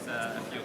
a few.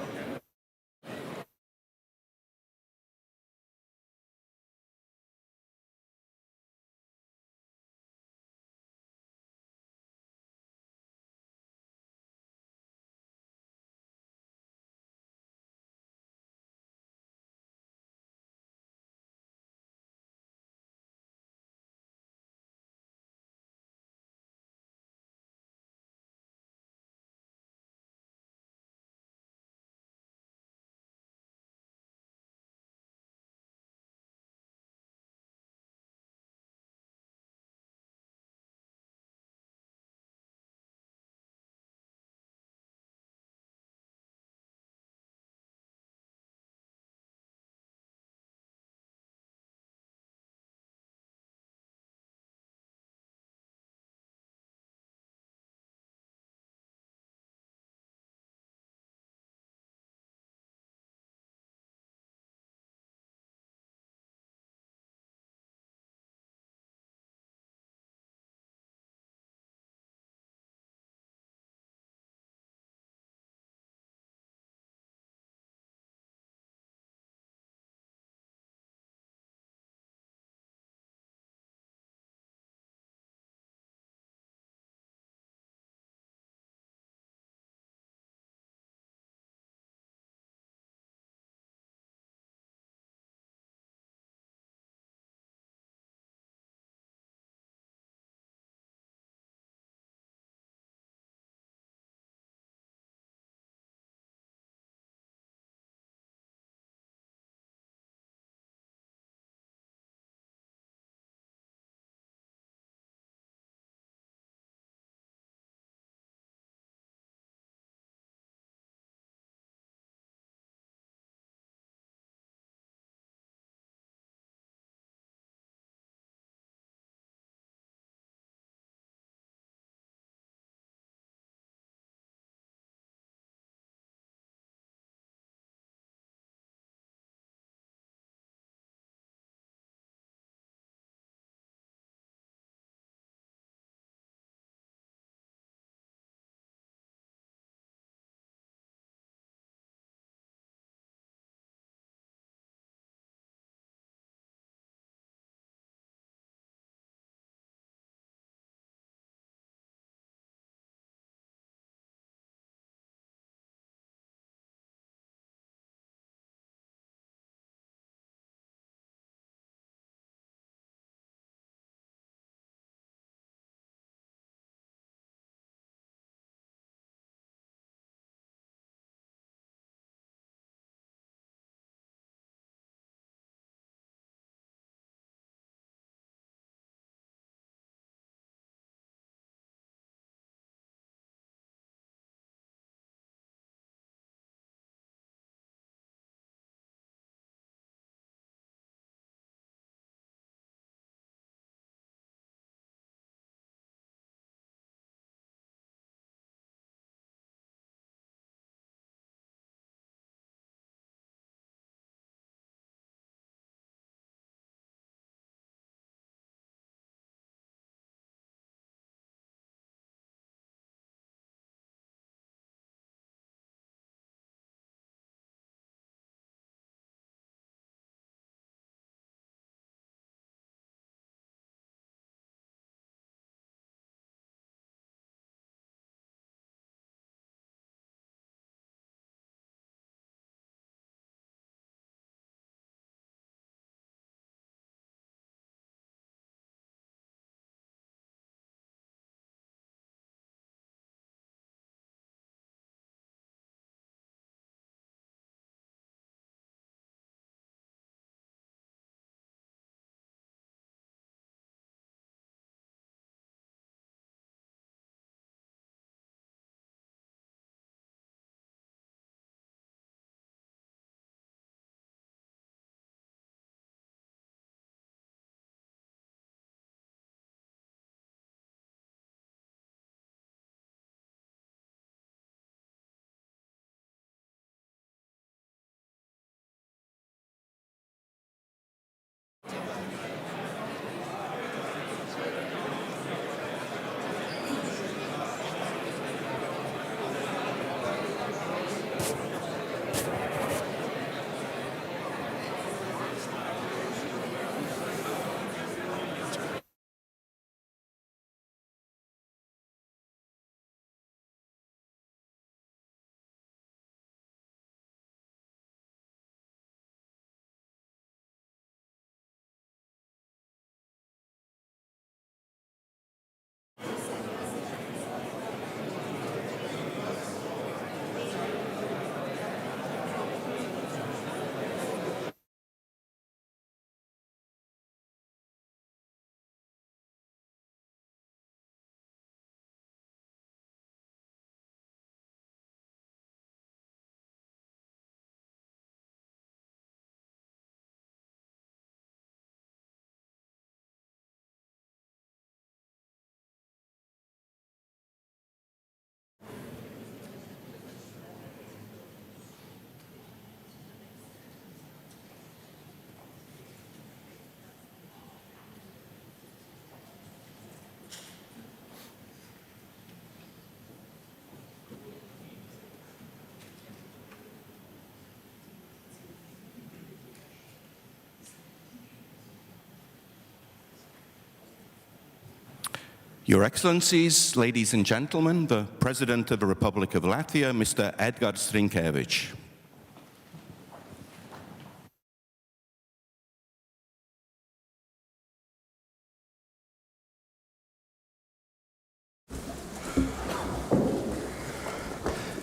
Your Excellencies, ladies and gentlemen, the President of the Republic of Latvia, Mr. Edgars Rinkēvičs.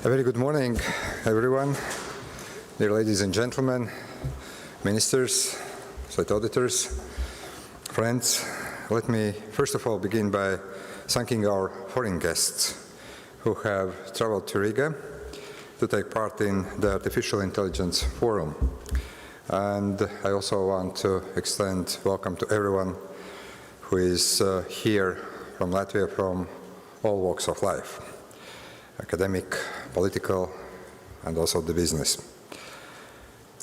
A very good morning, everyone. Dear ladies and gentlemen, ministers, state auditors, friends, let me first of all begin by thanking our foreign guests who have traveled to Riga to take part in the Artificial Intelligence Forum. And I also want to extend welcome to everyone who is here from Latvia, from all walks of life, academic, political, and also the business.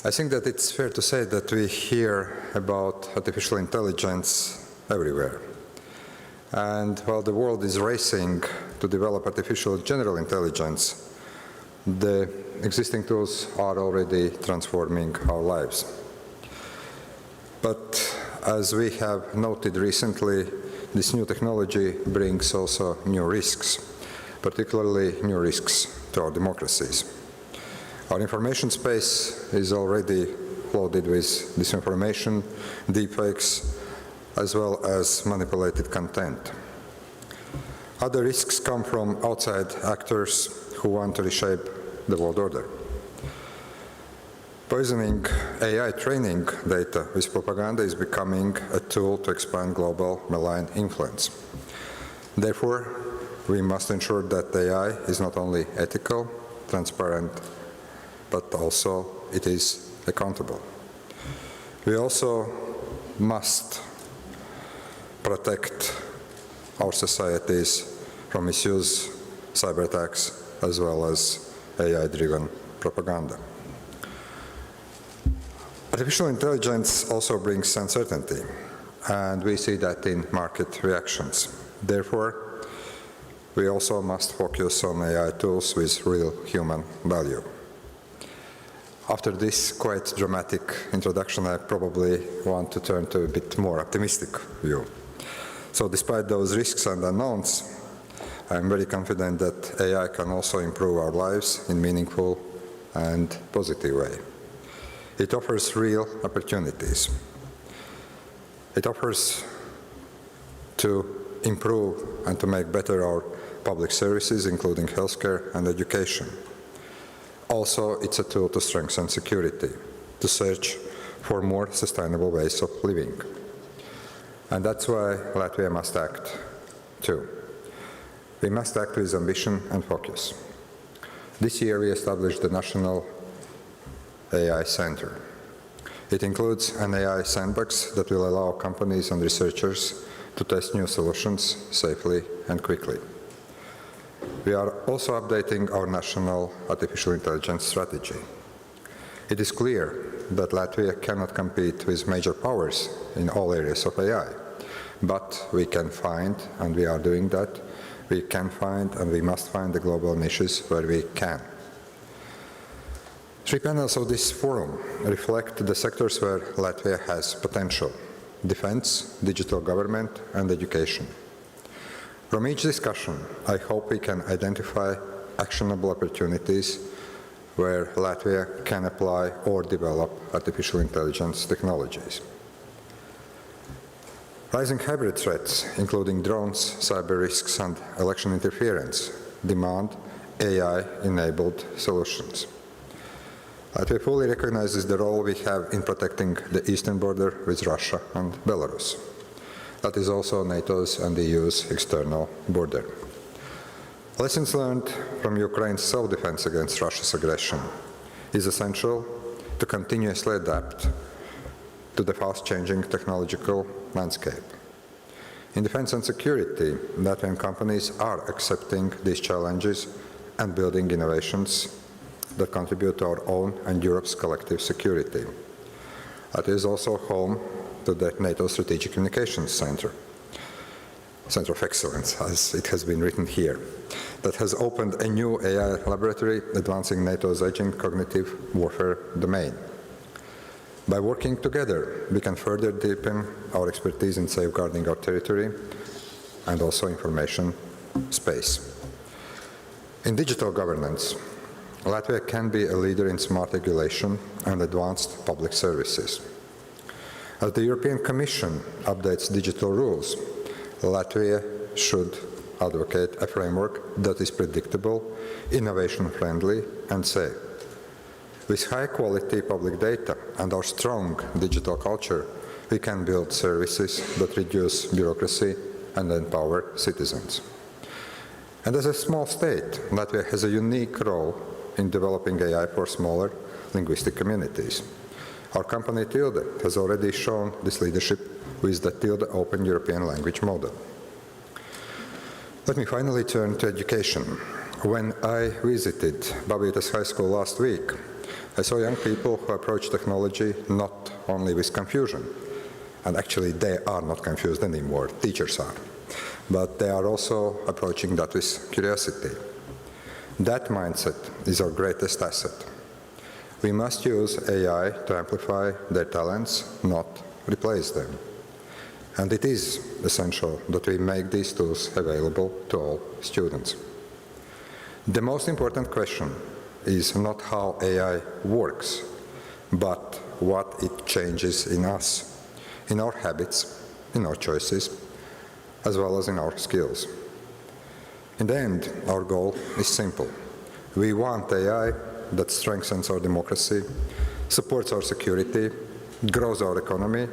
I think that it's fair to say that we hear about artificial intelligence everywhere. And while the world is racing to develop artificial general intelligence, the existing tools are already transforming our lives. But as we have noted recently, this new technology brings also new risks, particularly new risks to our democracies. Our information space is already loaded with disinformation, deepfakes, as well as manipulated content. Other risks come from outside actors who want to reshape the world order. Poisoning AI training data with propaganda is becoming a tool to expand global malign influence. Therefore, we must ensure that AI is not only ethical, transparent, but also it is accountable. We also must protect our societies from misuse, cyber attacks, as well as AI-driven propaganda. Artificial intelligence also brings uncertainty, and we see that in market reactions. Therefore, we also must focus on AI tools with real human value. After this quite dramatic introduction, I probably want to turn to a bit more optimistic view. So despite those risks and unknowns, I'm very confident that AI can also improve our lives in a meaningful and positive way. It offers real opportunities. It offers to improve and to make better our public services, including healthcare and education. Also, it's a tool to strengthen security, to search for more sustainable ways of living. And that's why Latvia must act, too. We must act with ambition and focus. This year we established the National AI Center. It includes an AI sandbox that will allow companies and researchers to test new solutions safely and quickly. We are also updating our national artificial intelligence strategy. It is clear that Latvia cannot compete with major powers in all areas of AI, but we can find, and we are doing that, we can find and we must find the global niches where we can. 3 panels of this forum reflect the sectors where Latvia has potential: defense, digital government, and education. From each discussion, I hope we can identify actionable opportunities where Latvia can apply or develop artificial intelligence technologies. Rising hybrid threats, including drones, cyber risks, and election interference, demand AI-enabled solutions. Latvia fully recognizes the role we have in protecting the eastern border with Russia and Belarus. That is also NATO's and the EU's external border. Lessons learned from Ukraine's self-defense against Russia's aggression is essential to continuously adapt to the fast-changing technological landscape. In defense and security, Latvian companies are accepting these challenges and building innovations that contribute to our own and Europe's collective security. That is also home to the NATO Strategic Communications Center of Excellence, as it has been written here, that has opened a new AI laboratory advancing NATO's aging cognitive warfare domain. By working together, we can further deepen our expertise in safeguarding our territory and also information space. In digital governance, Latvia can be a leader in smart regulation and advanced public services. As the European Commission updates digital rules, Latvia should advocate a framework that is predictable, innovation-friendly, and safe. With high-quality public data and our strong digital culture, we can build services that reduce bureaucracy and empower citizens. And as a small state, Latvia has a unique role in developing AI for smaller linguistic communities. Our company Tilde has already shown this leadership with the Tilde Open European Language Model. Let me finally turn to education. When I visited Babītas High School last week, I saw young people who approach technology not only with confusion, and actually they are not confused anymore, teachers are, but they are also approaching that with curiosity. That mindset is our greatest asset. We must use AI to amplify their talents, not replace them. And it is essential that we make these tools available to all students. The most important question is not how AI works, but what it changes in us, in our habits, in our choices, as well as in our skills. In the end, our goal is simple. We want AI that strengthens our democracy, supports our security, grows our economy,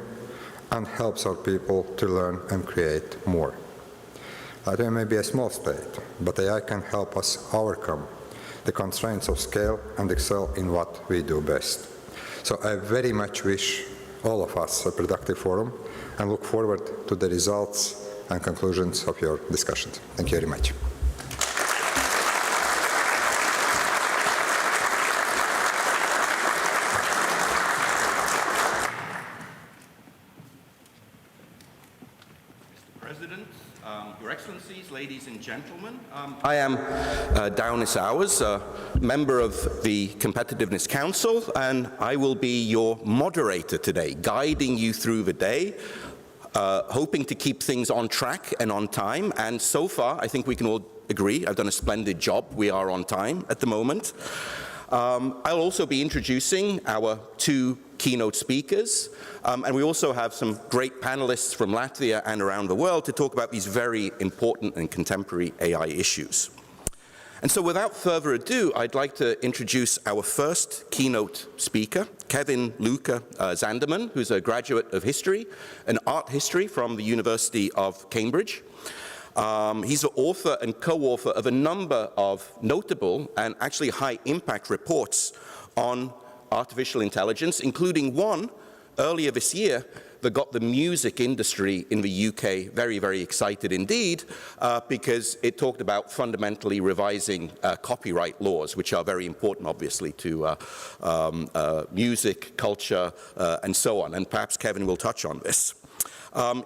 and helps our people to learn and create more. Latvia may be a small state, but AI can help us overcome the constraints of scale and excel in what we do best. So I very much wish all of us a productive forum and look forward to the results and conclusions of your discussions. Thank you very much. Your Excellencies, ladies and gentlemen, I am Daunis Auers, a member of the Competitiveness Council, and I will be your moderator today, guiding you through the day, hoping to keep things on track and on time. And so far, I think we can all agree, I've done a splendid job. We are on time at the moment. I'll also be introducing our two keynote speakers, and we also have some great panelists from Latvia and around the world to talk about these very important and contemporary AI issues. And so without further ado, I'd like to introduce our first keynote speaker, Kevin Luca Zandermann, who's a graduate of history and art history from the University of Cambridge. He's the author and co-author of a number of notable and actually high-impact reports on artificial intelligence, including one earlier this year that got the music industry in the UK very, very excited indeed, because it talked about fundamentally revising copyright laws, which are very important, obviously, to music, culture, and so on. And perhaps Kevin will touch on this.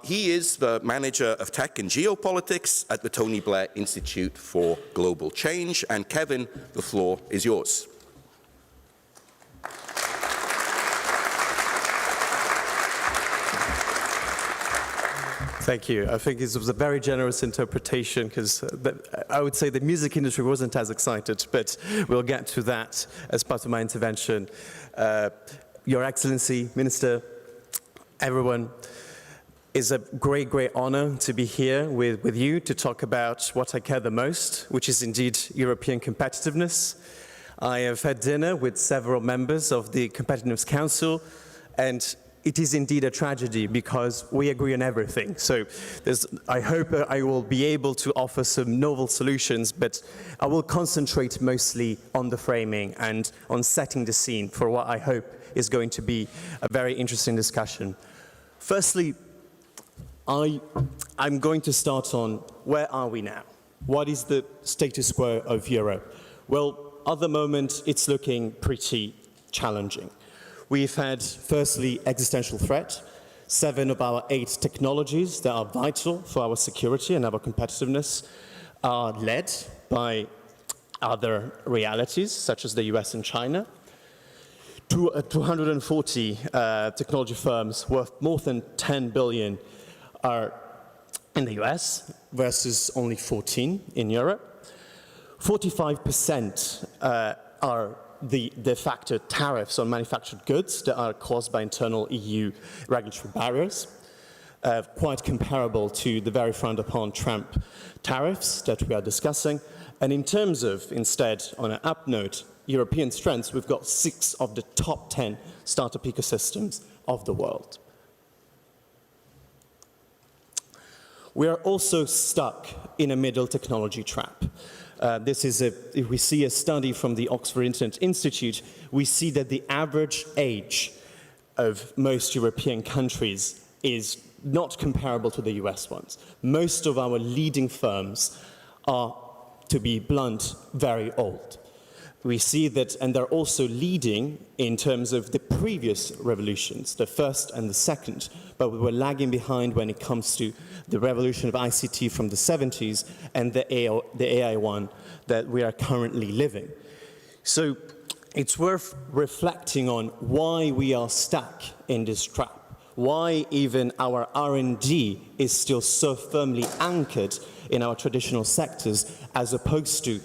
He is the manager of tech and geopolitics at the Tony Blair Institute for Global Change. And Kevin, the floor is yours. Thank you. I think this was a very generous interpretation, because I would say the music industry wasn't as excited, but we'll get to that as part of my intervention. Your Excellency, Minister, everyone, it's a great, great honor to be here with you to talk about what I care the most, which is indeed European competitiveness. I have had dinner with several members of the Competitiveness Council, and it is indeed a tragedy because we agree on everything. So I hope I will be able to offer some novel solutions, but I will concentrate mostly on the framing and on setting the scene for what I hope is going to be a very interesting discussion. Firstly, I'm going to start on where are we now? What is the status quo of Europe? Well, at the moment, it's looking pretty challenging. We've had, firstly, existential threat. 7 of our 8 technologies that are vital for our security and our competitiveness are led by other realities, such as the US and China. 240 technology firms worth more than 10 billion are in the US versus only 14 in Europe. 45% are the de facto tariffs on manufactured goods that are caused by internal EU regulatory barriers, quite comparable to the very frowned upon Trump tariffs that we are discussing. And in terms of, instead, on an up note, European strengths, we've got 6 of the top 10 startup ecosystems of the world. We are also stuck in a middle technology trap. If we see a study from the Oxford Internet Institute, we see that the average age of most European countries is not comparable to the US ones. Most of our leading firms are, to be blunt, very old. We see that, and they're also leading in terms of the previous revolutions, the first and the second, but we were lagging behind when it comes to the revolution of ICT from the 70s and the AI one that we are currently living. So it's worth reflecting on why we are stuck in this trap, why even our R&D is still so firmly anchored in our traditional sectors as opposed to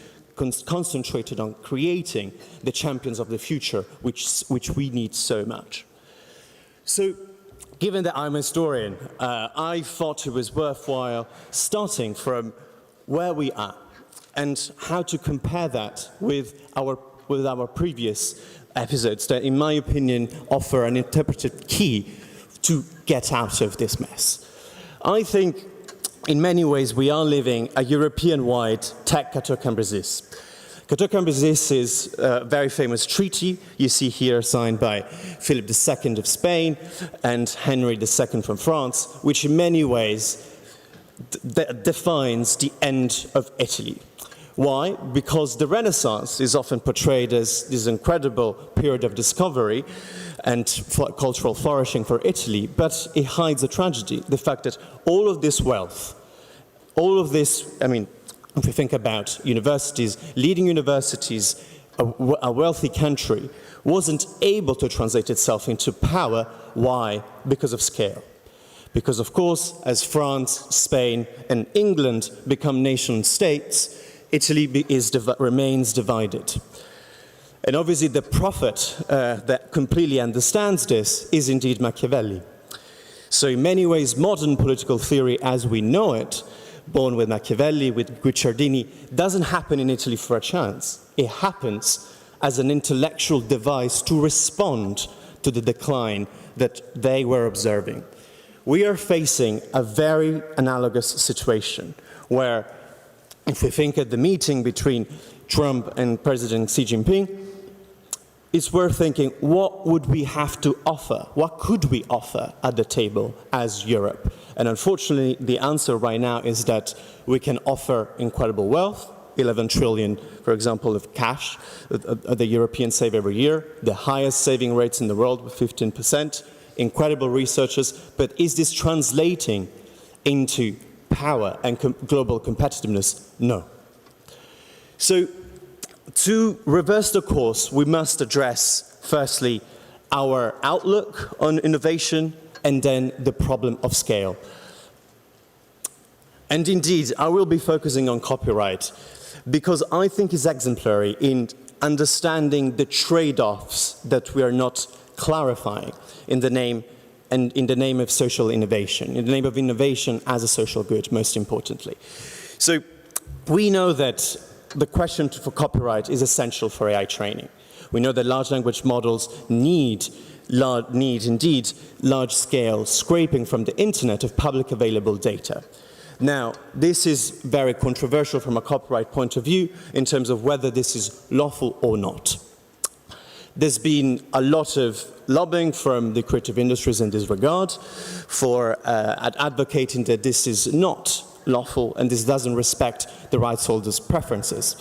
concentrated on creating the champions of the future, which we need so much. So, given that I'm a historian, I thought it was worthwhile starting from where we are and how to compare that with our previous episodes that, in my opinion, offer an interpretive key to get out of this mess. I think in many ways, we are living a European-wide tech Katokambrisis. Katokambrisis is a very famous treaty you see here signed by Philip II of Spain and Henry II from France, which in many ways defines the end of Italy. Why? Because the Renaissance is often portrayed as this incredible period of discovery and cultural flourishing for Italy, but it hides a tragedy, the fact that all of this wealth, all of this, I mean, if we think about universities, leading universities, a wealthy country, wasn't able to translate itself into power. Why? Because of scale. Because, of course, as France, Spain, and England become nation states, Italy remains divided. And obviously the prophet that completely understands this is indeed Machiavelli. So in many ways, modern political theory as we know it, born with Machiavelli, with Guicciardini, doesn't happen in Italy for a chance. It happens as an intellectual device to respond to the decline that they were observing. We are facing a very analogous situation where, if we think at the meeting between Trump and President Xi Jinping, it's worth thinking, what would we have to offer? What could we offer at the table as Europe? And unfortunately, the answer right now is that we can offer incredible wealth, 11 trillion, for example, of cash the Europeans save every year, the highest saving rates in the world with 15%, incredible researchers, but is this translating into power and global competitiveness? No. So, to reverse the course, we must address, firstly, our outlook on innovation and then the problem of scale. And indeed, I will be focusing on copyright because I think it's exemplary in understanding the trade-offs that we are not clarifying in the name of social innovation, in the name of innovation as a social good, most importantly. So we know that the question for copyright is essential for AI training. We know that large language models need indeed large-scale scraping from the internet of public available data. Now, this is very controversial from a copyright point of view in terms of whether this is lawful or not. There's been a lot of lobbying from the creative industries in this regard for advocating that this is not lawful and this doesn't respect the rights holders' preferences.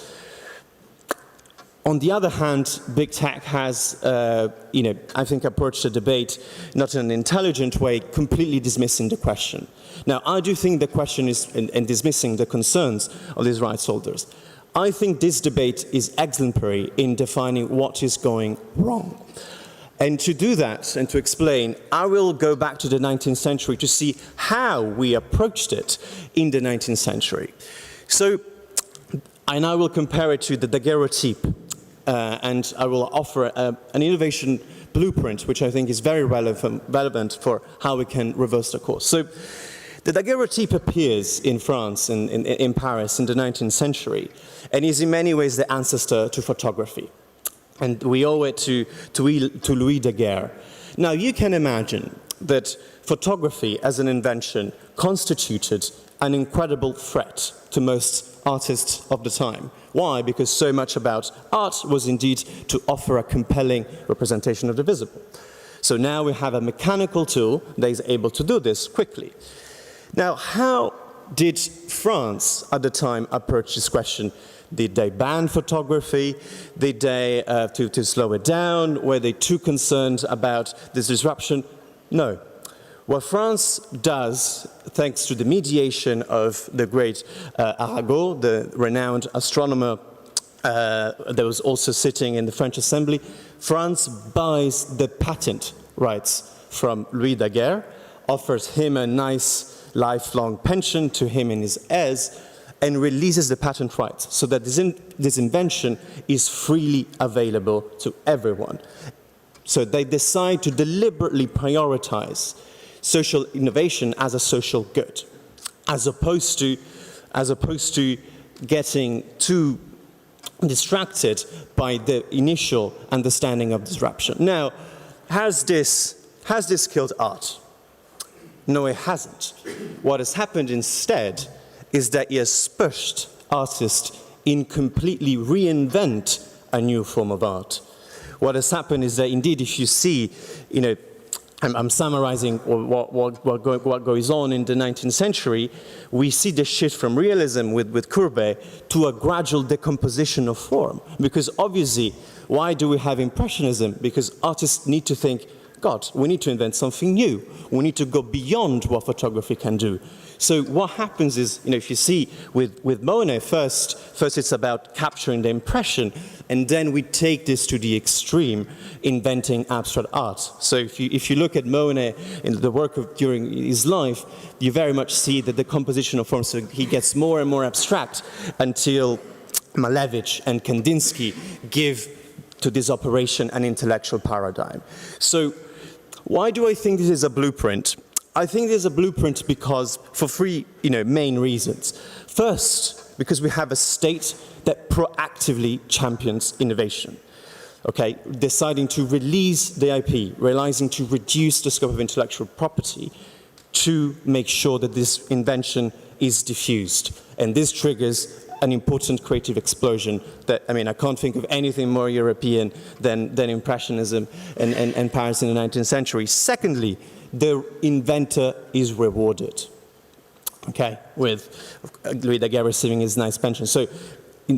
On the other hand, big tech has, I think approached the debate not in an intelligent way, completely dismissing the question. Now, I do think the question is, and dismissing the concerns of these rights holders. I think this debate is exemplary in defining what is going wrong. And to do that and to explain, I will go back to the 19th century to see how we approached it in the 19th century. So, and I will compare it to the daguerreotype, and I will offer an innovation blueprint, which I think is very relevant for how we can reverse the course. So, the daguerreotype appears in France, in Paris, in the 19th century, and is in many ways the ancestor to photography. And we owe it to Louis Daguerre. Now, you can imagine that photography as an invention constituted an incredible threat to most artists of the time. Why? Because so much about art was indeed to offer a compelling representation of the visible. So now we have a mechanical tool that is able to do this quickly. Now, how did France at the time approach this question? Did they ban photography? Did they, to slow it down? Were they too concerned about this disruption? No. What France does, thanks to the mediation of the great Arago, the renowned astronomer that was also sitting in the French Assembly, France buys the patent rights from Louis Daguerre, offers him a nice lifelong pension to him and his heirs, and releases the patent rights so that this invention is freely available to everyone. So they decide to deliberately prioritize social innovation as a social good, as opposed to getting too distracted by the initial understanding of disruption. Now, has this killed art? No, it hasn't. What has happened instead is that it has pushed artists in completely reinvent a new form of art. What has happened is that indeed, if you see, I'm summarizing what goes on in the 19th century, we see the shift from realism with Courbet to a gradual decomposition of form. Because obviously, why do we have Impressionism? Because artists need to think, God, we need to invent something new. We need to go beyond what photography can do. So what happens is, if you see with Monet, first it's about capturing the impression, and then we take this to the extreme, inventing abstract art. So if you look at Monet in the work during his life, you very much see that the composition of forms, so he gets more and more abstract until Malevich and Kandinsky give to this operation an intellectual paradigm. So why do I think this is a blueprint? I think there's a blueprint because for three main reasons. First, because we have a state that proactively champions innovation. Okay, deciding to release the IP, realizing to reduce the scope of intellectual property to make sure that this invention is diffused. And this triggers an important creative explosion that, I can't think of anything more European than Impressionism and Paris in the 19th century. Secondly, the inventor is rewarded, okay, with Louis Daguerre receiving his nice pension. So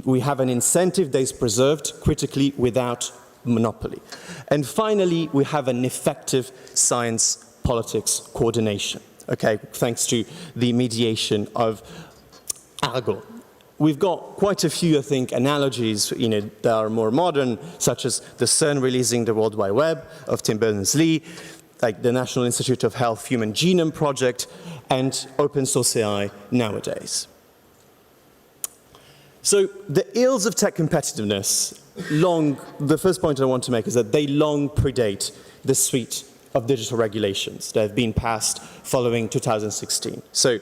we have an incentive that is preserved critically without monopoly. And finally, we have an effective science-politics coordination, okay, thanks to the mediation of Arago. We've got quite a few, I think, analogies, that are more modern, such as the CERN releasing the World Wide Web of Tim Berners-Lee, like the National Institute of Health Human Genome Project, and open source AI nowadays. So the ills of tech competitiveness, the first point I want to make is that they long predate the suite of digital regulations that have been passed following 2016. So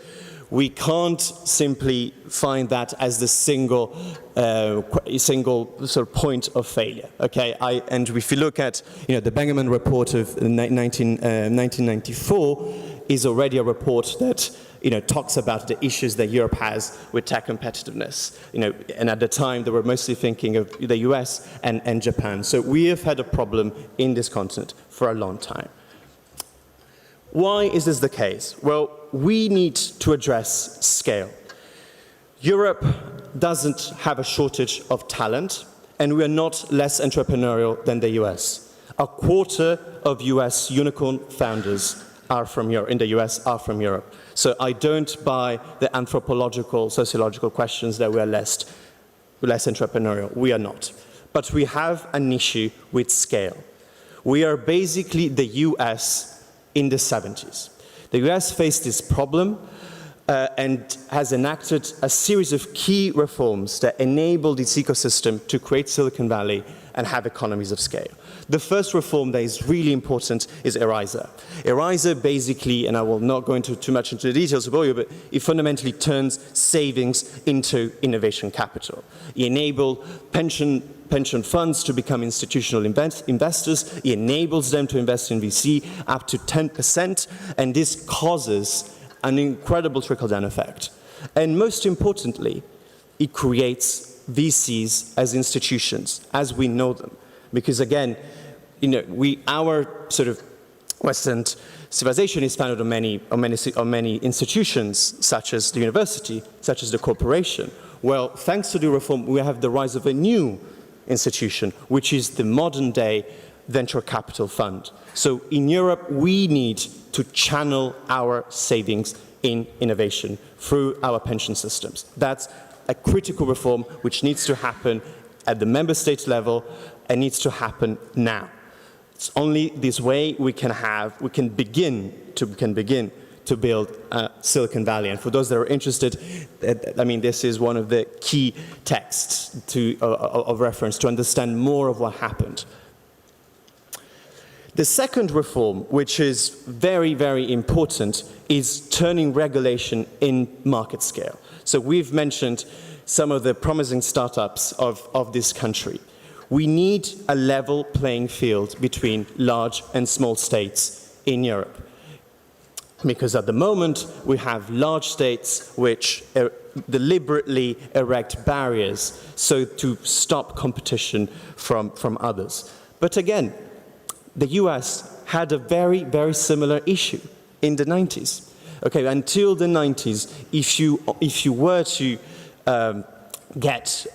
we can't simply find that as the single sort of point of failure. Okay, and if you look at the Bengerman report of 1994, is already a report that talks about the issues that Europe has with tech competitiveness. And at the time they were mostly thinking of the US and Japan. So we have had a problem in this continent for a long time. Why is this the case? Well, we need to address scale. Europe doesn't have a shortage of talent, and we are not less entrepreneurial than the US. A quarter of US unicorn founders are from Europe, in the US are from Europe. So I don't buy the anthropological, sociological questions that we are less entrepreneurial. We are not. But we have an issue with scale. We are basically the US in the 70s. The US faced this problem and has enacted a series of key reforms that enabled its ecosystem to create Silicon Valley and have economies of scale. The first reform that is really important is ERISA. ERISA basically, and I will not go into too much into the details of you, but it fundamentally turns savings into innovation capital. It enables pension funds to become institutional investors. It enables them to invest in VC up to 10%, and this causes an incredible trickle-down effect. And most importantly, it creates VCs as institutions, as we know them. Because again, our sort of Western civilization is founded on many institutions, such as the university, such as the corporation. Well, thanks to the reform, we have the rise of a new institution, which is the modern-day venture capital fund. So in Europe, we need to channel our savings in innovation through our pension systems. That's a critical reform which needs to happen at the member state level and needs to happen now. It's only this way we can begin to build Silicon Valley. And for those that are interested, I mean, this is one of the key texts of reference to understand more of what happened. The second reform, which is very, very important, is turning regulation in market scale. So we've mentioned some of the promising startups of this country. We need a level playing field between large and small states in Europe. Because at the moment, we have large states which deliberately erect barriers so to stop competition from others. But again, the US had a very, very similar issue in the 90s. Okay, until the 90s, if you were to get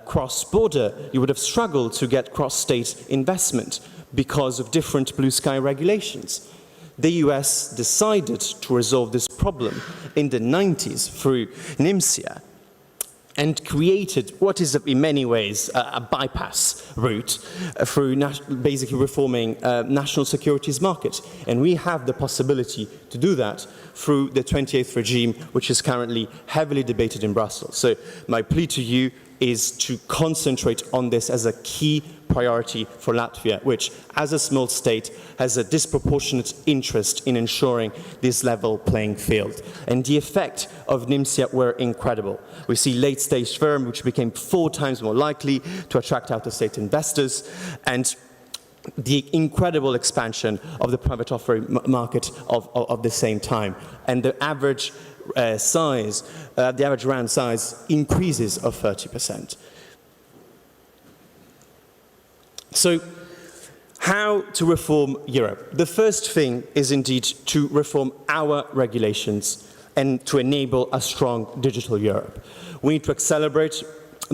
cross-border, you would have struggled to get cross-state investment because of different blue sky regulations. The US decided to resolve this problem in the 90s through NIMSIA and created what is in many ways a bypass route through basically reforming national securities market. And we have the possibility to do that through the 28th regime, which is currently heavily debated in Brussels. So my plea to you is to concentrate on this as a key priority for Latvia, which, as a small state, has a disproportionate interest in ensuring this level playing field. And the effect of NIMSIA were incredible. We see late-stage firms which became 4 times more likely to attract out-of-state investors, and the incredible expansion of the private offering market of the same time. And the average round size increases of 30%. So, how to reform Europe? The first thing is indeed to reform our regulations and to enable a strong digital Europe. We need to accelerate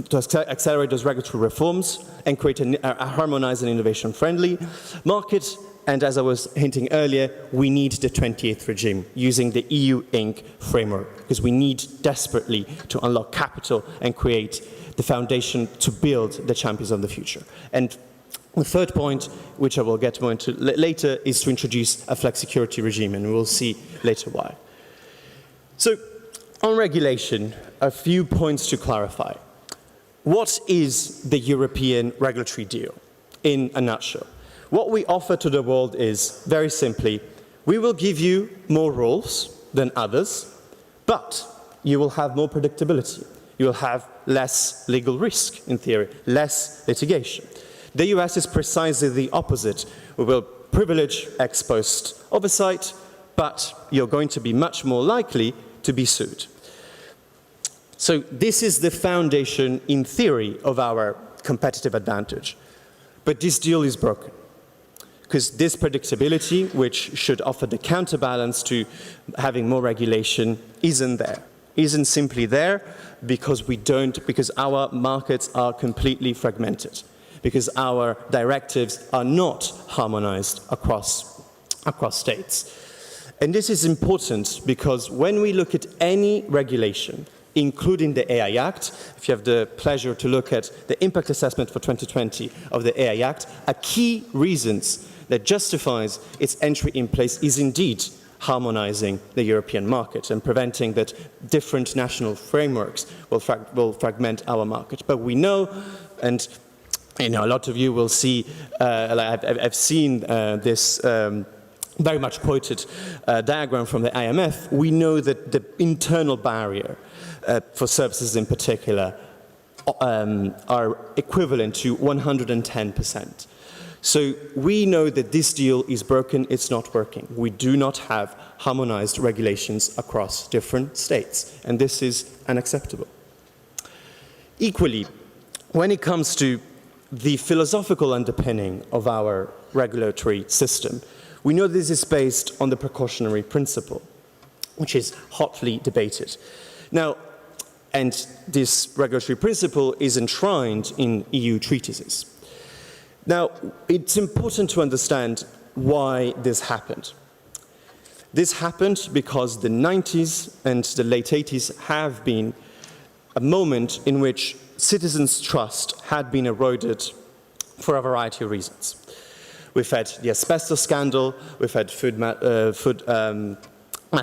those regulatory reforms and create a harmonized and innovation-friendly market. And as I was hinting earlier, we need the 28th regime using the EU Inc. framework, because we need desperately to unlock capital and create the foundation to build the champions of the future. And the third point, which I will get more into later, is to introduce a flexicurity regime, and we'll see later why. So, on regulation, a few points to clarify. What is the European regulatory deal, in a nutshell? What we offer to the world is, very simply, we will give you more rules than others, but you will have more predictability. You will have less legal risk, in theory, less litigation. The US is precisely the opposite. We will privilege ex post oversight, but you're going to be much more likely to be sued. So this is the foundation, in theory, of our competitive advantage. But this deal is broken, because this predictability, which should offer the counterbalance to having more regulation, isn't there. Isn't simply there because because our markets are completely fragmented, because our directives are not harmonized across states. And this is important because when we look at any regulation, including the AI Act, if you have the pleasure to look at the impact assessment for 2020 of the AI Act, a key reasons that justifies its entry in place is indeed harmonizing the European market and preventing that different national frameworks will fragment our market. But we know, and a lot of you will see, I've seen this very much quoted diagram from the IMF. We know that the internal barrier for services in particular are equivalent to 110%. So we know that this deal is broken, it's not working. We do not have harmonized regulations across different states, and this is unacceptable. Equally, when it comes to the philosophical underpinning of our regulatory system, we know this is based on the precautionary principle, which is hotly debated. Now, and this regulatory principle is enshrined in EU treatises. Now, it's important to understand why this happened. This happened because the 90s and the late 80s have been a moment in which citizens' trust had been eroded for a variety of reasons. We've had the asbestos scandal, we've had mad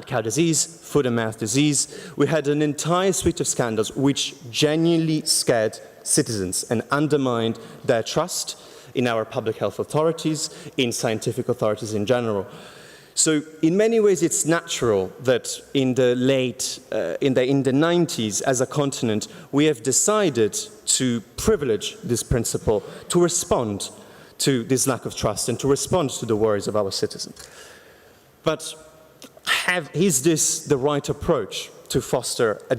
cow disease, foot and mouth disease. We had an entire suite of scandals which genuinely scared citizens and undermined their trust in our public health authorities, in scientific authorities in general. So in many ways it's natural that in the 90s as a continent we have decided to privilege this principle to respond to this lack of trust and to respond to the worries of our citizens. But is this the right approach to foster a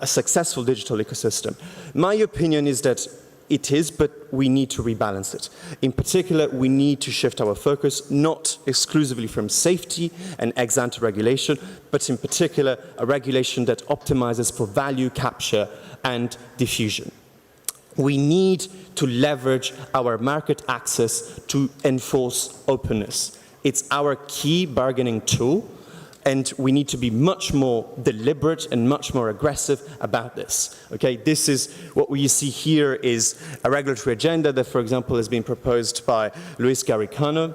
successful digital ecosystem? My opinion is that it is, but we need to rebalance it. In particular, we need to shift our focus not exclusively from safety and ex-ante regulation, but in particular, a regulation that optimizes for value capture and diffusion. We need to leverage our market access to enforce openness. It's our key bargaining tool, and we need to be much more deliberate and much more aggressive about this. Okay, this is what we see here is a regulatory agenda that, for example, has been proposed by Luis Garicano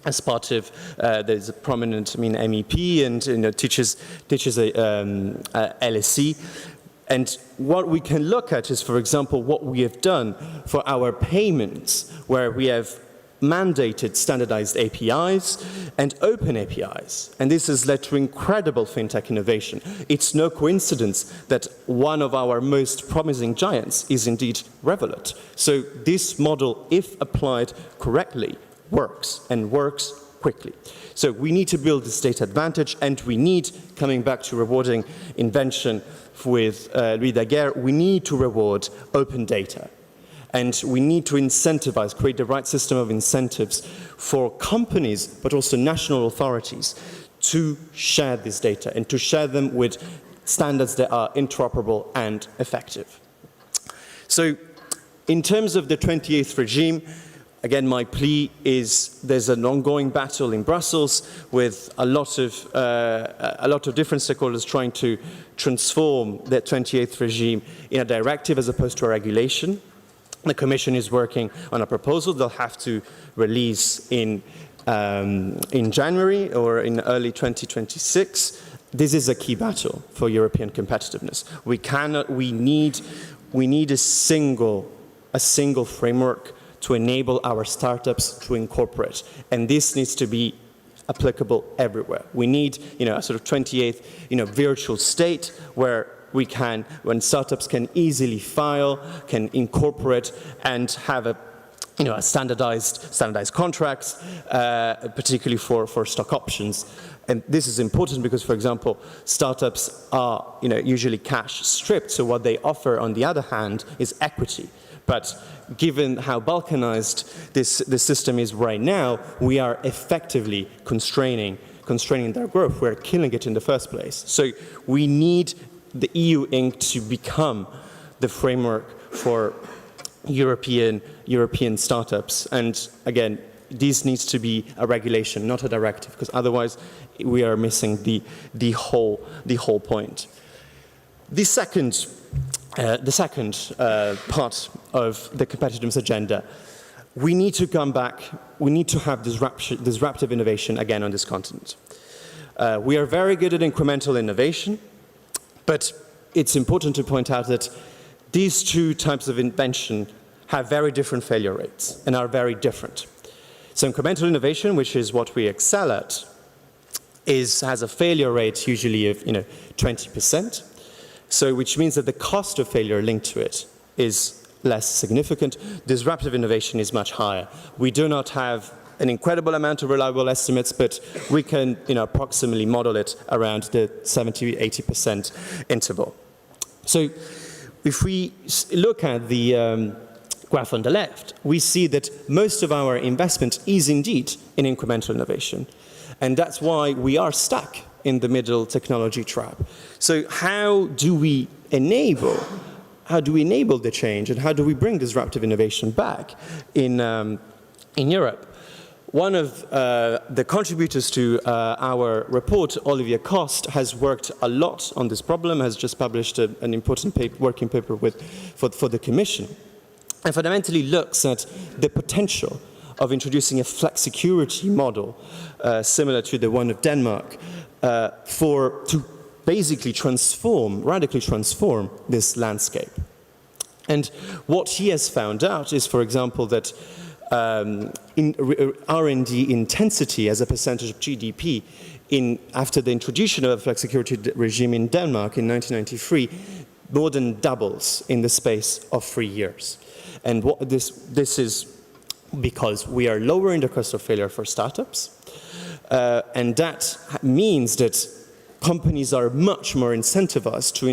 as part of there's a prominent MEP and teaches a LSE. And what we can look at is, for example, what we have done for our payments, where we have mandated standardized APIs and open APIs. And this has led to incredible fintech innovation. It's no coincidence that one of our most promising giants is indeed Revolut. So this model, if applied correctly, works and works quickly. So we need to build this data advantage, and we need, coming back to rewarding invention with Louis Daguerre, we need to reward open data. And we need to incentivize, create the right system of incentives for companies, but also national authorities, to share this data and to share them with standards that are interoperable and effective. So in terms of the 28th regime, again, my plea is there's an ongoing battle in Brussels with a lot of different stakeholders trying to transform the 28th regime in a directive as opposed to a regulation. The Commission is working on a proposal they'll have to release in January or in early 2026. This is a key battle for European competitiveness. We need a single framework to enable our startups to incorporate, and this needs to be applicable everywhere. We need, a sort of 28th, virtual state where when startups can easily file, can incorporate, and have a standardized contracts, particularly for stock options. And this is important because, for example, startups are, usually cash stripped. So what they offer, on the other hand, is equity. But given how balkanized this system is right now, we are effectively constraining their growth. We're killing it in the first place. So we need the EU Inc. to become the framework for European startups. And again, this needs to be a regulation, not a directive, because otherwise we are missing the whole point. The second part of the competitiveness agenda we need to come back, we need to have disruptive innovation again on this continent. We are very good at incremental innovation, but it's important to point out that these two types of invention have very different failure rates and are very different. So incremental innovation, which is what we excel at, has a failure rate usually of 20%. So which means that the cost of failure linked to it is less significant. Disruptive innovation is much higher. We do not have an incredible amount of reliable estimates, but we can approximately model it around the 70–80% interval. So if we look at the graph on the left, we see that most of our investment is indeed in incremental innovation. And that's why we are stuck in the middle technology trap. So how do we enable the change, and how do we bring disruptive innovation back in Europe? One of the contributors to our report, Olivier Coste, has worked a lot on this problem, has just published an important working paper for the Commission, and fundamentally looks at the potential of introducing a flexicurity model similar to the one of Denmark to basically radically transform this landscape. And what he has found out is, for example, that R&D intensity as a percentage of GDP after the introduction of a flexicurity regime in Denmark in 1993 more than doubles in the space of 3 years. And this is because we are lowering the cost of failure for startups, and that means that companies are much more incentivized to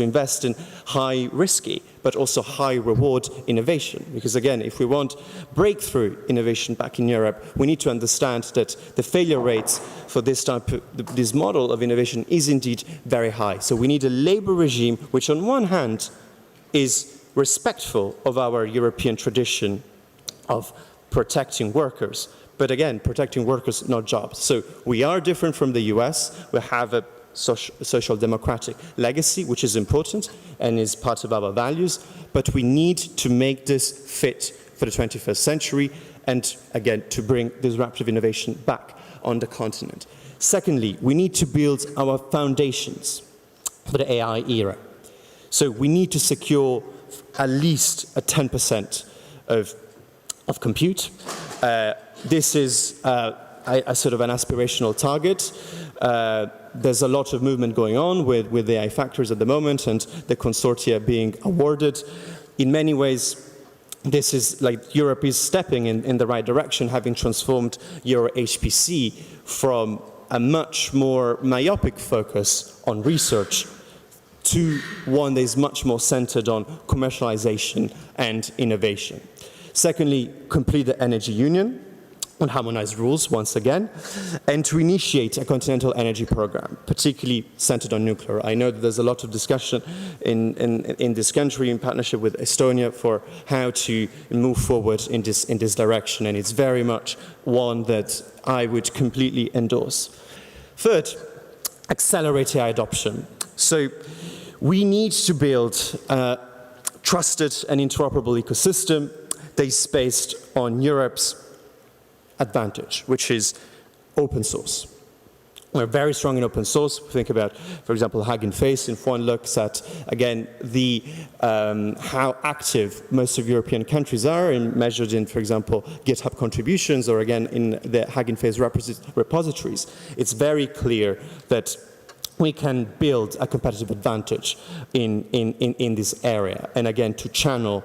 invest in high risky but also high reward innovation. Because again, if we want breakthrough innovation back in Europe, we need to understand that the failure rates for this model of innovation is indeed very high. So we need a labor regime which on one hand is respectful of our European tradition of protecting workers, but again, protecting workers, not jobs. So we are different from the US. We have a social democratic legacy, which is important and is part of our values, but we need to make this fit for the 21st century and, again, to bring disruptive innovation back on the continent. Secondly, we need to build our foundations for the AI era. So we need to secure at least a 10% of compute. This is a sort of an aspirational target. There's a lot of movement going on with AI factories at the moment and the consortia being awarded. In many ways, this is like Europe is stepping in the right direction, having transformed Euro HPC from a much more myopic focus on research to one that is much more centered on commercialization and innovation. Secondly, complete the energy union and harmonize rules once again, and to initiate a continental energy program, particularly centered on nuclear. I know that there's a lot of discussion in this country in partnership with Estonia for how to move forward in this direction, and it's very much one that I would completely endorse. Third, accelerate AI adoption. So we need to build a trusted and interoperable ecosystem that is based on Europe's advantage, which is open source. We're very strong in open source. Think about, for example, Hugging Face. If one looks at, again, how active most of European countries are, and measured in, for example, GitHub contributions, or again, in the Hugging Face repositories, it's very clear that we can build a competitive advantage in this area. And again, to channel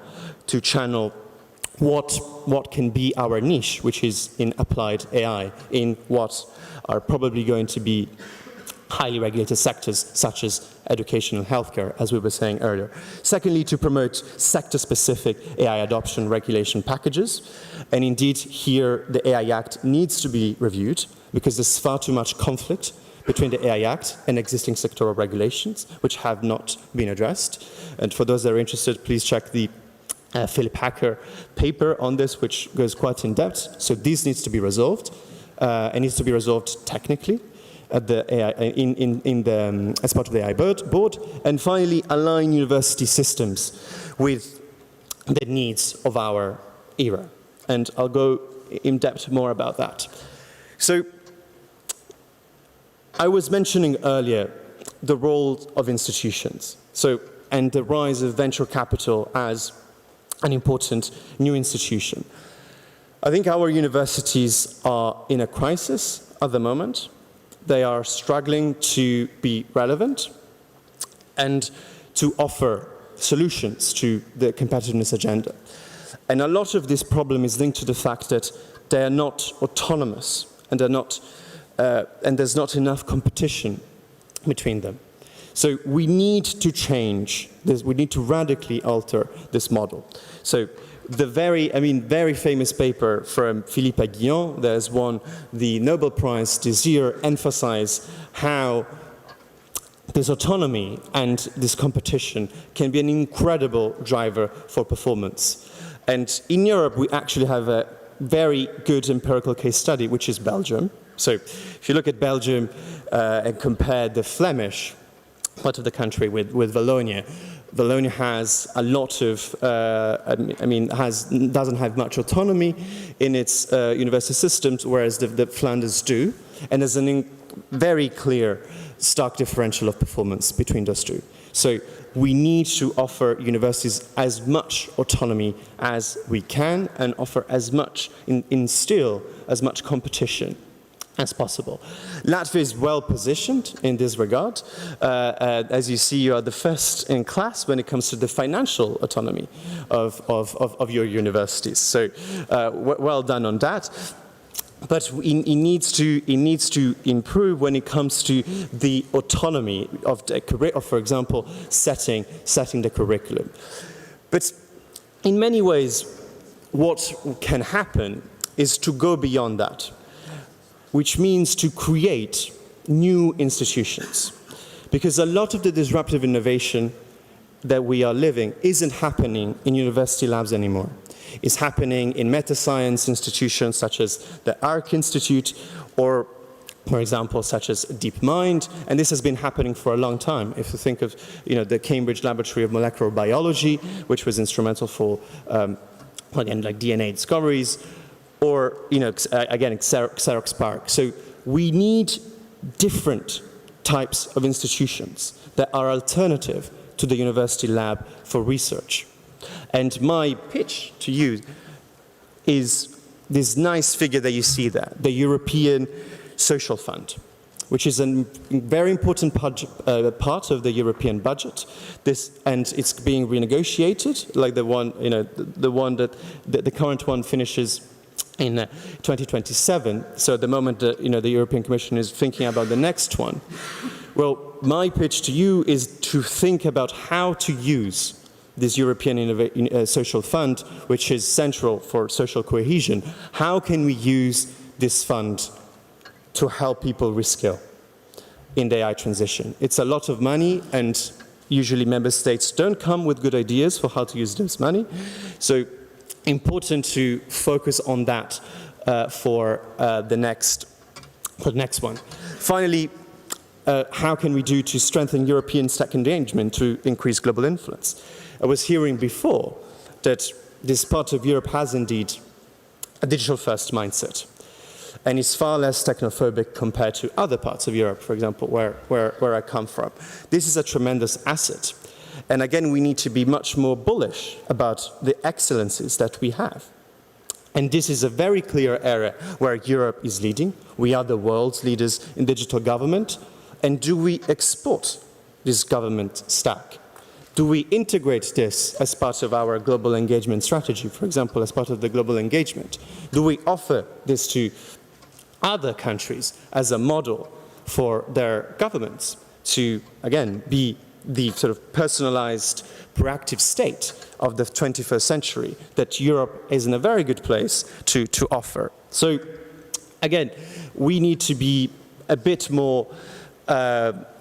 what can be our niche, which is in applied AI, in what are probably going to be highly regulated sectors such as education and healthcare, as we were saying earlier. Secondly, to promote sector-specific AI adoption regulation packages. And indeed, here the AI Act needs to be reviewed because there's far too much conflict between the AI Act and existing sectoral regulations, which have not been addressed. And for those that are interested, please check the Philip Hacker paper on this, which goes quite in depth. So this needs to be resolved. It needs to be resolved technically at the AI, as part of the AI board. And finally, align university systems with the needs of our era. And I'll go in depth more about that. So, I was mentioning earlier the role of institutions, and the rise of venture capital as an important new institution. I think our universities are in a crisis at the moment. They are struggling to be relevant and to offer solutions to the competitiveness agenda. And a lot of this problem is linked to the fact that they are not autonomous and there's not enough competition between them. So we need to change this, we need to radically alter this model. So the very famous paper from Philippe Aguillon that has won the Nobel Prize this year emphasize how this autonomy and this competition can be an incredible driver for performance. And in Europe, we actually have a very good empirical case study, which is Belgium. So if you look at Belgium and compare the Flemish part of the country with Wallonia, Wallonia has a lot of, doesn't have much autonomy in its university systems, whereas the Flanders do. And there's a very clear stark differential of performance between those two. So we need to offer universities as much autonomy as we can and offer as much, instill as much competition as possible. Latvia is well positioned in this regard. As you see, you are the first in class when it comes to the financial autonomy of your universities. So well done on that. But it needs to improve when it comes to the autonomy of for example, setting the curriculum. But in many ways, what can happen is to go beyond that, which means to create new institutions. Because a lot of the disruptive innovation that we are living isn't happening in university labs anymore. It's happening in meta-science institutions such as the ARC Institute, or, for example, such as DeepMind, and this has been happening for a long time. If you think of the Cambridge Laboratory of Molecular Biology, which was instrumental for, again, like DNA discoveries, or, again, Xerox PARC. So we need different types of institutions that are alternative to the university lab for research. And my pitch to you is this nice figure that you see there, the European Social Fund, which is a very important part of the European budget. And it's being renegotiated, like the one, the current one finishes in 2027. So at the moment, the European Commission is thinking about the next one. Well, my pitch to you is to think about how to use this European Social Fund, which is central for social cohesion. How can we use this fund to help people reskill in the AI transition? It's a lot of money, and usually member states don't come with good ideas for how to use this money. So important to focus on that for the next one. Finally, how can we do to strengthen European stack engagement to increase global influence? I was hearing before that this part of Europe has indeed a digital-first mindset, and is far less technophobic compared to other parts of Europe, for example, where I come from. This is a tremendous asset. And again, we need to be much more bullish about the excellencies that we have. And this is a very clear area where Europe is leading. We are the world's leaders in digital government. And do we export this government stack? Do we integrate this as part of our global engagement strategy, for example, as part of the global engagement? Do we offer this to other countries as a model for their governments to, again, be the sort of personalized, proactive state of the 21st century that Europe is in a very good place to offer? So, again, we need to be a bit more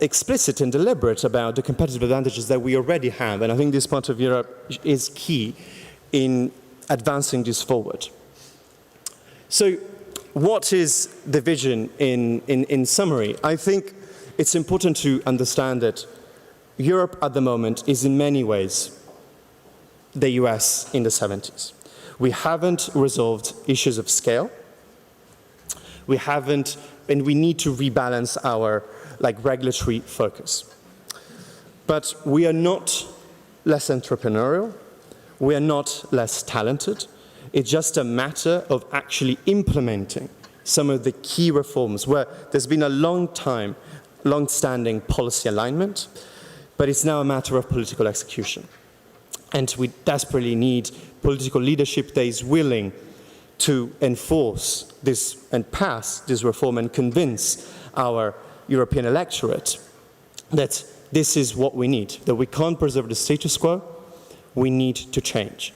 explicit and deliberate about the competitive advantages that we already have, and I think this part of Europe is key in advancing this forward. So, what is the vision in summary? I think it's important to understand that Europe at the moment is in many ways the US in the 70s. We haven't resolved issues of scale. We haven't, and we need to rebalance our regulatory focus. But we are not less entrepreneurial. We are not less talented. It's just a matter of actually implementing some of the key reforms where there's been a long-standing policy alignment, but it's now a matter of political execution. And we desperately need political leadership that is willing to enforce this and pass this reform and convince our European electorate that this is what we need, that we can't preserve the status quo, we need to change.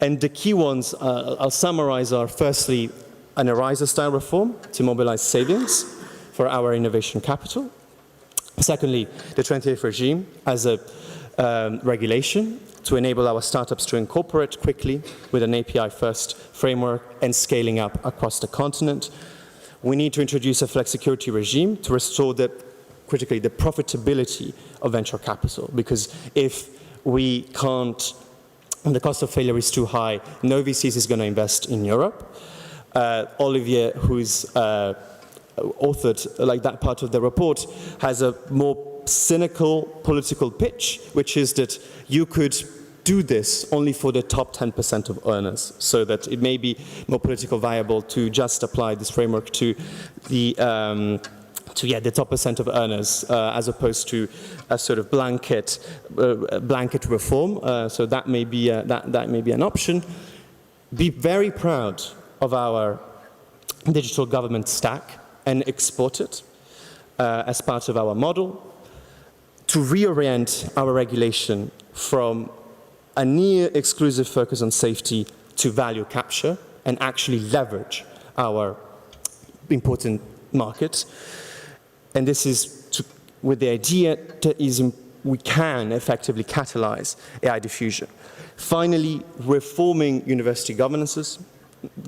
And the key ones I'll summarize are firstly an ERISA-style reform to mobilize savings for our innovation capital. Secondly, the 28th regime as a regulation to enable our startups to incorporate quickly with an API-first framework and scaling up across the continent. We need to introduce a flexicurity regime to restore critically, the profitability of venture capital, because if we can't, and the cost of failure is too high, no VCs is going to invest in Europe. Olivier, who's authored that part of the report, has a more cynical political pitch, which is that you could do this only for the top 10% of earners, so that it may be more politically viable to just apply this framework to the top percent of earners, as opposed to a sort of blanket reform. So that may be an option. Be very proud of our digital government stack and export it as part of our model to reorient our regulation from a near exclusive focus on safety to value capture and actually leverage our important markets. And this is with the idea that we can effectively catalyze AI diffusion. Finally, reforming university governances,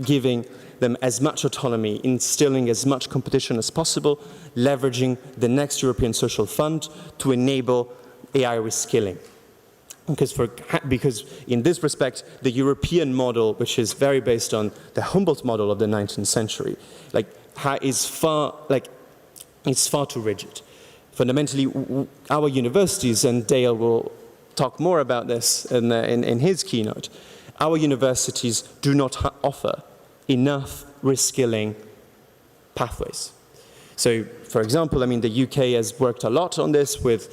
giving them as much autonomy, instilling as much competition as possible, leveraging the next European Social Fund to enable AI reskilling. Because in this respect, the European model, which is very based on the Humboldt model of the 19th century, is far too rigid. Fundamentally, our universities, and Dale will talk more about this in his keynote, our universities do not offer enough reskilling pathways. So, for example, the UK has worked a lot on this with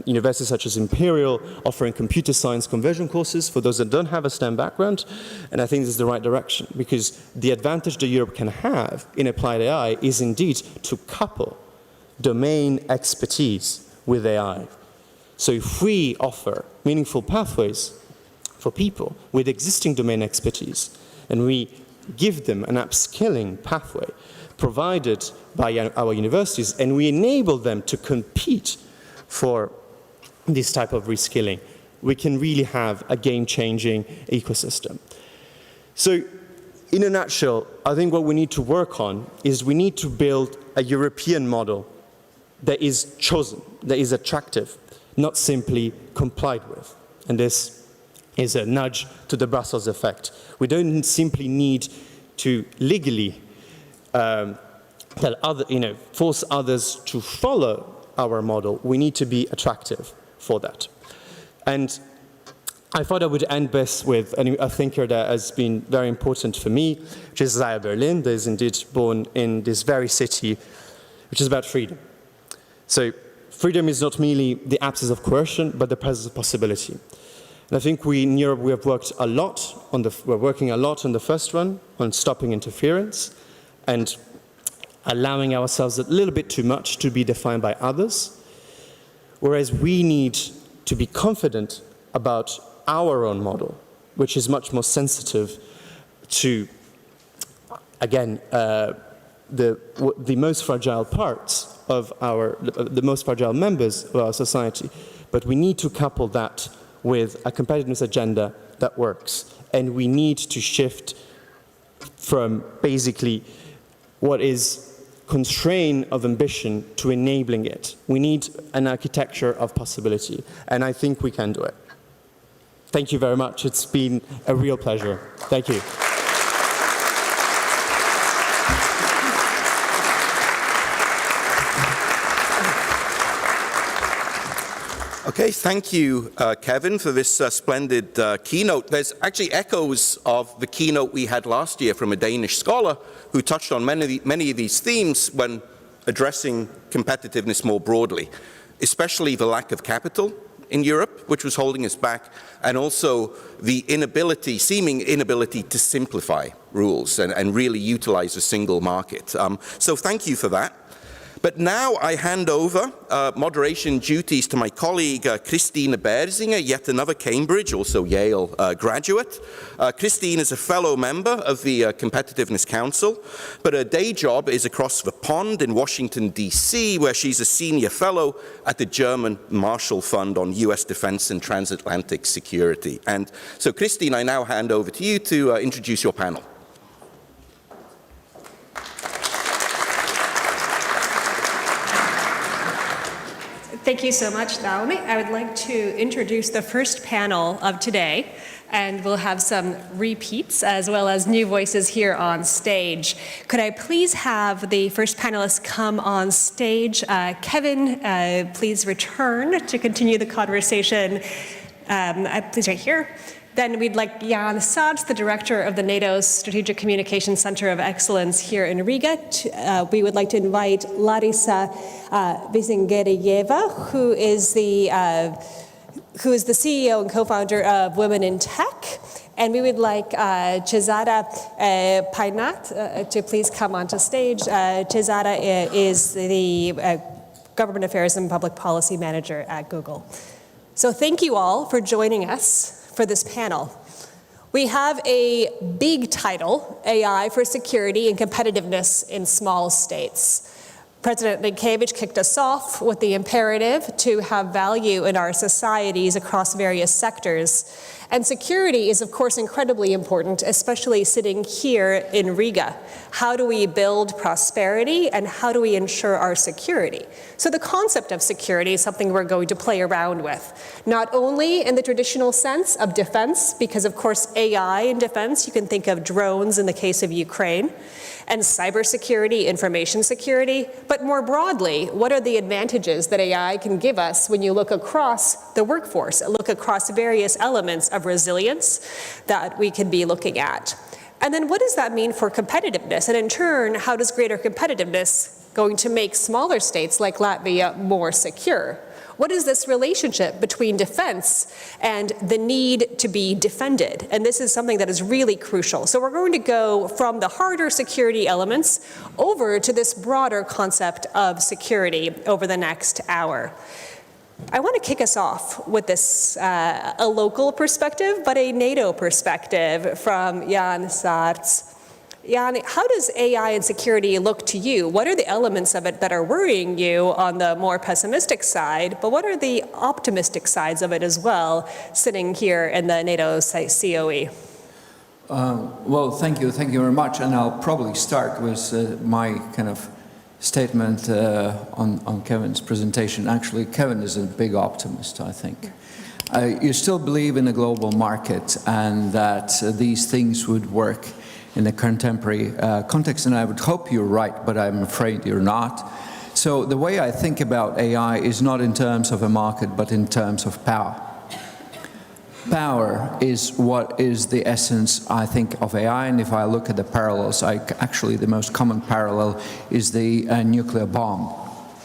universities such as Imperial offering computer science conversion courses for those that don't have a STEM background, and I think this is the right direction, because the advantage that Europe can have in applied AI is indeed to couple domain expertise with AI. So if we offer meaningful pathways for people with existing domain expertise, and we give them an upskilling pathway provided by our universities, and we enable them to compete for this type of reskilling, we can really have a game-changing ecosystem. So, in a nutshell, I think what we need to work on is we need to build a European model that is chosen, that is attractive, not simply complied with. And this is a nudge to the Brussels effect. We don't simply need to legally force others to follow our model. We need to be attractive for that. And I thought I would end this with a thinker that has been very important for me, which is Isaiah Berlin, that is indeed born in this very city, which is about freedom. So freedom is not merely the absence of coercion, but the presence of possibility. And I think in Europe we have worked a lot we're working a lot on the first one, on stopping interference and allowing ourselves a little bit too much to be defined by others, whereas we need to be confident about our own model, which is much more sensitive to, again, the most fragile parts of the most fragile members of our society. But we need to couple that with a competitiveness agenda that works. And we need to shift from basically what is constraint of ambition to enabling it. We need an architecture of possibility, and I think we can do it. Thank you very much. It's been a real pleasure. Thank you. Okay, thank you, Kevin, for this splendid keynote. There's actually echoes of the keynote we had last year from a Danish scholar who touched on many of these themes when addressing competitiveness more broadly, especially the lack of capital in Europe, which was holding us back, and also the seeming inability to simplify rules and really utilize a single market. So thank you for that. But now I hand over moderation duties to my colleague Kristīne Berziņa, yet another Cambridge, also Yale graduate. Kristīne is a fellow member of the Competitiveness Council, but her day job is across the pond in Washington, D.C., where she's a senior fellow at the German Marshall Fund on U.S. defense and transatlantic security. And so, Kristīne, I now hand over to you to introduce your panel. Thank you so much, Dauni. I would like to introduce the first panel of today, and we'll have some repeats as well as new voices here on stage. Could I please have the first panelist come on stage? Kevin, please return to continue the conversation. Please right here. Then we'd like Jānis Sārts, the director of the NATO's Strategic Communications Center of Excellence here in Riga. We would like to invite Larysa Visengeriyeva, who is the CEO and co-founder of Women in Tech. And we would like Cezara Painat to please come onto stage. Cezara is the Government Affairs and Public Policy Manager at Google. So thank you all for joining us for this panel. We have a big title, AI for Security and Competitiveness in Small States. President Rinkēvičs kicked us off with the imperative to have value in our societies across various sectors. And security is, of course, incredibly important, especially sitting here in Riga. How do we build prosperity and how do we ensure our security? So the concept of security is something we're going to play around with, not only in the traditional sense of defense, because of course AI in defense, you can think of drones in the case of Ukraine, and cybersecurity, information security, but more broadly, what are the advantages that AI can give us when you look across the workforce, look across various elements of resilience that we could be looking at? And then what does that mean for competitiveness? And in turn, how does greater competitiveness going to make smaller states like Latvia more secure? What is this relationship between defense and the need to be defended? And this is something that is really crucial. So we're going to go from the harder security elements over to this broader concept of security over the next hour. I want to kick us off with this, a local perspective, but a NATO perspective from Jānis Sārts. Jānis, how does AI and security look to you? What are the elements of it that are worrying you on the more pessimistic side, but what are the optimistic sides of it as well, sitting here in the NATO COE? Well, thank you very much, and I'll probably start with my kind of statement on Kevin's presentation. Actually, Kevin is a big optimist, I think. You still believe in a global market and that these things would work in the contemporary context, and I would hope you're right, but I'm afraid you're not. So the way I think about AI is not in terms of a market, but in terms of power. Power is what is the essence, I think, of AI, and if I look at the parallels, actually the most common parallel is the nuclear bomb,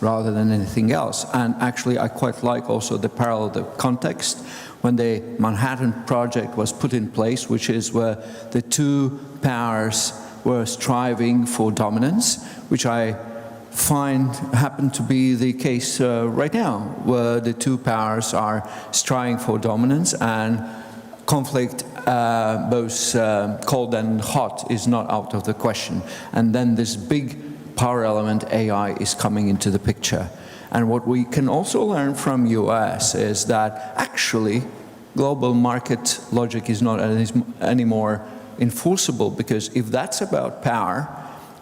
rather than anything else. And actually, I quite like also the parallel, the context, when the Manhattan Project was put in place, which is where the two powers were striving for dominance, which I find happen to be the case right now, where the two powers are striving for dominance and conflict, both cold and hot, is not out of the question. And then this big power element, AI, is coming into the picture. And what we can also learn from US is that actually global market logic is not anymore enforceable, because if that's about power,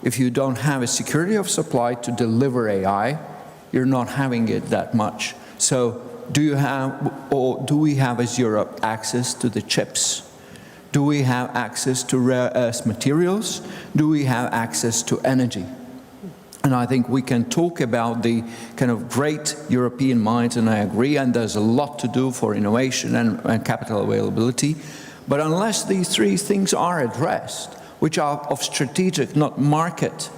if you don't have a security of supply to deliver AI, you're not having it that much. So do you have, or do we have as Europe access to the chips? Do we have access to rare earth materials? Do we have access to energy? And I think we can talk about the kind of great European minds, and I agree, and there's a lot to do for innovation and capital availability. But unless these three things are addressed, which are of strategic, not market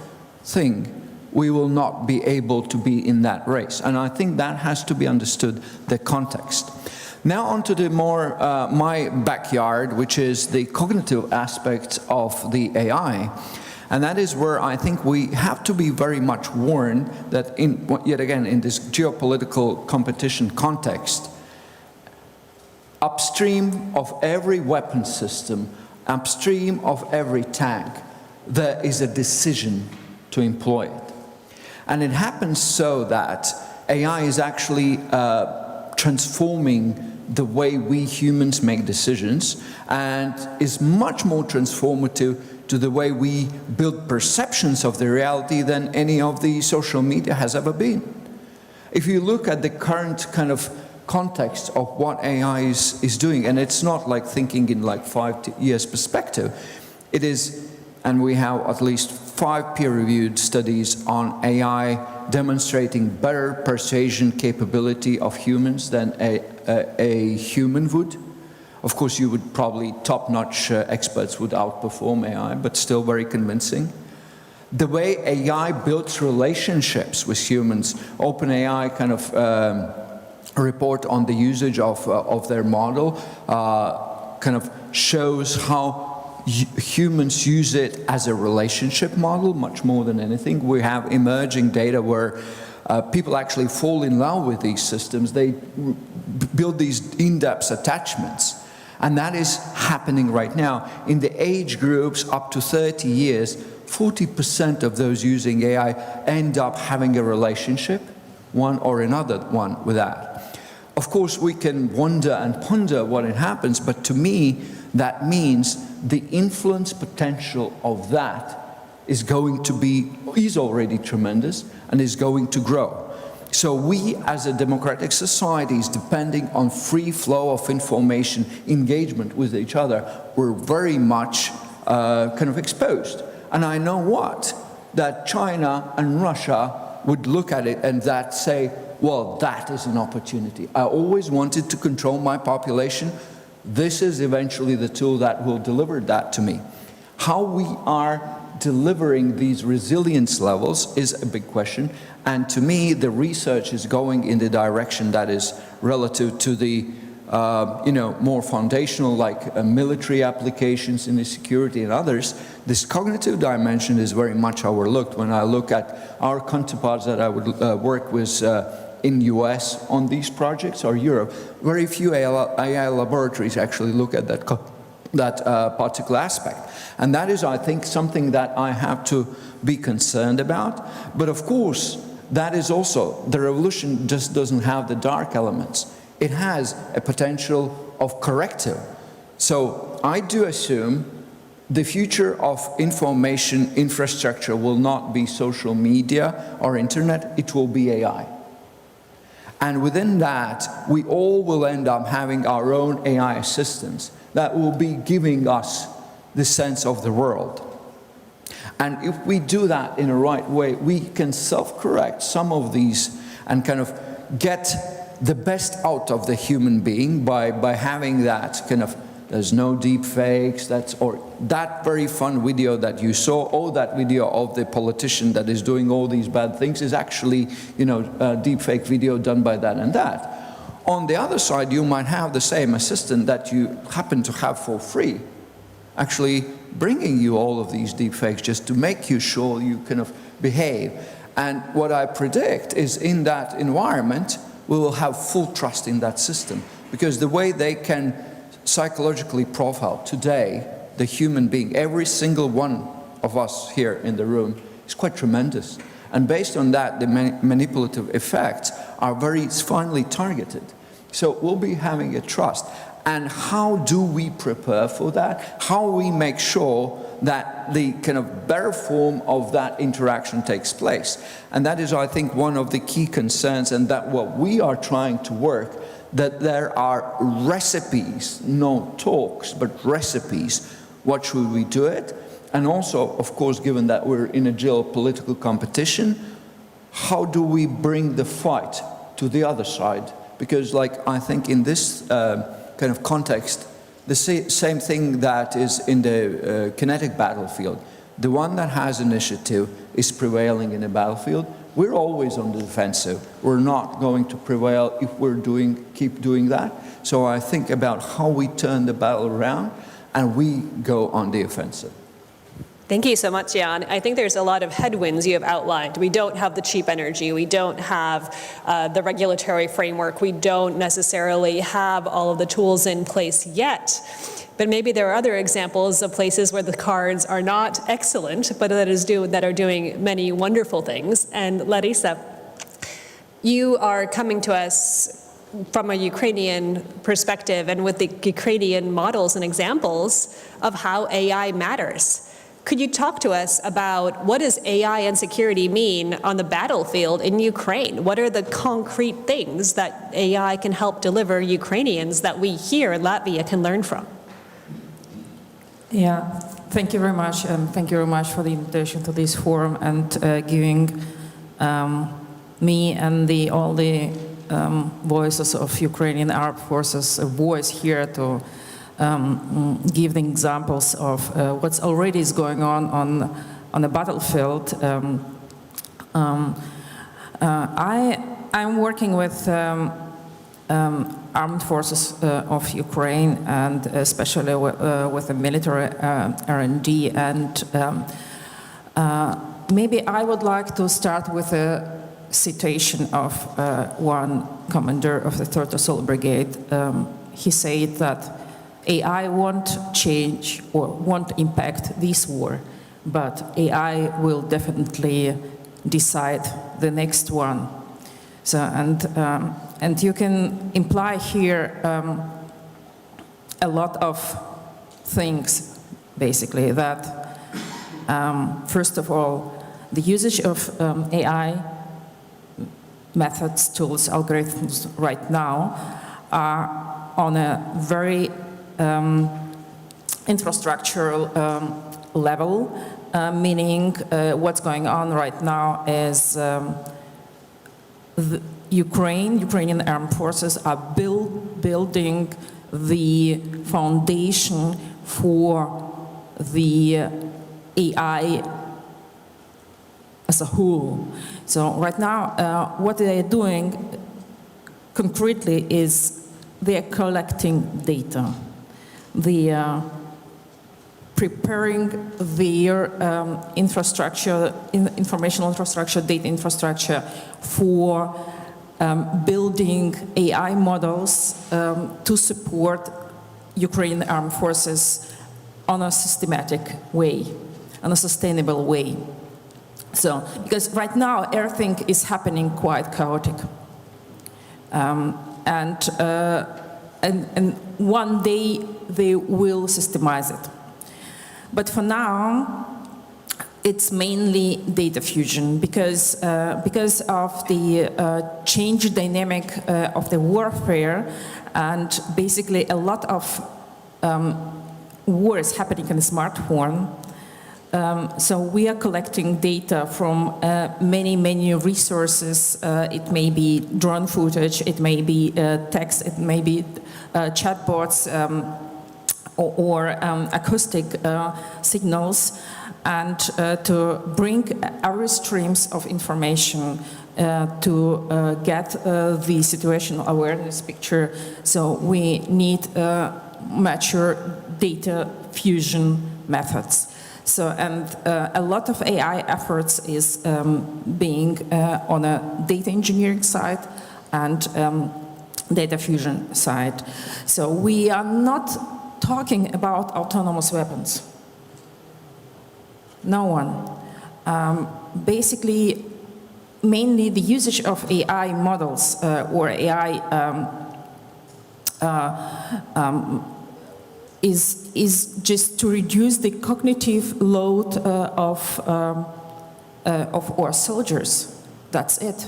thing, we will not be able to be in that race. And I think that has to be understood, the context. Now on to the more, my backyard, which is the cognitive aspect of the AI. And that is where I think we have to be very much warned that, yet again, in this geopolitical competition context, upstream of every weapon system, upstream of every tank, there is a decision to employ it. And it happens so that AI is actually transforming the way we humans make decisions, and is much more transformative to the way we build perceptions of the reality than any of the social media has ever been. If you look at the current kind of context of what AI is doing, and it's not like thinking in like 5 years perspective, it is, and we have at least 5 peer-reviewed studies on AI demonstrating better persuasion capability of humans than a human would. Of course, you would probably top-notch experts would outperform AI, but still very convincing. The way AI builds relationships with humans, OpenAI kind of report on the usage of their model kind of shows how humans use it as a relationship model, much more than anything. We have emerging data where people actually fall in love with these systems. They build these in-depth attachments. And that is happening right now. In the age groups up to 30 years, 40% of those using AI end up having a relationship, one or another one with that. Of course, we can wonder and ponder what it happens, but to me, that means the influence potential of that is going to be, is already tremendous, and is going to grow. So we, as a democratic society, is depending on free flow of information, engagement with each other. We're very much kind of exposed. And I know what? That China and Russia would look at it and that say, well, that is an opportunity. I always wanted to control my population. This is eventually the tool that will deliver that to me. How we are delivering these resilience levels is a big question. And to me, the research is going in the direction that is relative to the more foundational, like military applications in the security and others. This cognitive dimension is very much overlooked. When I look at our counterparts that I would work with in US on these projects, or Europe, very few AI laboratories actually look at that particular aspect. And that is, I think, something that I have to be concerned about. But of course, that is also, the revolution just doesn't have the dark elements. It has a potential of corrective. So I do assume the future of information infrastructure will not be social media or internet, it will be AI. And within that, we all will end up having our own AI assistants that will be giving us the sense of the world. And if we do that in a right way, we can self-correct some of these and kind of get the best out of the human being by having that kind of, there's no deep fakes, or that very fun video that you saw, or that video of the politician that is doing all these bad things is actually, a deep fake video done by that and that. On the other side, you might have the same assistant that you happen to have for free, actually bringing you all of these deep fakes just to make you sure you kind of behave. And what I predict is in that environment, we will have full trust in that system, because the way they can psychologically profile today the human being, every single one of us here in the room, is quite tremendous. And based on that, the manipulative effects are very finely targeted. So we'll be having a trust. And how do we prepare for that? How we make sure that the kind of better form of that interaction takes place? And that is, I think, one of the key concerns, and that what we are trying to work, that there are recipes, not talks, but recipes. What should we do it? And also, of course, given that we're in a geopolitical competition, how do we bring the fight to the other side? Because, like, I think in this kind of context, the same thing that is in the kinetic battlefield. The one that has initiative is prevailing in the battlefield. We're always on the defensive. We're not going to prevail if we're keep doing that. So I think about how we turn the battle around and we go on the offensive. Thank you so much, Jan. I think there's a lot of headwinds you have outlined. We don't have the cheap energy. We don't have the regulatory framework. We don't necessarily have all of the tools in place yet. But maybe there are other examples of places where the cards are not excellent, but that are doing many wonderful things. And Larysa, you are coming to us from a Ukrainian perspective and with the Ukrainian models and examples of how AI matters. Could you talk to us about what does AI and security mean on the battlefield in Ukraine? What are the concrete things that AI can help deliver Ukrainians that we here in Latvia can learn from? Yeah, thank you very much, and thank you very much for the invitation to this forum and giving me and all the voices of Ukrainian armed forces a voice here to give the examples of what's already is going on the battlefield. I'm working with armed forces of Ukraine, and especially with the military R&D. And maybe I would like to start with a citation of one commander of the 3rd Assault Brigade. He said that AI won't change or won't impact this war, but AI will definitely decide the next one. So, and you can imply here a lot of things, basically, that first of all, the usage of AI methods, tools, algorithms right now are on a very infrastructural level, meaning what's going on right now is the Ukrainian armed forces are building the foundation for the AI as a whole. So right now, what they are doing concretely is they are collecting data. They are preparing their infrastructure, informational infrastructure, data infrastructure for building AI models to support Ukrainian armed forces on a systematic way, on a sustainable way. So, because right now everything is happening quite chaotic. And one day they will systemize it. But for now, it's mainly data fusion because of the change dynamic of the warfare, and basically a lot of wars happening in the smartphone. So we are collecting data from many resources. It may be drone footage, it may be text, it may be chatbots or acoustic signals, and to bring our streams of information to get the situational awareness picture. So we need mature data fusion methods. So, and a lot of AI efforts is being on a data engineering side and data fusion side. So we are not talking about autonomous weapons. No one. Basically, mainly the usage of AI models or AI is just to reduce the cognitive load of our soldiers. That's it.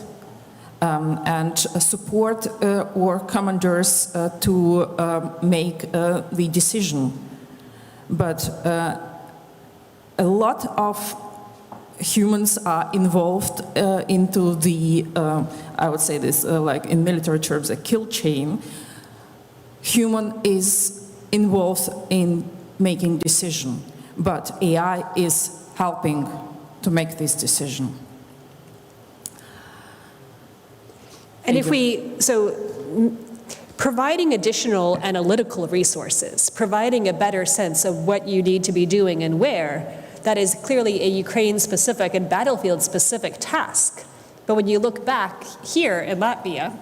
And support our commanders to make the decision. But a lot of humans are involved into the, I would say this like in military terms, a kill chain. Human is involved in making decision, but AI is helping to make this decision. And if providing additional analytical resources, providing a better sense of what you need to be doing and where, that is clearly a Ukraine-specific and battlefield-specific task. But when you look back here in Latvia,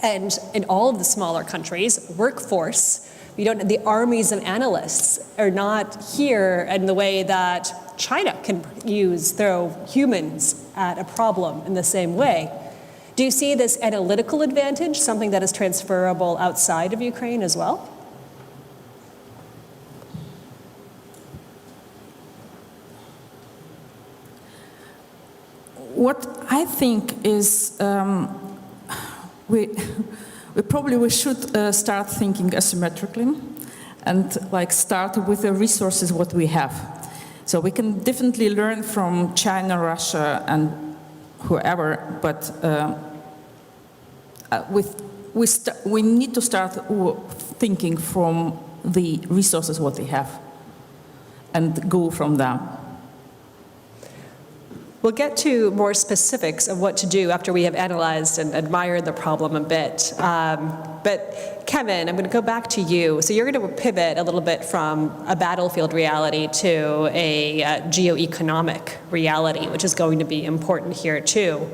and in all of the smaller countries, workforce, the armies of analysts are not here in the way that China can throw humans at a problem in the same way. Do you see this analytical advantage, something that is transferable outside of Ukraine as well? What I think is we should start thinking asymmetrically and like start with the resources what we have. So we can definitely learn from China, Russia, and whoever, but we need to start thinking from the resources what we have and go from there. We'll get to more specifics of what to do after we have analyzed and admired the problem a bit. But Kevin, I'm going to go back to you. So you're going to pivot a little bit from a battlefield reality to a geoeconomic reality, which is going to be important here too.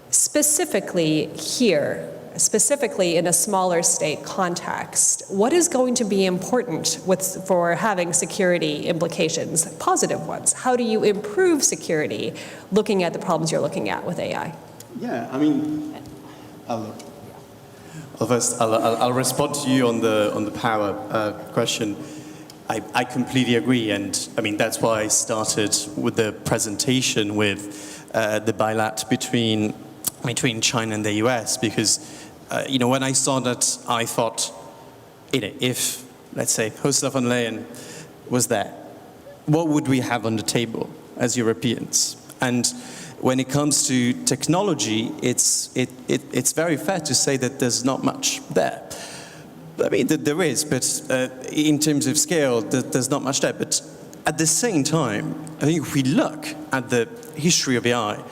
Specifically here, specifically in a smaller state context, what is going to be important for having security implications, positive ones? How do you improve security looking at the problems you're looking at with AI? Yeah, I mean, I'll respond to you on the power question. I completely agree, and I mean that's why I started with the presentation with the bilat between China and the US, because when I saw that, I thought, if let's say Ursula von der Leyen was there, what would we have on the table as Europeans? And when it comes to technology, it's very fair to say that there's not much there. I mean, there is, but in terms of scale, there's not much there. But at the same time, I think if we look at the history of AI,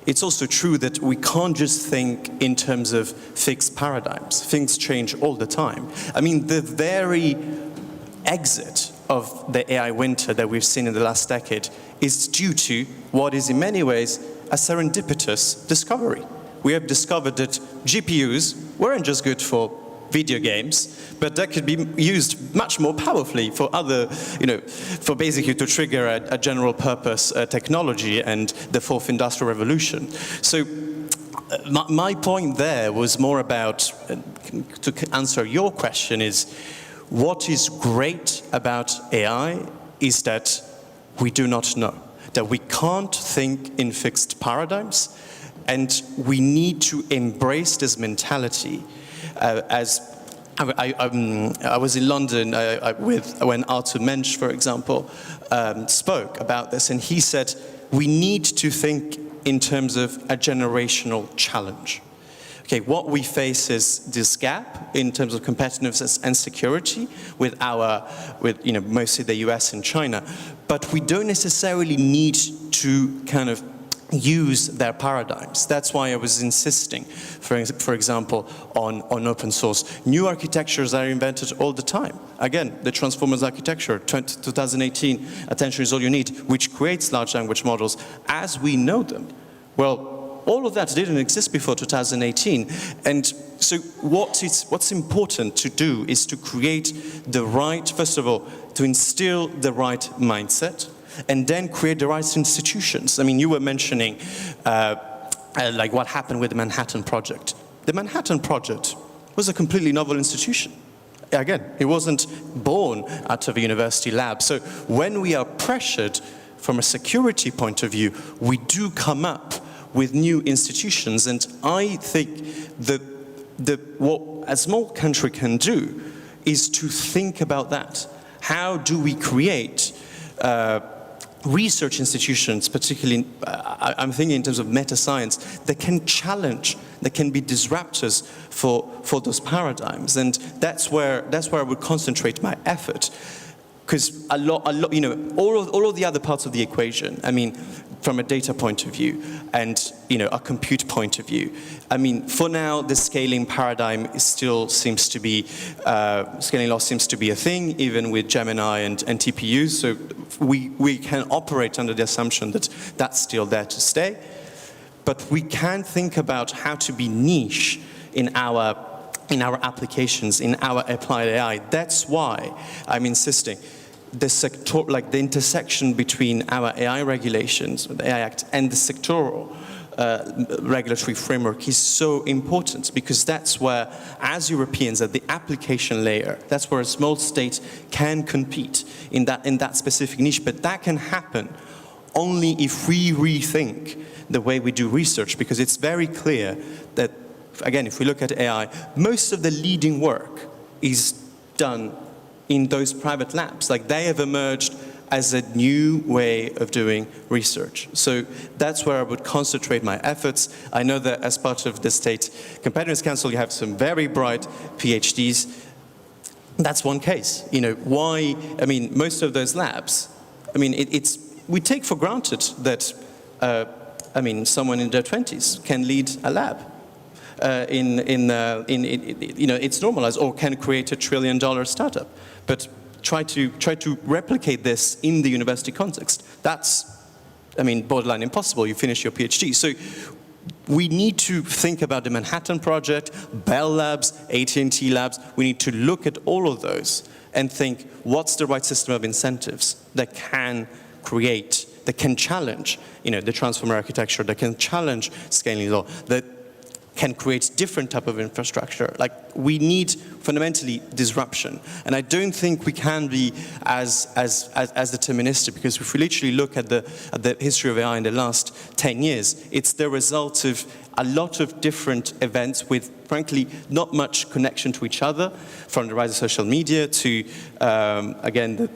it's also true that we can't just think in terms of fixed paradigms. Things change all the time. I mean, the very exit of the AI winter that we've seen in the last decade is due to what is in many ways a serendipitous discovery. We have discovered that GPUs weren't just good for video games, but that could be used much more powerfully for other, for basically to trigger a general purpose technology and the fourth industrial revolution. So my point there was more about, to answer your question, is what is great about AI is that we do not know, that we can't think in fixed paradigms, and we need to embrace this mentality. As I was in London when Artur Mensch, for example, spoke about this, and he said, we need to think in terms of a generational challenge. Okay, what we face is this gap in terms of competitiveness and security with mostly the US and China, but we don't necessarily need to kind of use their paradigms. That's why I was insisting, for example, on open source. New architectures are invented all the time. Again, the Transformers architecture, 2018, attention is all you need, which creates large language models as we know them. Well, all of that didn't exist before 2018. And so what's important to do is to create the right, first of all, to instill the right mindset, and then create the right institutions. I mean, you were mentioning like what happened with the Manhattan Project. The Manhattan Project was a completely novel institution. Again, it wasn't born out of a university lab. So when we are pressured from a security point of view, we do come up with new institutions. And I think what a small country can do is to think about that. How do we create research institutions, particularly, I'm thinking in terms of meta-science, that can challenge, that can be disruptors for those paradigms. And that's where I would concentrate my effort. Because a lot, you know, all of the other parts of the equation, I mean, from a data point of view and, you know, a compute point of view, I mean, for now, the scaling paradigm still seems to be, scaling law seems to be a thing, even with Gemini and TPUs. So we can operate under the assumption that that's still there to stay. But we can think about how to be niche in our applications, in our applied AI. That's why I'm insisting the sector, like the intersection between our AI regulations, the AI Act, and the sectoral regulatory framework is so important, because that's where, as Europeans, at the application layer, that's where a small state can compete in that specific niche. But that can happen only if we rethink the way we do research, because it's very clear that, again, if we look at AI, most of the leading work is done in those private labs. Like, they have emerged as a new way of doing research. So that's where I would concentrate my efforts. I know that as part of the State Competitiveness Council, you have some very bright PhDs. That's one case. You know, why, I mean, most of those labs, I mean, we take for granted that, I mean, someone in their 20s can lead a lab. You know, it's normalized, or can create $1 trillion startup. But try to replicate this in the university context. That's, I mean, borderline impossible. You finish your PhD. So we need to think about the Manhattan Project, Bell Labs, AT&T Labs. We need to look at all of those and think, what's the right system of incentives that can create, that can challenge, you know, the transformer architecture, that can challenge scaling law, that can create different type of infrastructure. Like, we need fundamentally disruption. And I don't think we can be as deterministic, because if we literally look at the history of AI in the last 10 years, it's the result of a lot of different events with, frankly, not much connection to each other, from the rise of social media to, again, the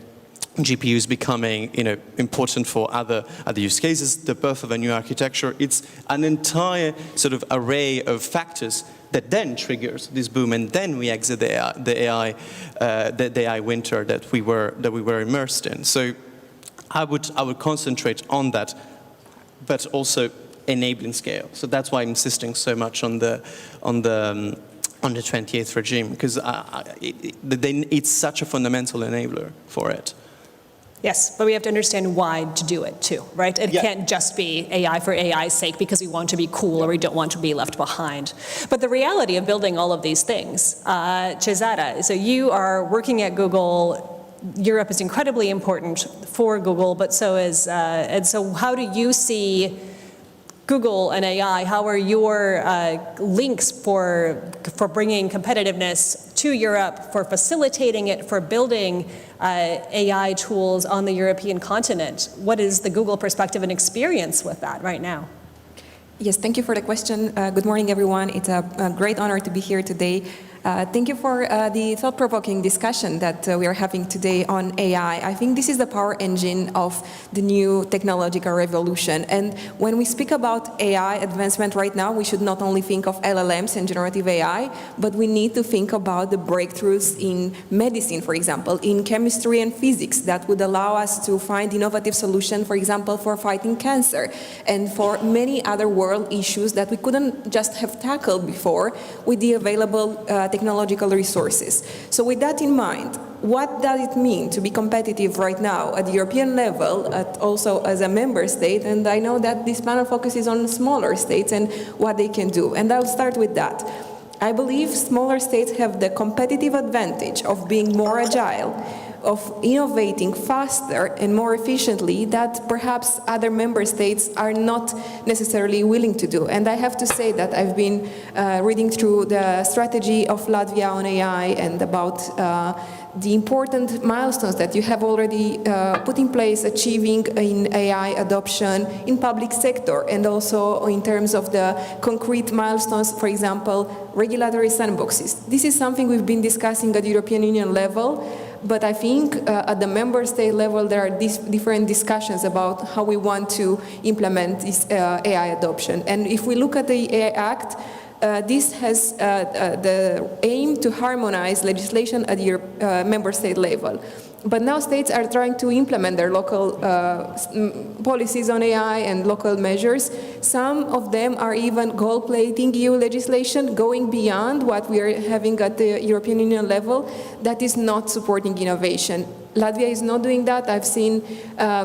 GPUs becoming, you know, important for other use cases, the birth of a new architecture. It's an entire sort of array of factors that then triggers this boom, and then we exit the AI winter that we were immersed in. So I would concentrate on that, but also enabling scale. So that's why I'm insisting so much on the 28th regime, because it's such a fundamental enabler for it. Yes, but we have to understand why to do it too, right? It can't just be AI for AI's sake because we want to be cool or we don't want to be left behind. But the reality of building all of these things, Cesara, so you are working at Google. Europe is incredibly important for Google, but so is, and so how do you see Google and AI? How are your links for bringing competitiveness to Europe, for facilitating it, for building AI tools on the European continent? What is the Google perspective and experience with that right now? Yes, thank you for the question. Good morning, everyone. It's a great honor to be here today. Thank you for the thought-provoking discussion that we are having today on AI. I think this is the power engine of the new technological revolution. And when we speak about AI advancement right now, we should not only think of LLMs and generative AI, but we need to think about the breakthroughs in medicine, for example, in chemistry and physics that would allow us to find innovative solutions, for example, for fighting cancer and for many other world issues that we couldn't just have tackled before with the available technological resources. So with that in mind, what does it mean to be competitive right now at the European level, also as a member state? And I know that this panel focuses on smaller states and what they can do. And I'll start with that. I believe smaller states have the competitive advantage of being more agile, of innovating faster and more efficiently that perhaps other member states are not necessarily willing to do. And I have to say that I've been reading through the strategy of Latvia on AI and about the important milestones that you have already put in place achieving in AI adoption in public sector, and also in terms of the concrete milestones, for example, regulatory sandboxes. This is something we've been discussing at European Union level, but I think at the member state level there are different discussions about how we want to implement this AI adoption. And if we look at the AI Act, this has the aim to harmonize legislation at your member state level. But now states are trying to implement their local policies on AI and local measures. Some of them are even gold-plating EU legislation, going beyond what we are having at the European Union level, that is not supporting innovation. Latvia is not doing that. I've seen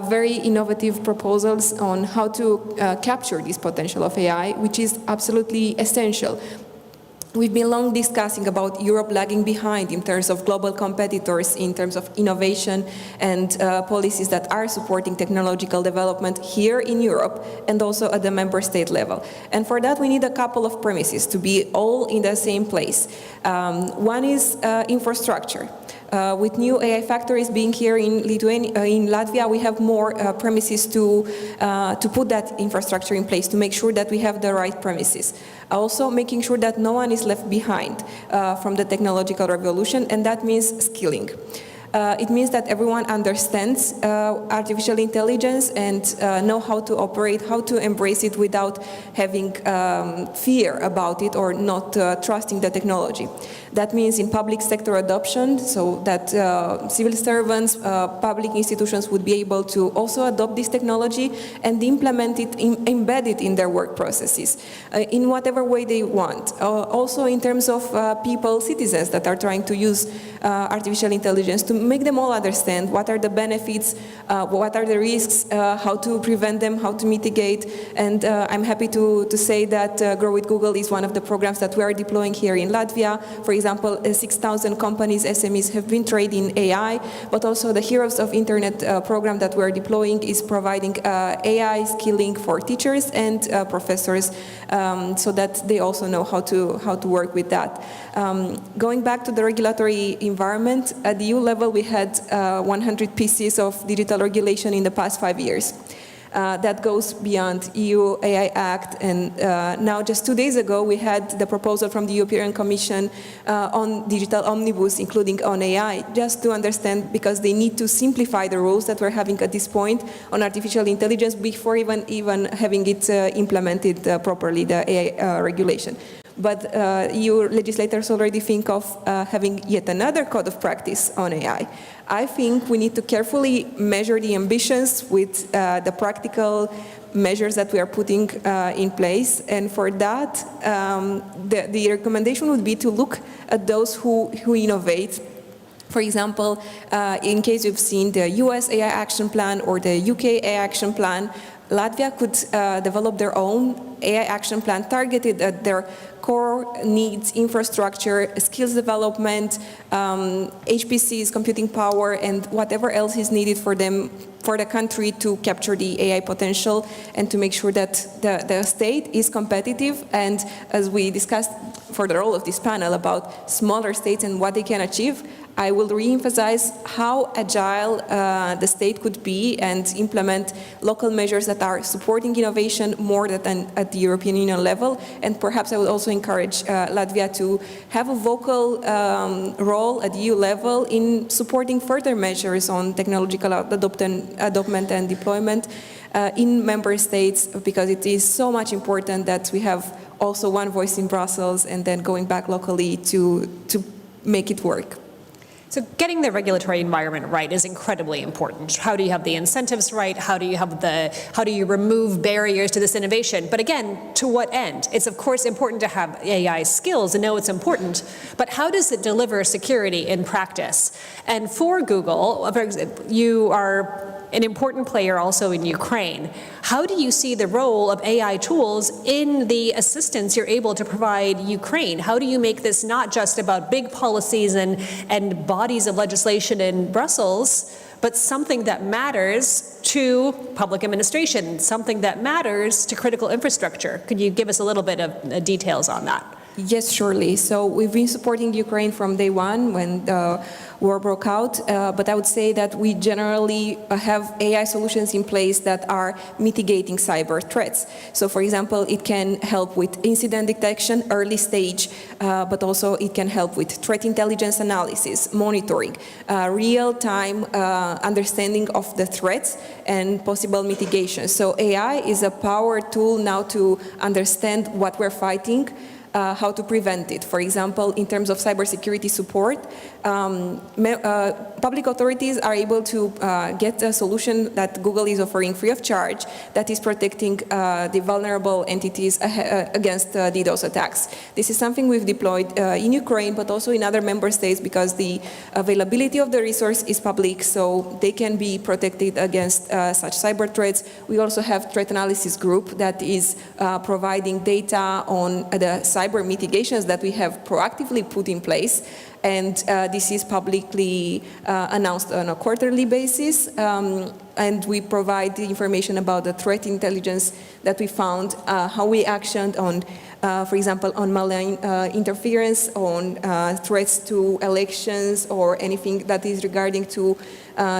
very innovative proposals on how to capture this potential of AI, which is absolutely essential. We've been long discussing about Europe lagging behind in terms of global competitors, in terms of innovation and policies that are supporting technological development here in Europe and also at the member state level. And for that we need a couple of premises to be all in the same place. One is infrastructure. With new AI factories being here in Latvia, we have more premises to put that infrastructure in place, to make sure that we have the right premises. Also making sure that no one is left behind from the technological revolution, and that means skilling. It means that everyone understands artificial intelligence and know how to operate, how to embrace it without having fear about it or not trusting the technology. That means in public sector adoption, so that civil servants, public institutions would be able to also adopt this technology and implement it, embed it in their work processes in whatever way they want. Also in terms of people, citizens that are trying to use artificial intelligence, to make them all understand what are the benefits, what are the risks, how to prevent them, how to mitigate. And I'm happy to say that Grow with Google is one of the programs that we are deploying here in Latvia. For example, 6,000 companies, SMEs have been trained in AI, but also the Heroes of Internet program that we're deploying is providing AI skilling for teachers and professors so that they also know how to work with that. Going back to the regulatory environment, at the EU level we had 100 pieces of digital regulation in the past 5 years. That goes beyond EU AI Act, and now just 2 days ago we had the proposal from the European Commission on digital omnibus, including on AI, just to understand, because they need to simplify the rules that we're having at this point on artificial intelligence before even having it implemented properly, the AI regulation. But EU legislators already think of having yet another code of practice on AI. I think we need to carefully measure the ambitions with the practical measures that we are putting in place. And for that, the recommendation would be to look at those who innovate. For example, in case you've seen the US AI Action Plan or the UK AI Action Plan, Latvia could develop their own AI action plan targeted at their core needs, infrastructure, skills development, HPCs, computing power, and whatever else is needed for them, for the country to capture the AI potential and to make sure that the state is competitive. And as we discussed for the role of this panel about smaller states and what they can achieve, I will re-emphasize how agile the state could be and implement local measures that are supporting innovation more than at the European Union level. And perhaps I would also encourage Latvia to have a vocal role at EU level in supporting further measures on technological adoption and deployment in member states, because it is so much important that we have also one voice in Brussels and then going back locally to make it work. So getting the regulatory environment right is incredibly important. How do you have the incentives right? How do you remove barriers to this innovation? But again, to what end? It's of course important to have AI skills and know it's important, but how does it deliver security in practice? And for Google, you are an important player also in Ukraine. How do you see the role of AI tools in the assistance you're able to provide Ukraine? How do you make this not just about big policies and bodies of legislation in Brussels, but something that matters to public administration, something that matters to critical infrastructure? Could you give us a little bit of details on that? Yes, surely. So we've been supporting Ukraine from day one when the war broke out, but I would say that we generally have AI solutions in place that are mitigating cyber threats. So for example, it can help with incident detection, early stage, but also it can help with threat intelligence analysis, monitoring, real-time understanding of the threats and possible mitigation. So AI is a power tool now to understand what we're fighting, how to prevent it. For example, in terms of cybersecurity support, public authorities are able to get a solution that Google is offering free of charge that is protecting the vulnerable entities against DDoS attacks. This is something we've deployed in Ukraine, but also in other member states because the availability of the resource is public, so they can be protected against such cyber threats. We also have threat analysis group that is providing data on the cyber mitigations that we have proactively put in place, and this is publicly announced on a quarterly basis, and we provide the information about the threat intelligence that we found, how we actioned on, for example, on malign interference, on threats to elections, or anything that is regarding to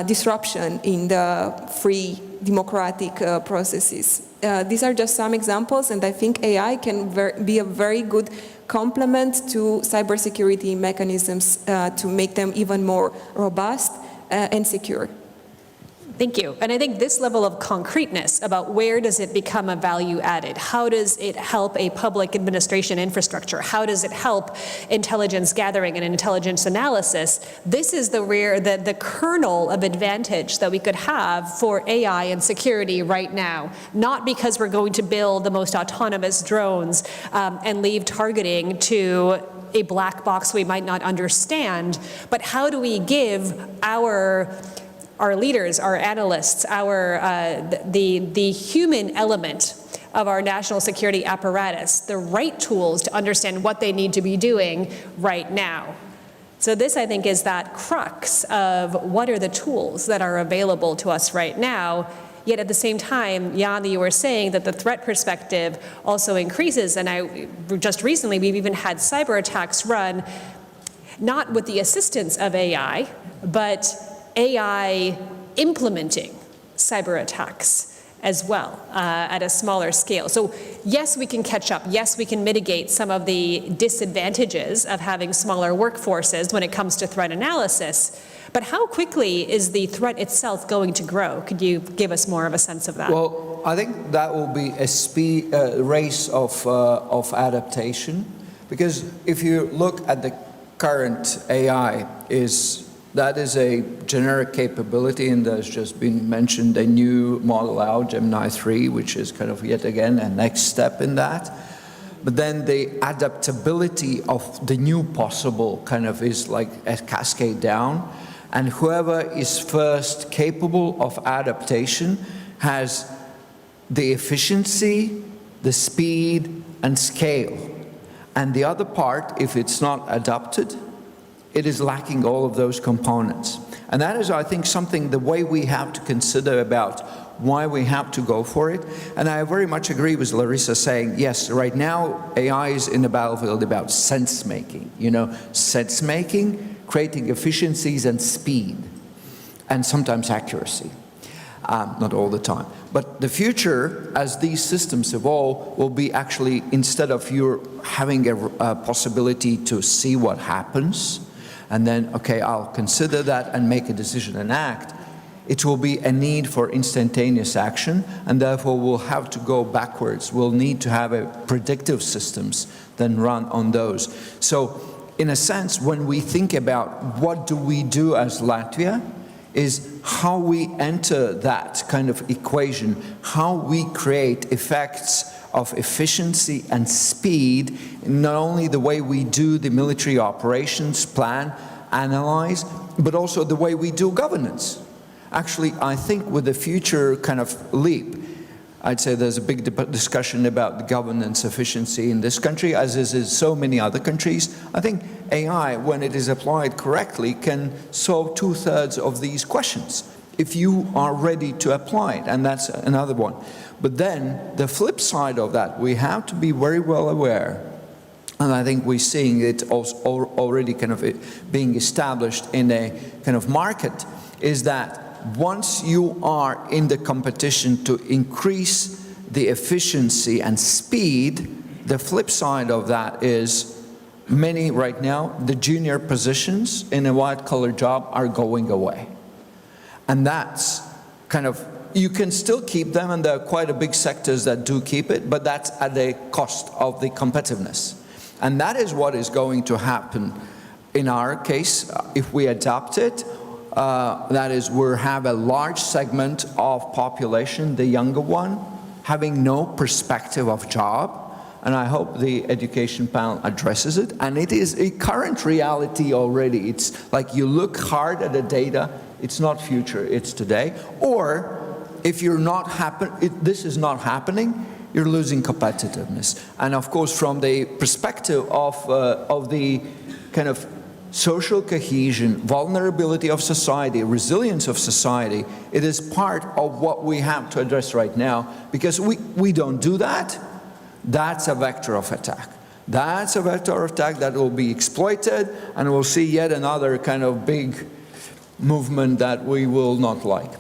disruption in the free democratic processes. These are just some examples, and I think AI can be a very good complement to cybersecurity mechanisms to make them even more robust and secure. Thank you. And I think this level of concreteness about where does it become a value added? How does it help a public administration infrastructure? How does it help intelligence gathering and intelligence analysis? This is the kernel of advantage that we could have for AI and security right now. Not because we're going to build the most autonomous drones and leave targeting to a black box we might not understand, but how do we give our leaders, our analysts, the human element of our national security apparatus, the right tools to understand what they need to be doing right now. So this, I think, is that crux of what are the tools that are available to us right now. Yet at the same time, Jānis, you were saying that the threat perspective also increases, and just recently we've even had cyber attacks run, not with the assistance of AI, but AI implementing cyber attacks as well at a smaller scale. So yes, we can catch up. Yes, we can mitigate some of the disadvantages of having smaller workforces when it comes to threat analysis. But how quickly is the threat itself going to grow? Could you give us more of a sense of that? Well, I think that will be a race of adaptation, because if you look at the current AI, that is a generic capability, and there's just been mentioned a new model out, Gemini 3, which is kind of yet again a next step in that. But then the adaptability of the new possible kind of is like a cascade down, and whoever is first capable of adaptation has the efficiency, the speed, and scale. And the other part, if it's not adapted, it is lacking all of those components. And that is, I think, something, the way we have to consider about why we have to go for it. And I very much agree with Larysa saying, yes, right now AI is in the battlefield about sense-making. Sense-making, creating efficiencies and speed, and sometimes accuracy. Not all the time. But the future, as these systems evolve, will be actually, instead of you having a possibility to see what happens, and then, okay, I'll consider that and make a decision and act, it will be a need for instantaneous action, and therefore we'll have to go backwards. We'll need to have predictive systems then run on those. So, in a sense, when we think about what do we do as Latvia, is how we enter that kind of equation, how we create effects of efficiency and speed, not only the way we do the military operations, plan, analyze, but also the way we do governance. actually, I think with the future kind of leap, I'd say there's a big discussion about the governance efficiency in this country, as is in so many other countries. I think AI, when it is applied correctly, can solve 2/3 of these questions if you are ready to apply it, and that's another one. But then the flip side of that, we have to be very well aware, and I think we're seeing it also already kind of being established in a kind of market, is that once you are in the competition to increase the efficiency and speed, the flip side of that is many right now, the junior positions in a white-collar job are going away. And that's kind of, you can still keep them, and there are quite a big sectors that do keep it, but that's at the cost of the competitiveness. And that is what is going to happen in our case if we adopt it. That is, we have a large segment of population, the younger one, having no perspective of job, and I hope the education panel addresses it. And it is a current reality already. It's like you look hard at the data, it's not future, it's today. Or if you're not this is not happening, you're losing competitiveness. And of course, from the perspective of the kind of social cohesion, vulnerability of society, resilience of society, it is part of what we have to address right now, because we don't do that. That's a vector of attack. That's a vector of attack that will be exploited, and we'll see yet another kind of big movement that we will not like.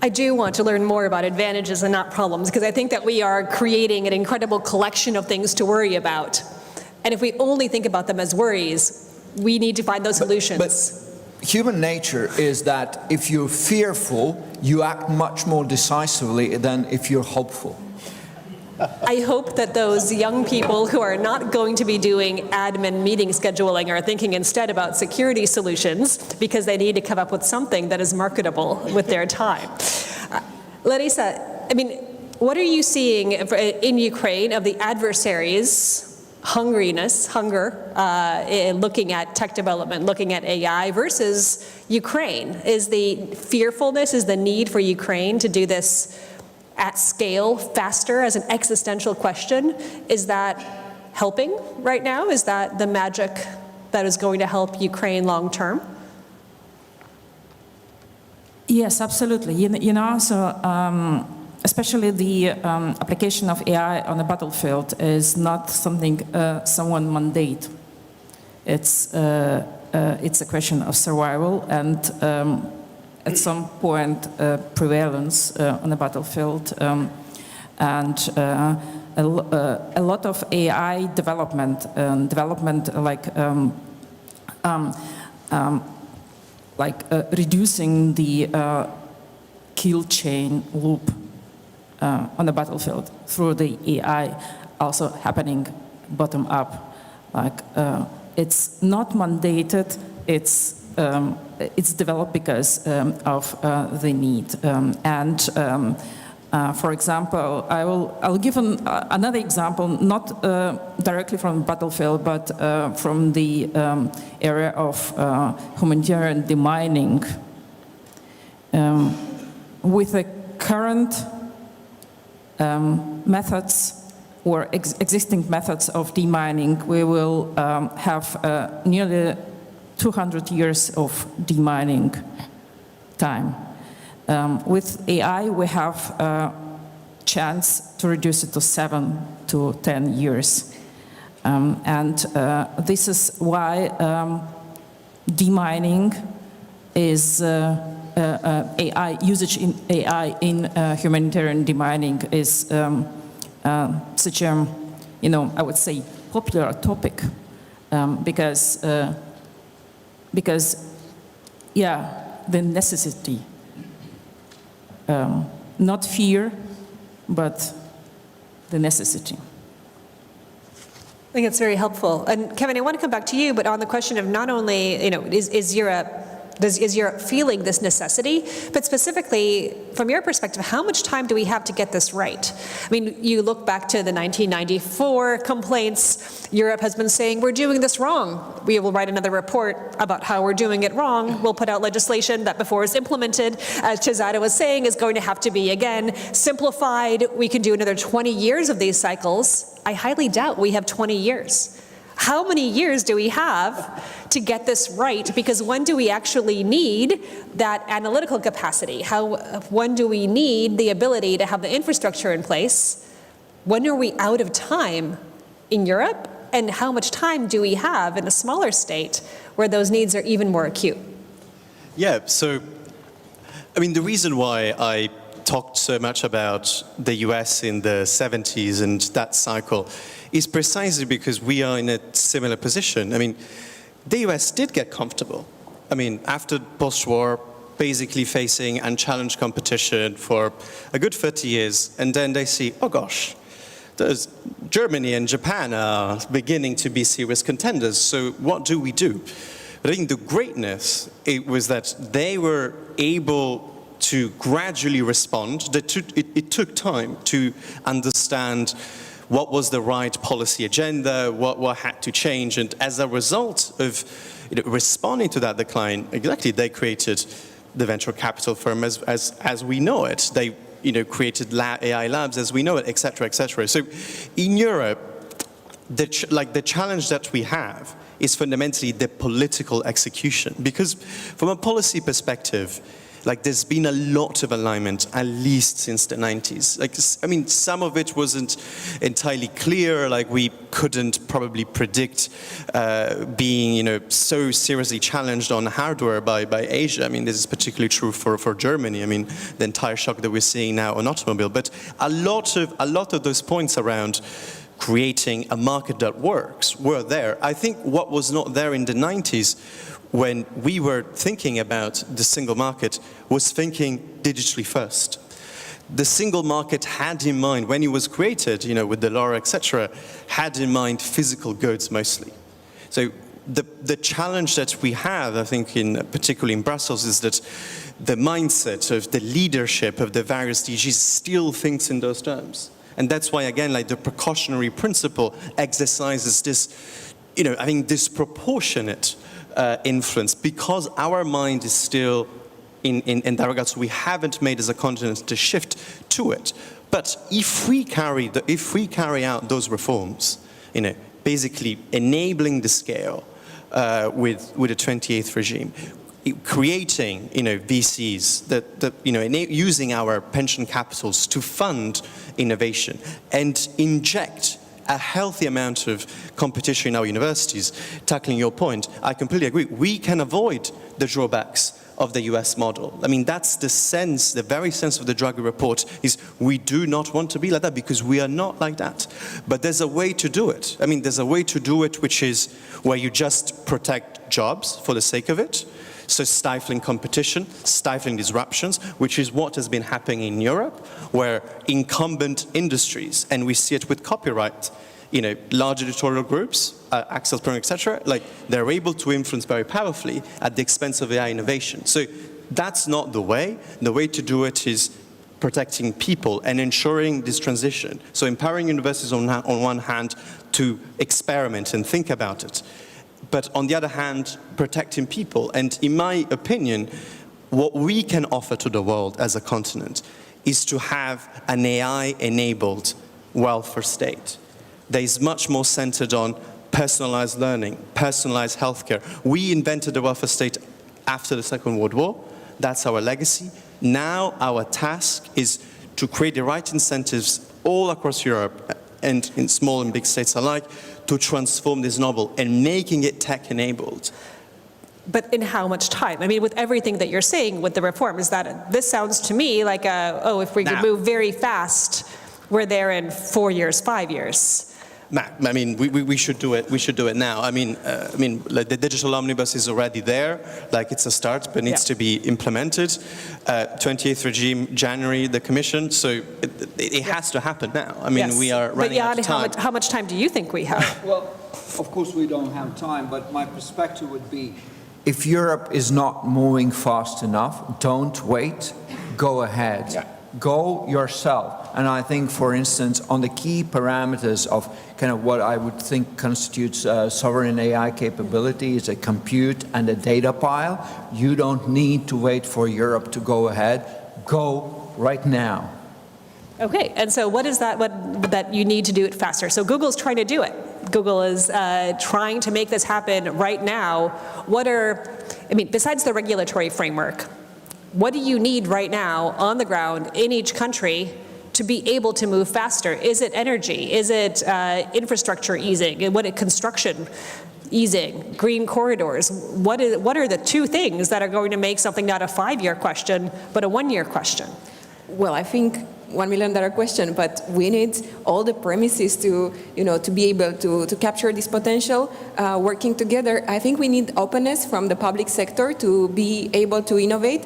I do want to learn more about advantages and not problems, because I think that we are creating an incredible collection of things to worry about. And if we only think about them as worries, we need to find those solutions. But human nature is that if you're fearful, you act much more decisively than if you're hopeful. I hope that those young people who are not going to be doing admin meeting scheduling are thinking instead about security solutions, because they need to come up with something that is marketable with their time. Larysa, I mean, what are you seeing in Ukraine of the adversaries' hunger, looking at tech development, looking at AI versus Ukraine? Is the fearfulness, is the need for Ukraine to do this at scale faster as an existential question, is that helping right now? Is that the magic that is going to help Ukraine long term? Yes, absolutely. You know, so especially the application of AI on the battlefield is not something someone mandate. It's a question of survival and at some point prevalence on the battlefield, and a lot of AI development like reducing the kill chain loop on the battlefield through the AI, also happening bottom up. Like it's not mandated. It's developed because of the need. For example, I'll give another example, not directly from the battlefield, but from the area of humanitarian demining. With the current methods or existing methods of demining, we will have nearly 200 years of demining time. With AI, we have a chance to reduce it to 7 to 10 years. This is why demining is AI, usage in AI in humanitarian demining is such a, I would say, popular topic, because the necessity, not fear, but the necessity. I think it's very helpful. And Kevin, I want to come back to you, but on the question of not only, is Europe Is Europe feeling this necessity? But specifically, from your perspective, how much time do we have to get this right? I mean, you look back to the 1994 complaints. Europe has been saying, we're doing this wrong. We will write another report about how we're doing it wrong. We'll put out legislation that before it's implemented, as Cezara was saying, is going to have to be, again, simplified. We can do another 20 years of these cycles. I highly doubt we have 20 years. How many years do we have to get this right? Because when do we actually need that analytical capacity? When do we need the ability to have the infrastructure in place? When are we out of time in Europe? And how much time do we have in a smaller state where those needs are even more acute? Yeah, so, I mean, the reason why I talked so much about the US in the 70s and that cycle is precisely because we are in a similar position. I mean, the US did get comfortable. I mean, after post-war, basically facing unchallenged competition for a good 30 years, and then they see, oh gosh, there's Germany and Japan are beginning to be serious contenders, so what do we do? But I think the greatness, it was that they were able to gradually respond. It took time to understand what was the right policy agenda, what had to change, and as a result of responding to that decline, exactly, they created the venture capital firm as we know it. They created AI labs as we know it, et cetera, et cetera. So in Europe, the challenge that we have is fundamentally the political execution, because from a policy perspective, there's been a lot of alignment, at least since the 90s. I mean, some of it wasn't entirely clear. We couldn't probably predict being, so seriously challenged on hardware by Asia. I mean, this is particularly true for Germany. I mean, the entire shock that we're seeing now on automobile. But a lot of those points around creating a market that works were there. I think what was not there in the 90s, when we were thinking about the single market, was thinking digitally first. The single market had in mind, when it was created, with the LoRa, etc., had in mind physical goods mostly. So the challenge that we have, I think, particularly in Brussels, is that the mindset of the leadership of the various DGs still thinks in those terms. And that's why, again, the precautionary principle exercises this, I think, disproportionate influence, because our mind is still in that regard, so we haven't made as a continent the shift to it. But if we carry out those reforms, basically enabling the scale with a 28th regime, creating VCs that using our pension capitals to fund innovation and inject a healthy amount of competition in our universities, tackling your point, I completely agree. We can avoid the drawbacks of the US model. I mean, that's the very sense of the Draghi report, is we do not want to be like that, because we are not like that. But there's a way to do it. I mean, there's a way to do it which is where you just protect jobs for the sake of it. So stifling competition, stifling disruptions, which is what has been happening in Europe, where incumbent industries, and we see it with copyright, large editorial groups, Axel Springer, etc., they're able to influence very powerfully at the expense of AI innovation. So that's not the way. The way to do it is protecting people and ensuring this transition. So empowering universities on one hand to experiment and think about it, but on the other hand, protecting people. And in my opinion, what we can offer to the world as a continent is to have an AI-enabled welfare state that is much more centered on personalized learning, personalized healthcare. We invented the welfare state after the Second World War. That's our legacy. Now our task is to create the right incentives all across Europe, and in small and big states alike, to transform this model and making it tech-enabled. But in how much time? I mean, with everything that you're saying with the reform, is that this sounds to me like if we could move very fast, we're there in 4 years, 5 years. I mean, we should do it. We should do it now. I mean, the digital omnibus is already there. It's a start, but needs to be implemented. 28th regime, January, the commission. So it has to happen now. I mean, we are running out of time. But how much time do you think we have? Well, of course we don't have time, but my perspective would be if Europe is not moving fast enough, don't wait, go ahead. Yeah. Go yourself. And I think, for instance, on the key parameters of kind of what I would think constitutes sovereign AI capability is a compute and a data pile. You don't need to wait for Europe to go ahead. Go right now. Okay, and so what is that that you need to do it faster? So Google's trying to do it. Google is trying to make this happen right now. Besides the regulatory framework, what do you need right now on the ground in each country to be able to move faster? Is it energy? Is it infrastructure easing? What construction easing? Green corridors? What are the two things that are going to make something not a 5-year question, but a 1-year question? Well, I think $1 million question, but we need all the premises to be able to capture this potential, working together. I think we need openness from the public sector to be able to innovate.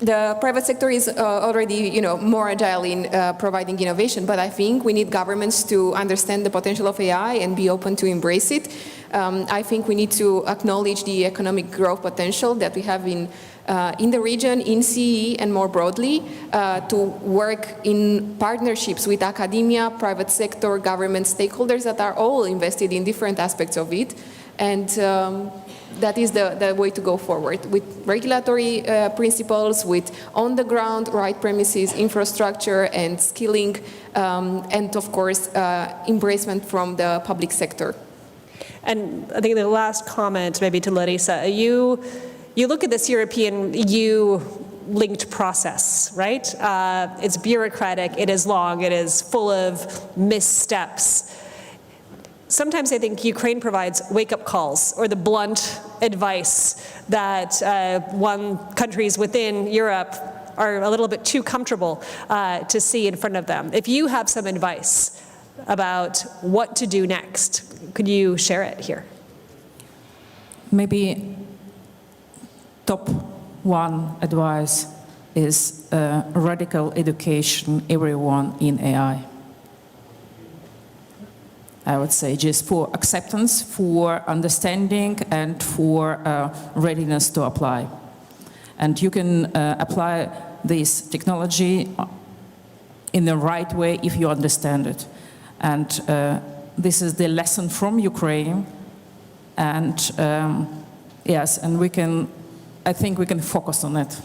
The private sector is already, more agile in providing innovation, but I think we need governments to understand the potential of AI and be open to embrace it. I think we need to acknowledge the economic growth potential that we have in the region, in CE, and more broadly, to work in partnerships with academia, private sector, government stakeholders that are all invested in different aspects of it. And that is the way to go forward, with regulatory principles, with on-the-ground right premises, infrastructure, and skilling, and of course, embracement from the public sector. And I think the last comment, maybe to Larysa, you look at this European EU-linked process, right? It's bureaucratic, it is long, it is full of missteps. Sometimes I think Ukraine provides wake-up calls or the blunt advice that countries within Europe are a little bit too comfortable to see in front of them. If you have some advice about what to do next, could you share it here? Maybe top one advice is radical education, everyone in AI. I would say just for acceptance, for understanding, and for readiness to apply. And you can apply this technology in the right way if you understand it. And this is the lesson from Ukraine. And yes, and I think we can focus on it.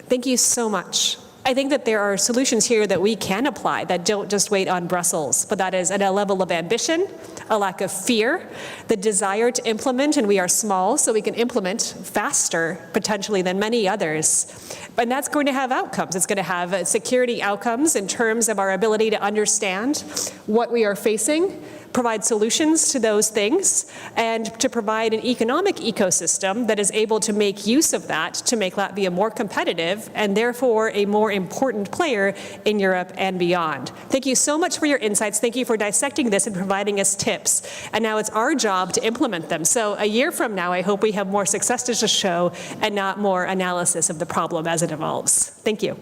Thank you so much. I think that there are solutions here that we can apply that don't just wait on Brussels, but that is at a level of ambition, a lack of fear, the desire to implement, and we are small, so we can implement faster, potentially, than many others. And that's going to have outcomes. It's going to have security outcomes in terms of our ability to understand what we are facing, provide solutions to those things, and to provide an economic ecosystem that is able to make use of that to make Latvia more competitive and therefore a more important player in Europe and beyond. Thank you so much for your insights. Thank you for dissecting this and providing us tips. And now it's our job to implement them. So a year from now, I hope we have more success to show and not more analysis of the problem as it evolves. Thank you.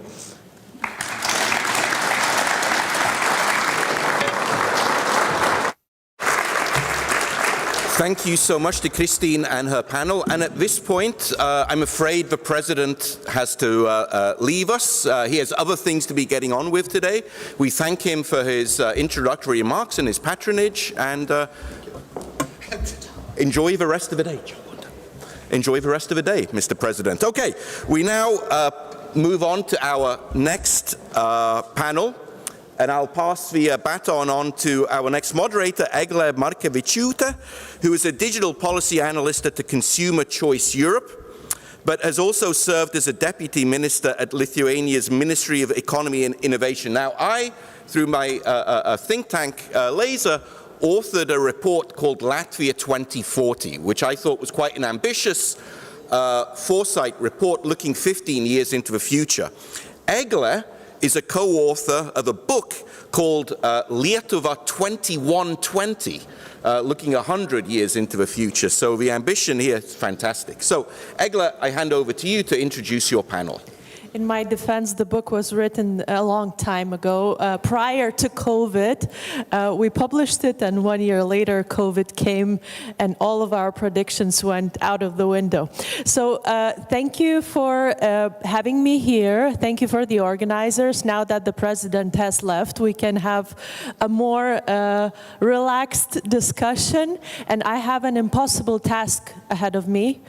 Thank you so much to Kristīne and her panel. And at this point, I'm afraid the President has to leave us. He has other things to be getting on with today. We thank him for his introductory remarks and his patronage, and enjoy the rest of the day. Enjoy the rest of the day, Mr. President. Okay, we now move on to our next panel. And I'll pass the baton on to our next moderator, Egle Markevičiūtė, who is a digital policy analyst at the Consumer Choice Europe, but has also served as a deputy minister at Lithuania's Ministry of Economy and Innovation. Now, I, through my think tank, Larysa, authored a report called Latvia 2040, which I thought was quite an ambitious foresight report looking 15 years into the future. Egle is a co-author of a book called Lietuva 2120, looking 100 years into the future. So the ambition here is fantastic. So, Egle, I hand over to you to introduce your panel. In my defense, the book was written a long time ago, prior to COVID. We published it, and 1 year later, COVID came, and all of our predictions went out of the window. So thank you for having me here. Thank you for the organizers. Now that the president has left, we can have a more relaxed discussion, and I have an impossible task ahead of me.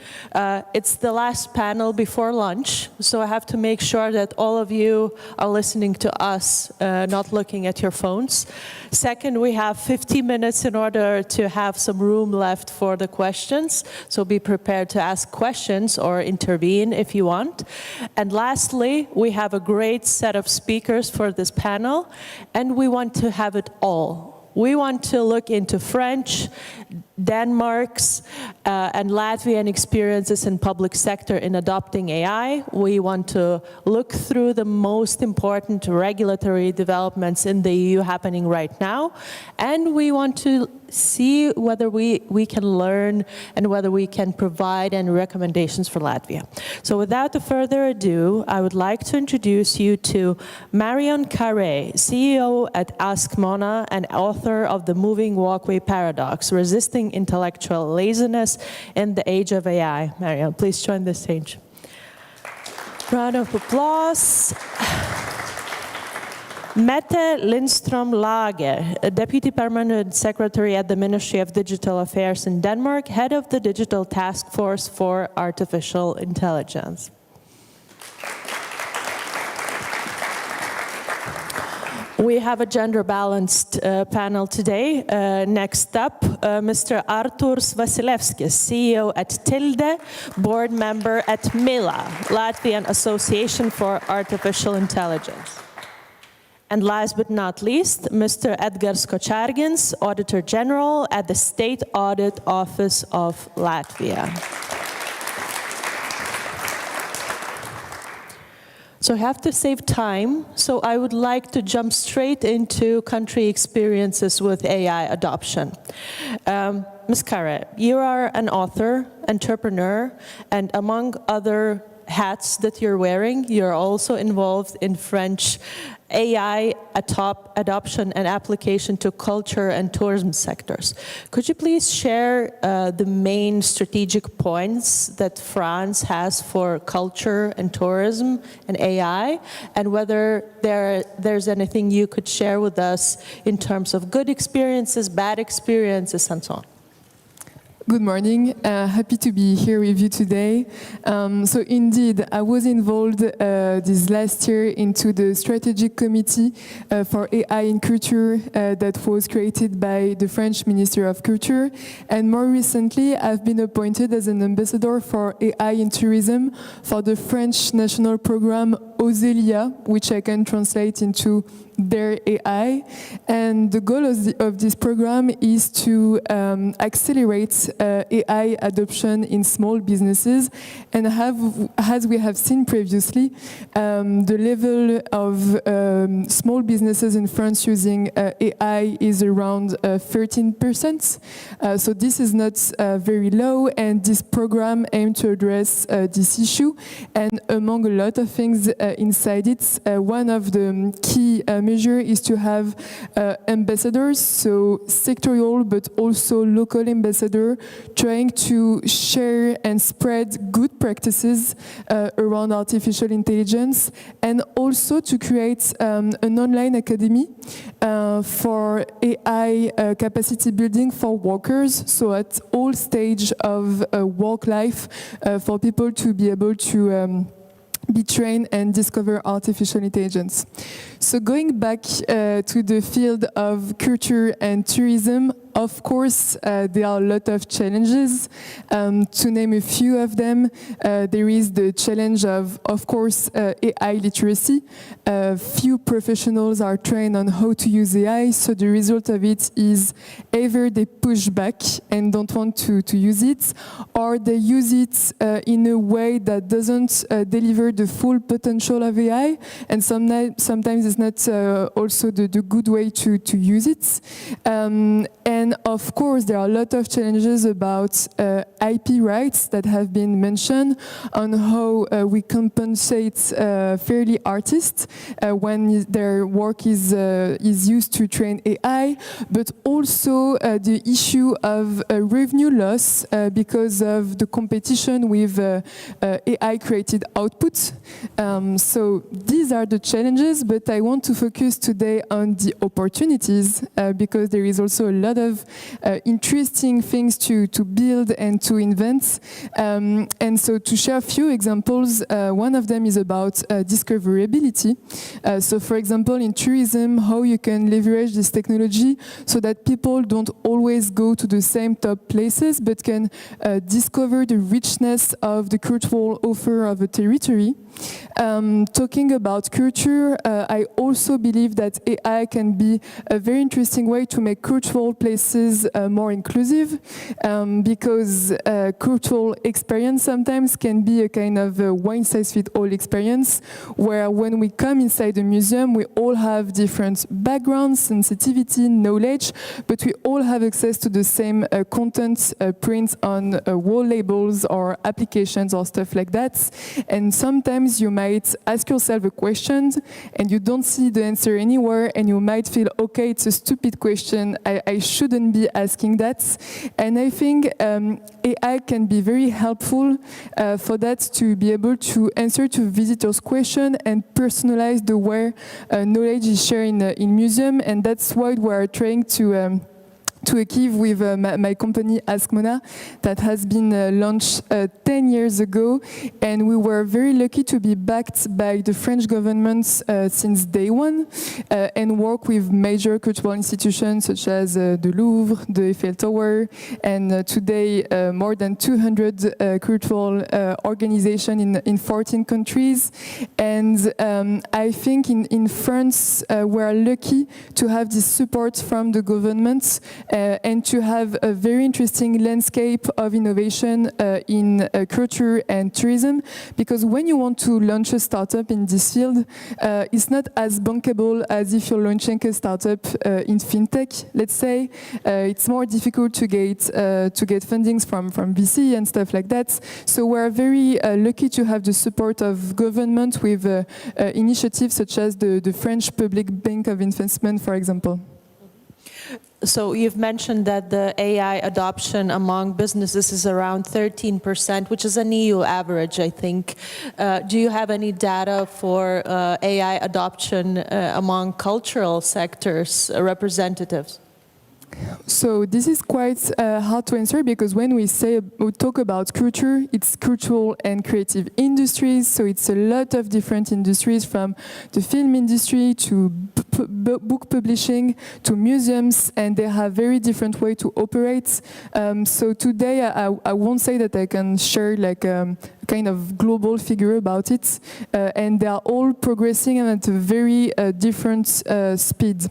It's the last panel before lunch, so I have to make sure that all of you are listening to us, not looking at your phones. Second, we have 50 minutes in order to have some room left for the questions, so be prepared to ask questions or intervene if you want. And lastly, we have a great set of speakers for this panel, and we want to have it all. We want to look into French, Denmark's, and Latvian experiences in public sector in adopting AI. We want to look through the most important regulatory developments in the EU happening right now, and we want to see whether we can learn and whether we can provide any recommendations for Latvia. So without further ado, I would like to introduce you to Marion Carré, CEO at Ask Mona and author of The Moving Walkway Paradox, Resisting Intellectual Laziness in the Age of AI. Marion, please join the stage. Round of applause. Mette Lindstrøm Lage, Deputy Permanent Secretary at the Ministry of Digital Affairs in Denmark, Head of the Digital Task Force for Artificial Intelligence. We have a gender-balanced panel today. Next up, Mr. Artūrs Vasilevskis, CEO at Tilde, board member at MILA, Latvian Association for Artificial Intelligence. And last but not least, Mr. Edgars Kočārgins, Auditor General at the State Audit Office of Latvia. So I have to save time, so I would like to jump straight into country experiences with AI adoption. Ms. Carré, you are an author, entrepreneur, and among other hats that you're wearing, you're also involved in French AI adoption and application to culture and tourism sectors. Could you please share the main strategic points that France has for culture and tourism and AI, and whether there's anything you could share with us in terms of good experiences, bad experiences, and so on? Good morning. Happy to be here with you today. So indeed, I was involved this last year into the strategic committee for AI in culture that was created by the French Ministry of Culture. And more recently, I've been appointed as an ambassador for AI in tourism for the French national program Ozelia, which I can translate into their AI. And the goal of this program is to accelerate AI adoption in small businesses, and as we have seen previously, the level of small businesses in France using AI is around 13%. So this is not very low, and this program aims to address this issue. And among a lot of things inside it, one of the key measure is to have ambassadors, so sectorial but also local ambassador, trying to share and spread good practices around artificial intelligence, and also to create an online academy for AI capacity building for workers, so at all stages of work life, for people to be able to be trained and discover artificial intelligence. So going back to the field of culture and tourism, of course, there are a lot of challenges. To name a few of them, there is the challenge of course, AI literacy. Few professionals are trained on how to use AI, so the result of it is either they push back and don't want to use it, or they use it in a way that doesn't deliver the full potential of AI, and sometimes it's not also the good way to use it. And And of course, there are a lot of challenges about IP rights that have been mentioned on how we compensate fairly artists when their work is used to train AI, but also the issue of revenue loss because of the competition with AI-created outputs. So these are the challenges, but I want to focus today on the opportunities because there is also a lot of interesting things to build and to invent. And so to share a few examples, one of them is about discoverability. So for example, in tourism, how you can leverage this technology so that people don't always go to the same top places, but can discover the richness of the cultural offer of a territory. Talking about culture, I also believe that AI can be a very interesting way to make cultural places more inclusive, because cultural experience sometimes can be a kind of a one-size-fits-all experience, where when we come inside a museum, we all have different backgrounds, sensitivity, knowledge, but we all have access to the same content prints on wall labels or applications or stuff like that. And sometimes you might ask yourself a question and you don't see the answer anywhere, and you might feel, okay, it's a stupid question, I shouldn't be asking that. And I think AI can be very helpful for that, to be able to answer to visitors' question and personalize the way knowledge is shared in museum. And that's why we're trying to achieve with my company Ask Mona, that has been launched 10 years ago, and we were very lucky to be backed by the French government since day one, and work with major cultural institutions such as the Louvre, the Eiffel Tower, and today more than 200 cultural organizations in 14 countries. And I think in France we're lucky to have this support from the government, and to have a very interesting landscape of innovation in culture and tourism, because when you want to launch a startup in this field, it's not as bankable as if you're launching a startup in fintech, let's say. It's more difficult to get fundings from VC and stuff like that. So we're very lucky to have the support of government with initiatives such as the French Public Bank of Investment, for example. So you've mentioned that the AI adoption among businesses is around 13%, which is an EU average, I think. Do you have any data for AI adoption among cultural sectors representatives? So this is quite hard to answer, because when we talk about culture, it's cultural and creative industries. So it's a lot of different industries, from the film industry to book publishing to museums, and they have very different way to operate. So today I won't say that I can share like a kind of global figure about it, and they are all progressing at a very different speed.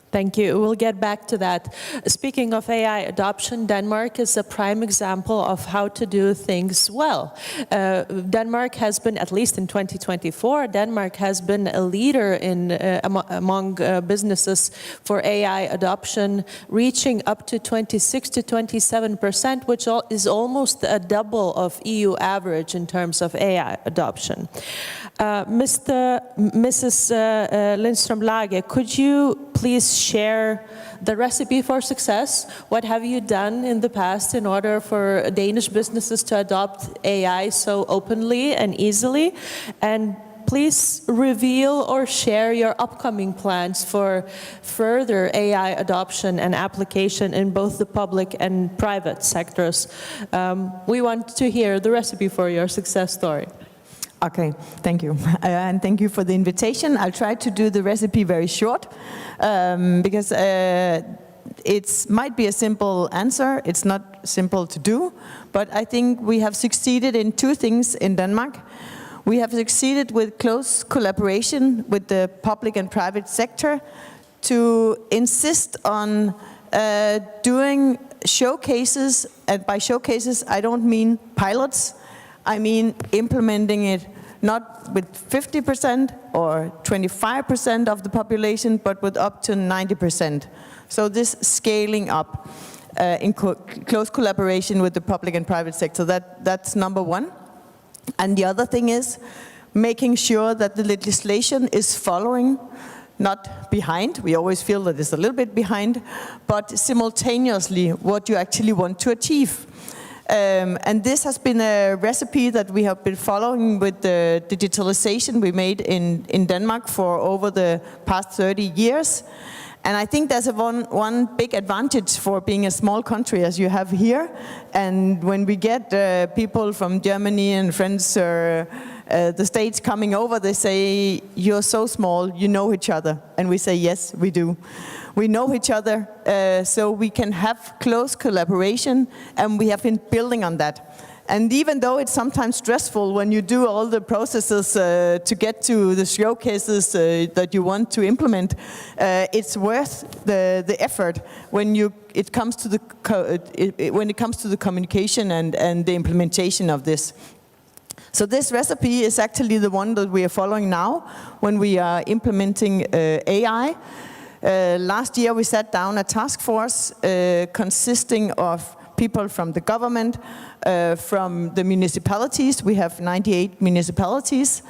Thank you. We'll get back to that. Speaking of AI adoption, Denmark is a prime example of how to do things well. Denmark has been, at least in 2024, Denmark has been a leader in among businesses for AI adoption, reaching up to 26 to 27%, which is almost a double of EU average in terms of AI adoption. Mrs. Lindström-Lage, could you please share the recipe for success? What have you done in the past in order for Danish businesses to adopt AI so openly and easily? And please reveal or share your upcoming plans for further AI adoption and application in both the public and private sectors. We want to hear the recipe for your success story. Okay, thank you. And thank you for the invitation. I'll try to do the recipe very short, because it might be a simple answer. It's not simple to do, but I think we have succeeded in two things in Denmark. We have succeeded with close collaboration with the public and private sector to insist on doing showcases, and by showcases I don't mean pilots, I mean implementing it not with 50% or 25% of the population, but with up to 90%. So this scaling up in close collaboration with the public and private sector, that's number one. And the other thing is making sure that the legislation is following, not behind. We always feel that it's a little bit behind, but simultaneously what you actually want to achieve. And this has been a recipe that we have been following with the digitalization we made in Denmark for over the past 30 years. And I think there's one big advantage for being a small country as you have here. And when we get people from Germany and France or the States coming over, they say, you're so small, you know each other. And we say, yes, we do. We know each other, so we can have close collaboration, and we have been building on that. And even though it's sometimes stressful when you do all the processes to get to the showcases that you want to implement, it's worth the effort when it comes to the communication and the implementation of this. So this recipe is actually the one that we are following now when we are implementing AI. Last year we sat down a task force consisting of people from the government, from the municipalities. We have 98 municipalities,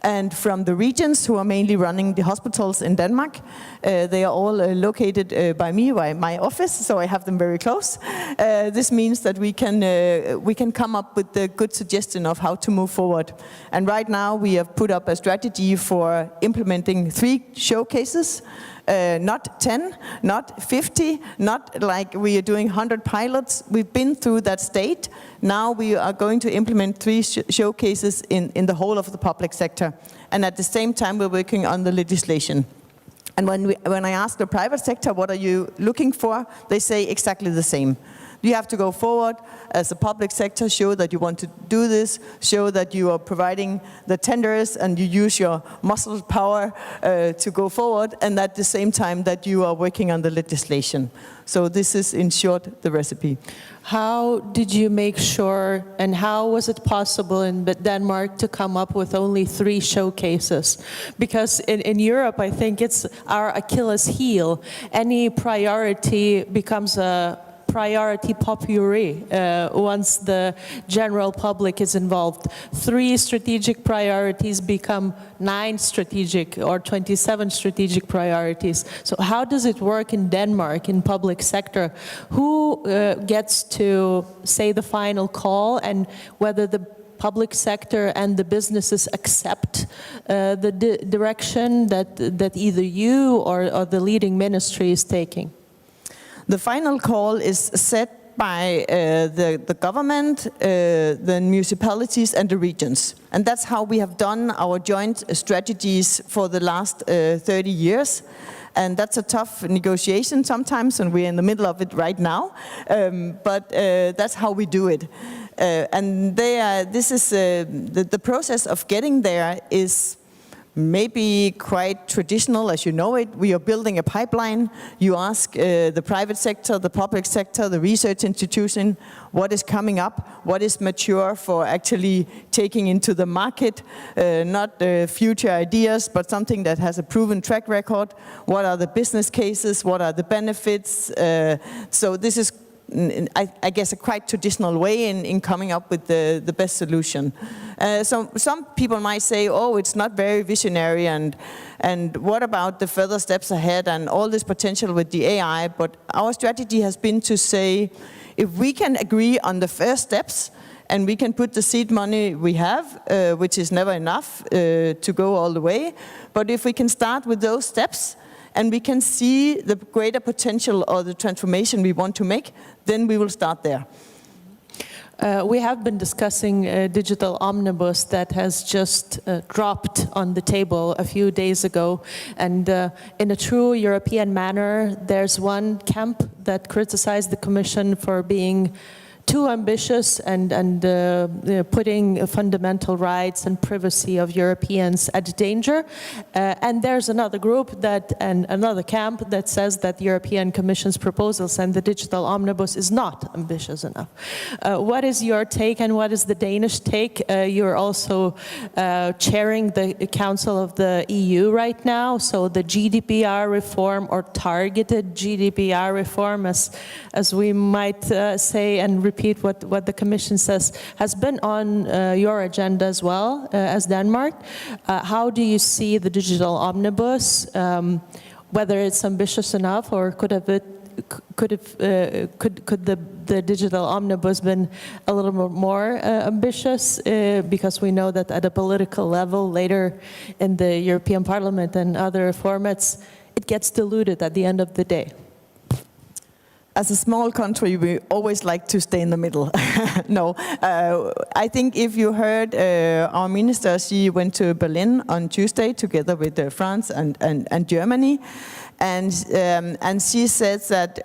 and from the regions who are mainly running the hospitals in Denmark. They are all located by me, by my office, so I have them very close. This means that we can come up with a good suggestion of how to move forward. And right now we have put up a strategy for implementing 3 showcases. Not 10, not 50, not like we are doing 100 pilots. We've been through that state. Now we are going to implement 3 showcases in the whole of the public sector. And at the same time, we're working on the legislation. And when I ask the private sector, what are you looking for? They say exactly the same. You have to go forward as a public sector, show that you want to do this, show that you are providing the tenders and you use your muscle power to go forward, and at the same time that you are working on the legislation. So this is, in short, the recipe. How did you make sure, and how was it possible in Denmark to come up with only 3 showcases? Because in Europe, I think it's our Achilles heel. Any priority becomes a priority popuri once the general public is involved. 3 strategic priorities become 9 strategic or 27 strategic priorities. So how does it work in Denmark in public sector? Who gets to say the final call, and whether the public sector and the businesses accept the direction that either you or the leading ministry is taking? The final call is set by the government, the municipalities and the regions. And that's how we have done our joint strategies for the last 30 years. And that's a tough negotiation sometimes, and we're in the middle of it right now. But that's how we do it. And this is the process of getting there is maybe quite traditional, as you know it. We are building a pipeline. You ask the private sector, the public sector, the research institution, what is coming up, what is mature for actually taking into the market, not future ideas, but something that has a proven track record. What are the business cases? What are the benefits? So this is, I guess, a quite traditional way in coming up with the best solution. So some people might say, oh, it's not very visionary, and what about the further steps ahead and all this potential with the AI? But our strategy has been to say, if we can agree on the first steps, and we can put the seed money we have, which is never enough to go all the way, but if we can start with those steps, and we can see the greater potential or the transformation we want to make, then we will start there. We have been discussing a digital omnibus that has just dropped on the table a few days ago. And in a true European manner, there's one camp that criticized the Commission for being too ambitious and putting fundamental rights and privacy of Europeans at danger. And there's another group and another camp that says that the European Commission's proposals and the digital omnibus is not ambitious enough. What is your take and what is the Danish take? You're also chairing the Council of the EU right now, so the GDPR reform or targeted GDPR reform, as we might say and repeat what the Commission says, has been on your agenda as well as Denmark. How do you see the digital omnibus? Whether it's ambitious enough, or could the digital omnibus been a little bit more ambitious? Because we know that at a political level, later in the European Parliament and other formats, it gets diluted at the end of the day. As a small country, we always like to stay in the middle. No, I think if you heard our minister, she went to Berlin on Tuesday together with France and Germany, and she says that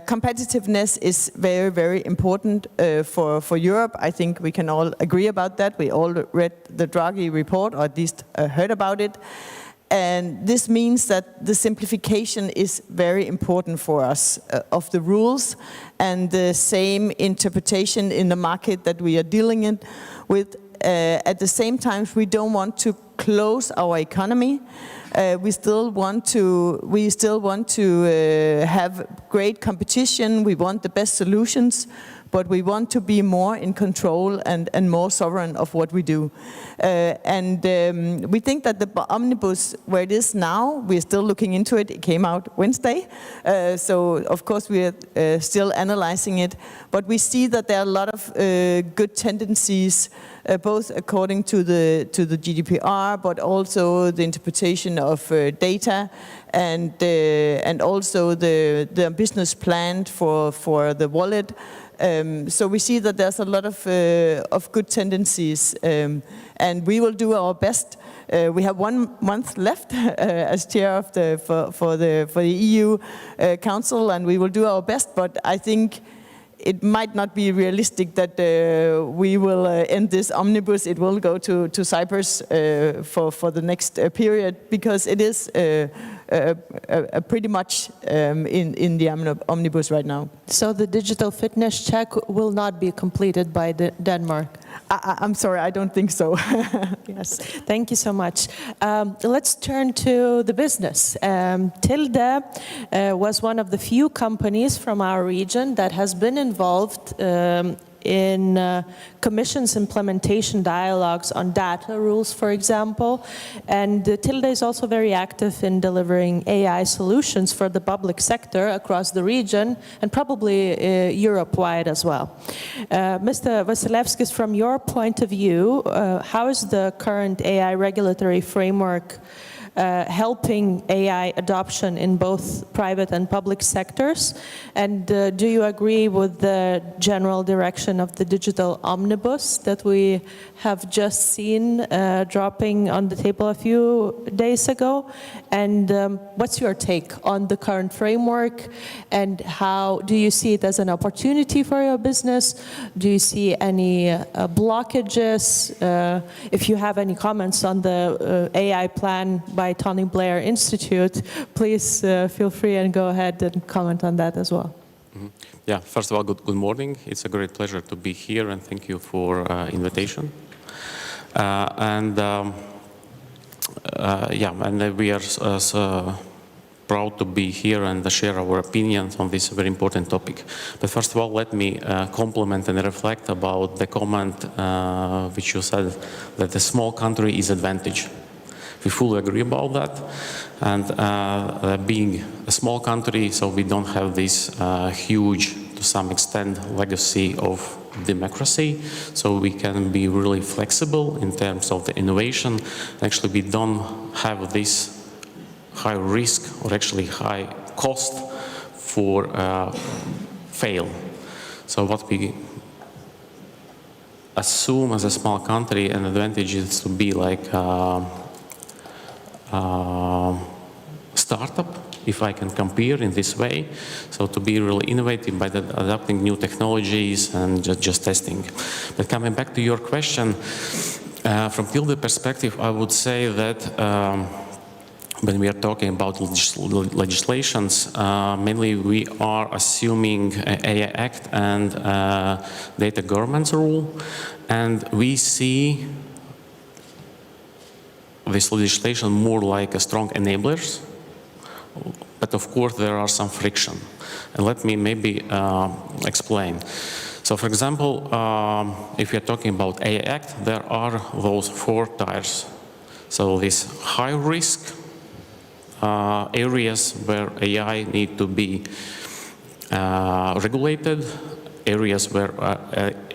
competitiveness is very, very important for Europe. I think we can all agree about that. We all read the Draghi report, or at least heard about it. And this means that the simplification is very important for us of the rules, and the same interpretation in the market that we are dealing with. At the same time, we don't want to close our economy. We still want to have great competition. We want the best solutions, but we want to be more in control and more sovereign of what we do. We think that the omnibus, where it is now, we're still looking into it. It came out Wednesday, so of course we are still analyzing it. But we see that there are a lot of good tendencies, both according to the GDPR, but also the interpretation of data, and also the business plan for the wallet. So we see that there's a lot of good tendencies, and we will do our best. We have 1 month left as chair of for the EU Council, and we will do our best. But I think it might not be realistic that we will end this omnibus. It will go to Cyprus for the next period, because it is pretty much in the omnibus right now. So the digital fitness check will not be completed by Denmark? I'm sorry, I don't think so. Yes, thank you so much. Let's turn to the business. Tilde was one of the few companies from our region that has been involved in Commission's implementation dialogues on data rules, for example. And Tilde is also very active in delivering AI solutions for the public sector across the region, and probably Europe-wide as well. Mr. Vasilevskis, from your point of view, how is the current AI regulatory framework helping AI adoption in both private and public sectors? And do you agree with the general direction of the digital omnibus that we have just seen dropping on the table a few days ago? And what's your take on the current framework, and how do you see it as an opportunity for your business? Do you see any blockages? If you have any comments on the AI plan by Tony Blair Institute, please feel free and go ahead and comment on that as well. Yeah, first of all, good morning. It's a great pleasure to be here, and thank you for invitation. We are proud to be here and share our opinions on this very important topic. But first of all, let me compliment and reflect about the comment which you said, that a small country is advantage. We fully agree about that, and being a small country, so we don't have this huge, to some extent, legacy of democracy, so we can be really flexible in terms of the innovation. Actually, we don't have this high risk, or actually high cost for fail. So what we assume as a small country, an advantage is to be like startup, if I can compare in this way. So to be really innovative by adapting new technologies and just testing. But coming back to your question, from Tilde perspective, I would say that when we are talking about legislations, mainly we are assuming AI Act and data governance rule, and we see this legislation more like a strong enablers, but of course there are some friction. And let me maybe explain. So for example, if we are talking about AI Act, there are those 4 tiers. So this high risk areas where AI need to be regulated, areas where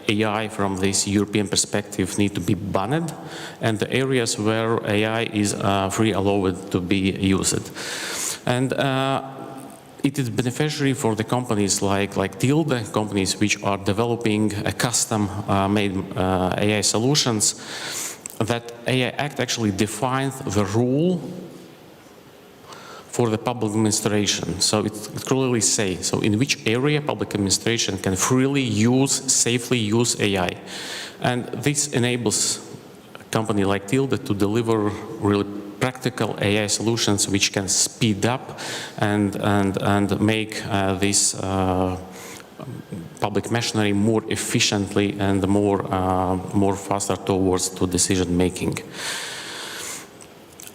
AI from this European perspective need to be banned, and the areas where AI is free allowed to be used. And it is beneficiary for the companies like Tilde, companies which are developing a custom-made AI solutions, that AI Act actually defines the rule for the public administration. So it clearly says, so in which area public administration can freely safely use AI. And this enables a company like Tilde to deliver really practical AI solutions which can speed up and make this public machinery more efficiently and more faster towards to decision making.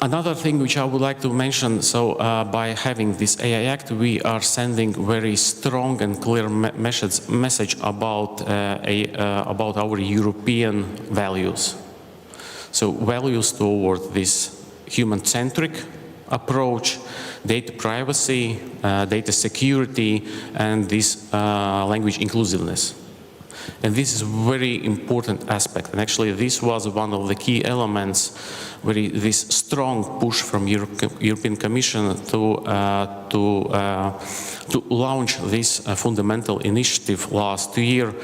Another thing which I would like to mention, so by having this AI Act, we are sending very strong and clear message about our European values. So values toward this human-centric approach, data privacy, data security, and this language inclusiveness. And this is a very important aspect. And actually, this was one of the key elements, this strong push from European Commission to launch this fundamental initiative last year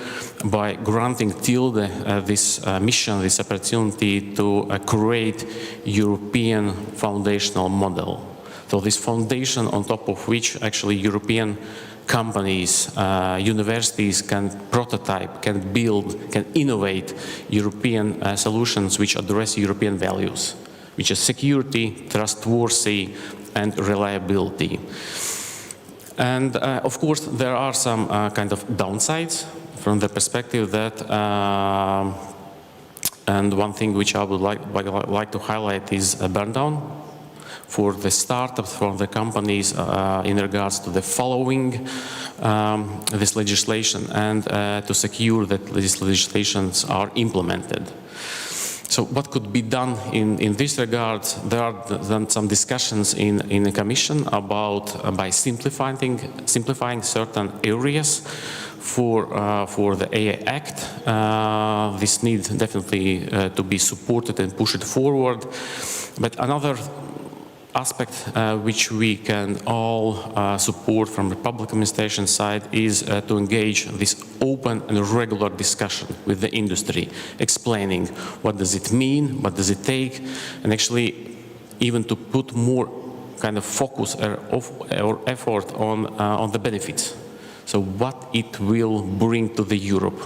by granting Tilde this mission, this opportunity to create European foundational model. So this foundation on top of which actually European companies, universities can prototype, can build, can innovate European solutions which address European values, which is security, trustworthy, and reliability. And of course, there are some kind of downsides from the perspective that, and one thing which I would like to highlight is a burn down for the startups, for the companies in regards to the following this legislation and to secure that these legislations are implemented. So what could be done in this regard? There are then some discussions in the Commission about by simplifying certain areas for the AI Act. This needs definitely to be supported and pushed forward. But another aspect which we can all support from the public administration side is to engage this open and regular discussion with the industry, explaining what does it mean, what does it take, and actually even to put more kind of focus or effort on the benefits. So what it will bring to the Europe.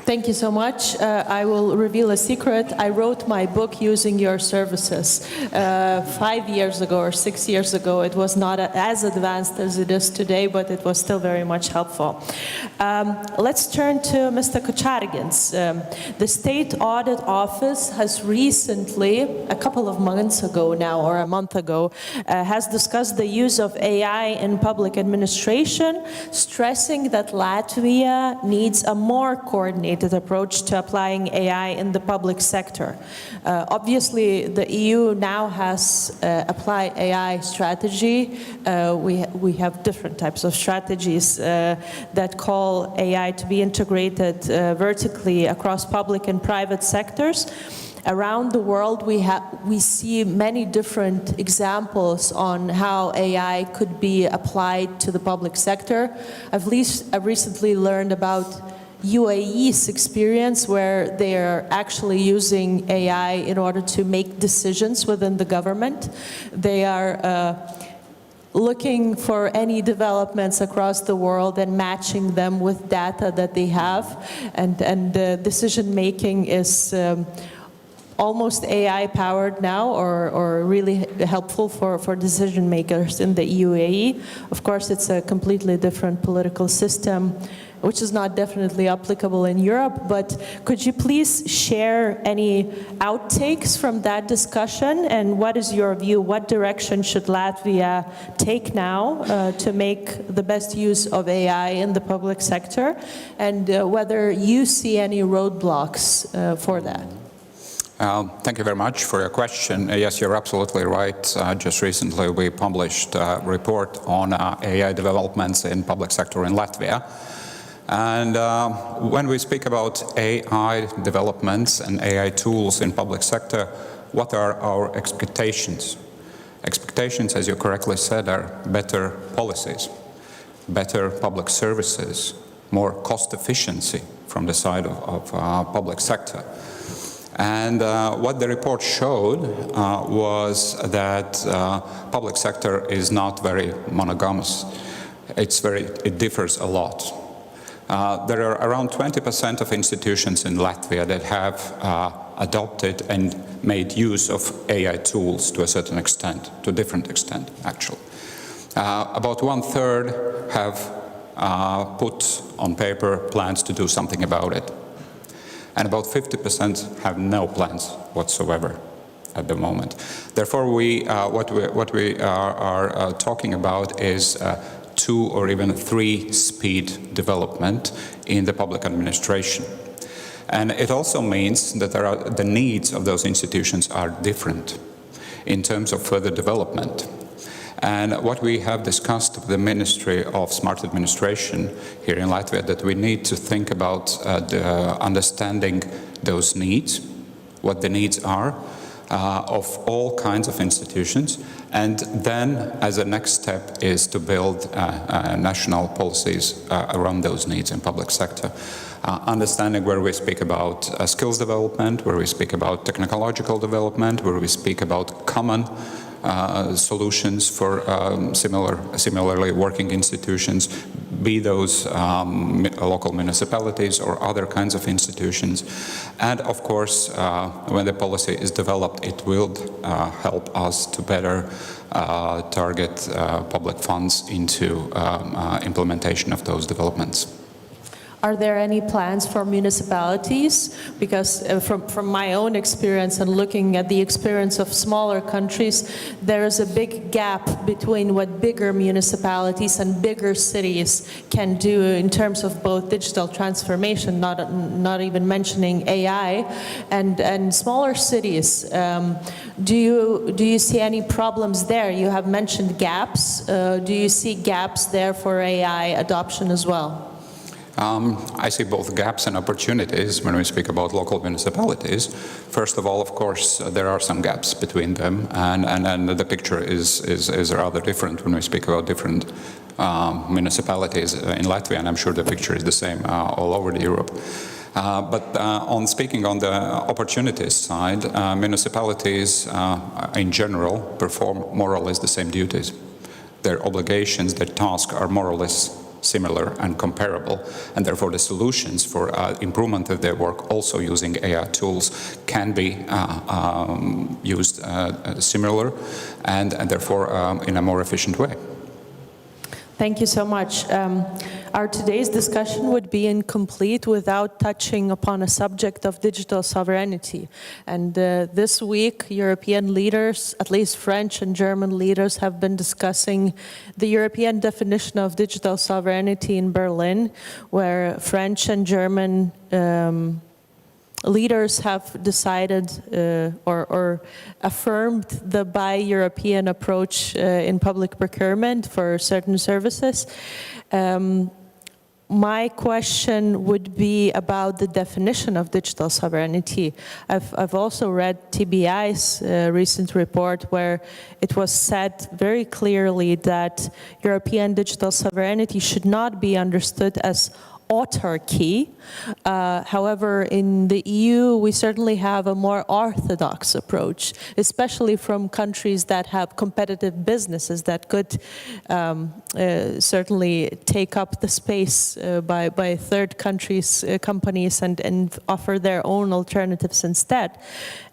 Thank you so much. I will reveal a secret. I wrote my book using your services 5 years ago or 6 years ago. It was not as advanced as it is today, but it was still very much helpful. Let's turn to Mr. Kocharigins. The State Audit Office has recently, a couple of months ago now, or a month ago, has discussed the use of AI in public administration, stressing that Latvia needs a more coordinated approach to applying AI in the public sector. Obviously, the EU now has applied AI strategy. We have different types of strategies that call AI to be integrated vertically across public and private sectors. Around the world, we see many different examples on how AI could be applied to the public sector. I've recently learned about UAE's experience where they are actually using AI in order to make decisions within the government. They are looking for any developments across the world and matching them with data that they have, and decision making is almost AI powered now, or really helpful for decision makers in the UAE. Of course, it's a completely different political system, which is not definitely applicable in Europe, but could you please share any outtakes from that discussion, and what is your view? What direction should Latvia take now to make the best use of AI in the public sector, and whether you see any roadblocks for that? Thank you very much for your question. Yes, you're absolutely right. Just recently we published a report on AI developments in public sector in Latvia. And when we speak about AI developments and AI tools in public sector, what are our expectations? Expectations, as you correctly said, are better policies, better public services, more cost efficiency from the side of public sector. And what the report showed was that public sector is not very monogamous. It differs a lot. There are around 20% of institutions in Latvia that have adopted and made use of AI tools to a certain extent, to a different extent, actually. About 1/3 have put on paper plans to do something about it. And about 50% have no plans whatsoever at the moment. Therefore, what we are talking about is 2 or even 3 speed development in the public administration. And it also means that the needs of those institutions are different in terms of further development. And what we have discussed with the Ministry of Smart Administration here in Latvia, that we need to think about understanding those needs, what the needs are of all kinds of institutions, and then as a next step is to build national policies around those needs in public sector. Understanding where we speak about skills development, where we speak about technological development, where we speak about common solutions for similarly working institutions, be those local municipalities or other kinds of institutions. And of course, when the policy is developed, it will help us to better target public funds into implementation of those developments. Are there any plans for municipalities? Because from my own experience and looking at the experience of smaller countries, there is a big gap between what bigger municipalities and bigger cities can do in terms of both digital transformation, not even mentioning AI, and smaller cities. Do you see any problems there? You have mentioned gaps. Do you see gaps there for AI adoption as well? I see both gaps and opportunities when we speak about local municipalities. First of all, of course, there are some gaps between them, and the picture is rather different when we speak about different municipalities in Latvia, and I'm sure the picture is the same all over Europe. But on speaking on the opportunities side, municipalities in general perform more or less the same duties. Their obligations, their tasks are more or less similar and comparable, and therefore the solutions for improvement of their work, also using AI tools, can be used similar and therefore in a more efficient way. Thank you so much. Our today's discussion would be incomplete without touching upon a subject of digital sovereignty. And this week, European leaders, at least French and German leaders, have been discussing the European definition of digital sovereignty in Berlin, where French and German leaders have decided or affirmed the bi-European approach in public procurement for certain services. My question would be about the definition of digital sovereignty. I've also read TBI's recent report where it was said very clearly that European digital sovereignty should not be understood as autarky. However, in the EU, we certainly have a more orthodox approach, especially from countries that have competitive businesses that could certainly take up the space by third countries' companies and offer their own alternatives instead.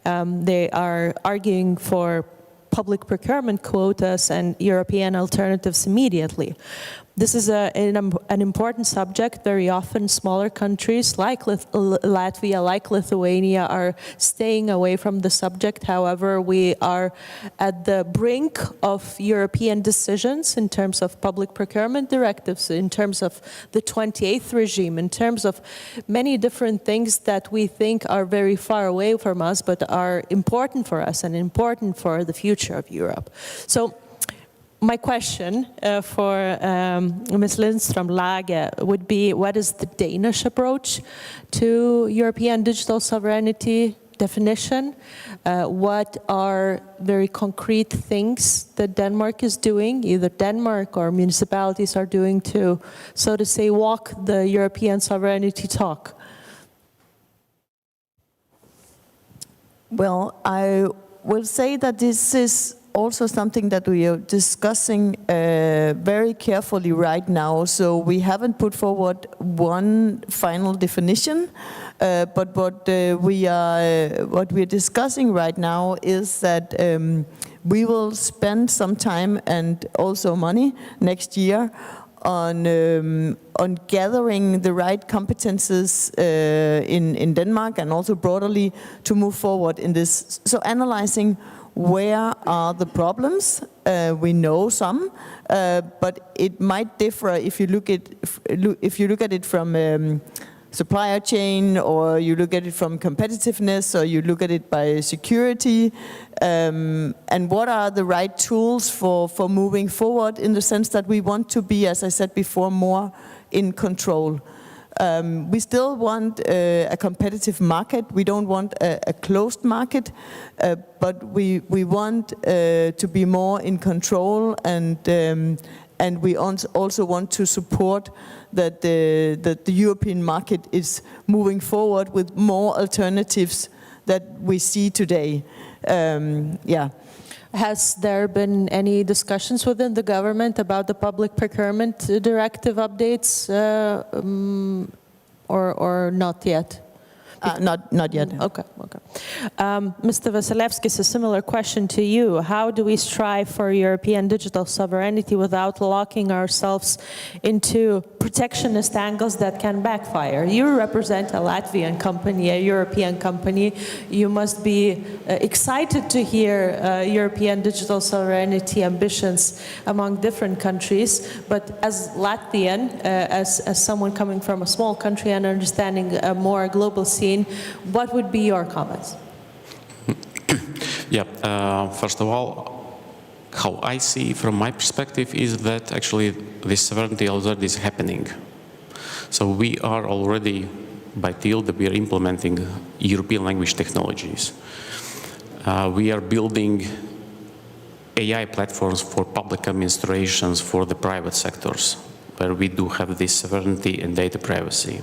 They are arguing for public procurement quotas and European alternatives immediately. This is an important subject. Very often smaller countries like Latvia, like Lithuania, are staying away from the subject. However, we are at the brink of European decisions in terms of public procurement directives, in terms of the 28th regime, in terms of many different things that we think are very far away from us, but are important for us and important for the future of Europe. So, my question for Ms. Lindström-Lage would be, what is the Danish approach to European digital sovereignty definition? What are very concrete things that Denmark is doing, either Denmark or municipalities are doing to, so to say, walk the European sovereignty talk? Well, I will say that this is also something that we are discussing very carefully right now. So we haven't put forward one final definition, but what we're discussing right now is that we will spend some time and also money next year on gathering the right competences in Denmark and also broadly to move forward in this. So analyzing where are the problems? We know some, but it might differ if you look at it from supplier chain, or you look at it from competitiveness, or you look at it by security, and what are the right tools for moving forward, in the sense that we want to be, as I said before, more in control. We still want a competitive market. We don't want a closed market, but we want to be more in control, and we also want to support that the European market is moving forward with more alternatives that we see today. Yeah. Has there been any discussions within the government about the public procurement directive updates, or not yet? Not yet. Okay. Mr. Vasilevskis, a similar question to you. How do we strive for European digital sovereignty without locking ourselves into protectionist angles that can backfire? You represent a Latvian company, a European company. You must be excited to hear European digital sovereignty ambitions among different countries. But as Latvian, as someone coming from a small country and understanding a more global scene, what would be your comments? Yeah, first of all, how I see from my perspective is that actually this sovereignty already is happening. So we are already, by TILD, we are implementing European language technologies. We are building AI platforms for public administrations for the private sectors, where we do have this sovereignty and data privacy.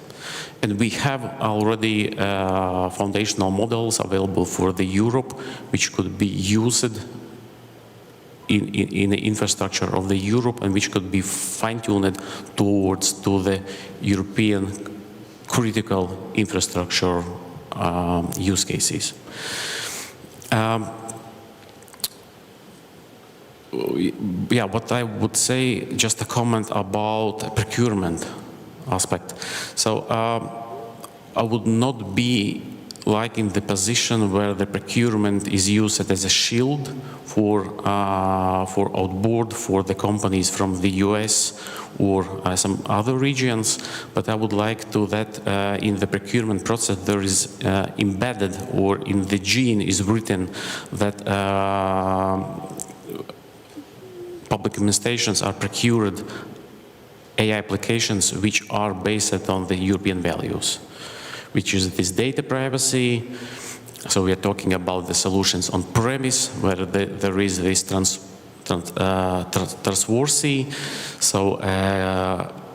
And we have already foundational models available for the Europe, which could be used in the infrastructure of the Europe, and which could be fine-tuned towards the European critical infrastructure use cases. Yeah, what I would say, just a comment about procurement aspect. So I would not be in the position where the procurement is used as a shield for outboard for the companies from the US or some other regions, but I would like to that in the procurement process there is embedded, or in the gene is written that public administrations are procured AI applications which are based on the European values, which is this data privacy. So we are talking about the solutions on premise, where there is this trustworthy. So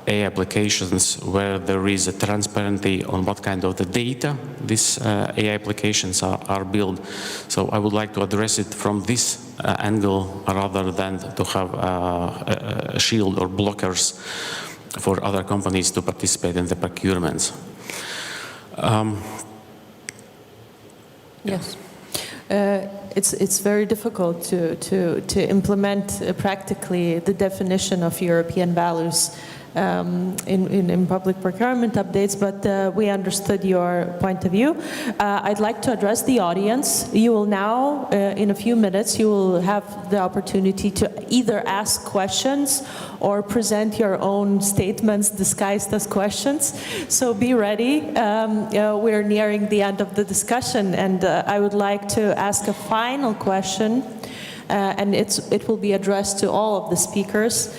AI applications where there is a transparency on what kind of the data these AI applications are built. So I would like to address it from this angle rather than to have a shield or blockers for other companies to participate in the procurements. Yes. It's very difficult to implement practically the definition of European values in public procurement updates, but we understood your point of view. I'd like to address the audience. You will now, in a few minutes, you will have the opportunity to either ask questions or present your own statements disguised as questions. So be ready. We're nearing the end of the discussion, and I would like to ask a final question, and it will be addressed to all of the speakers.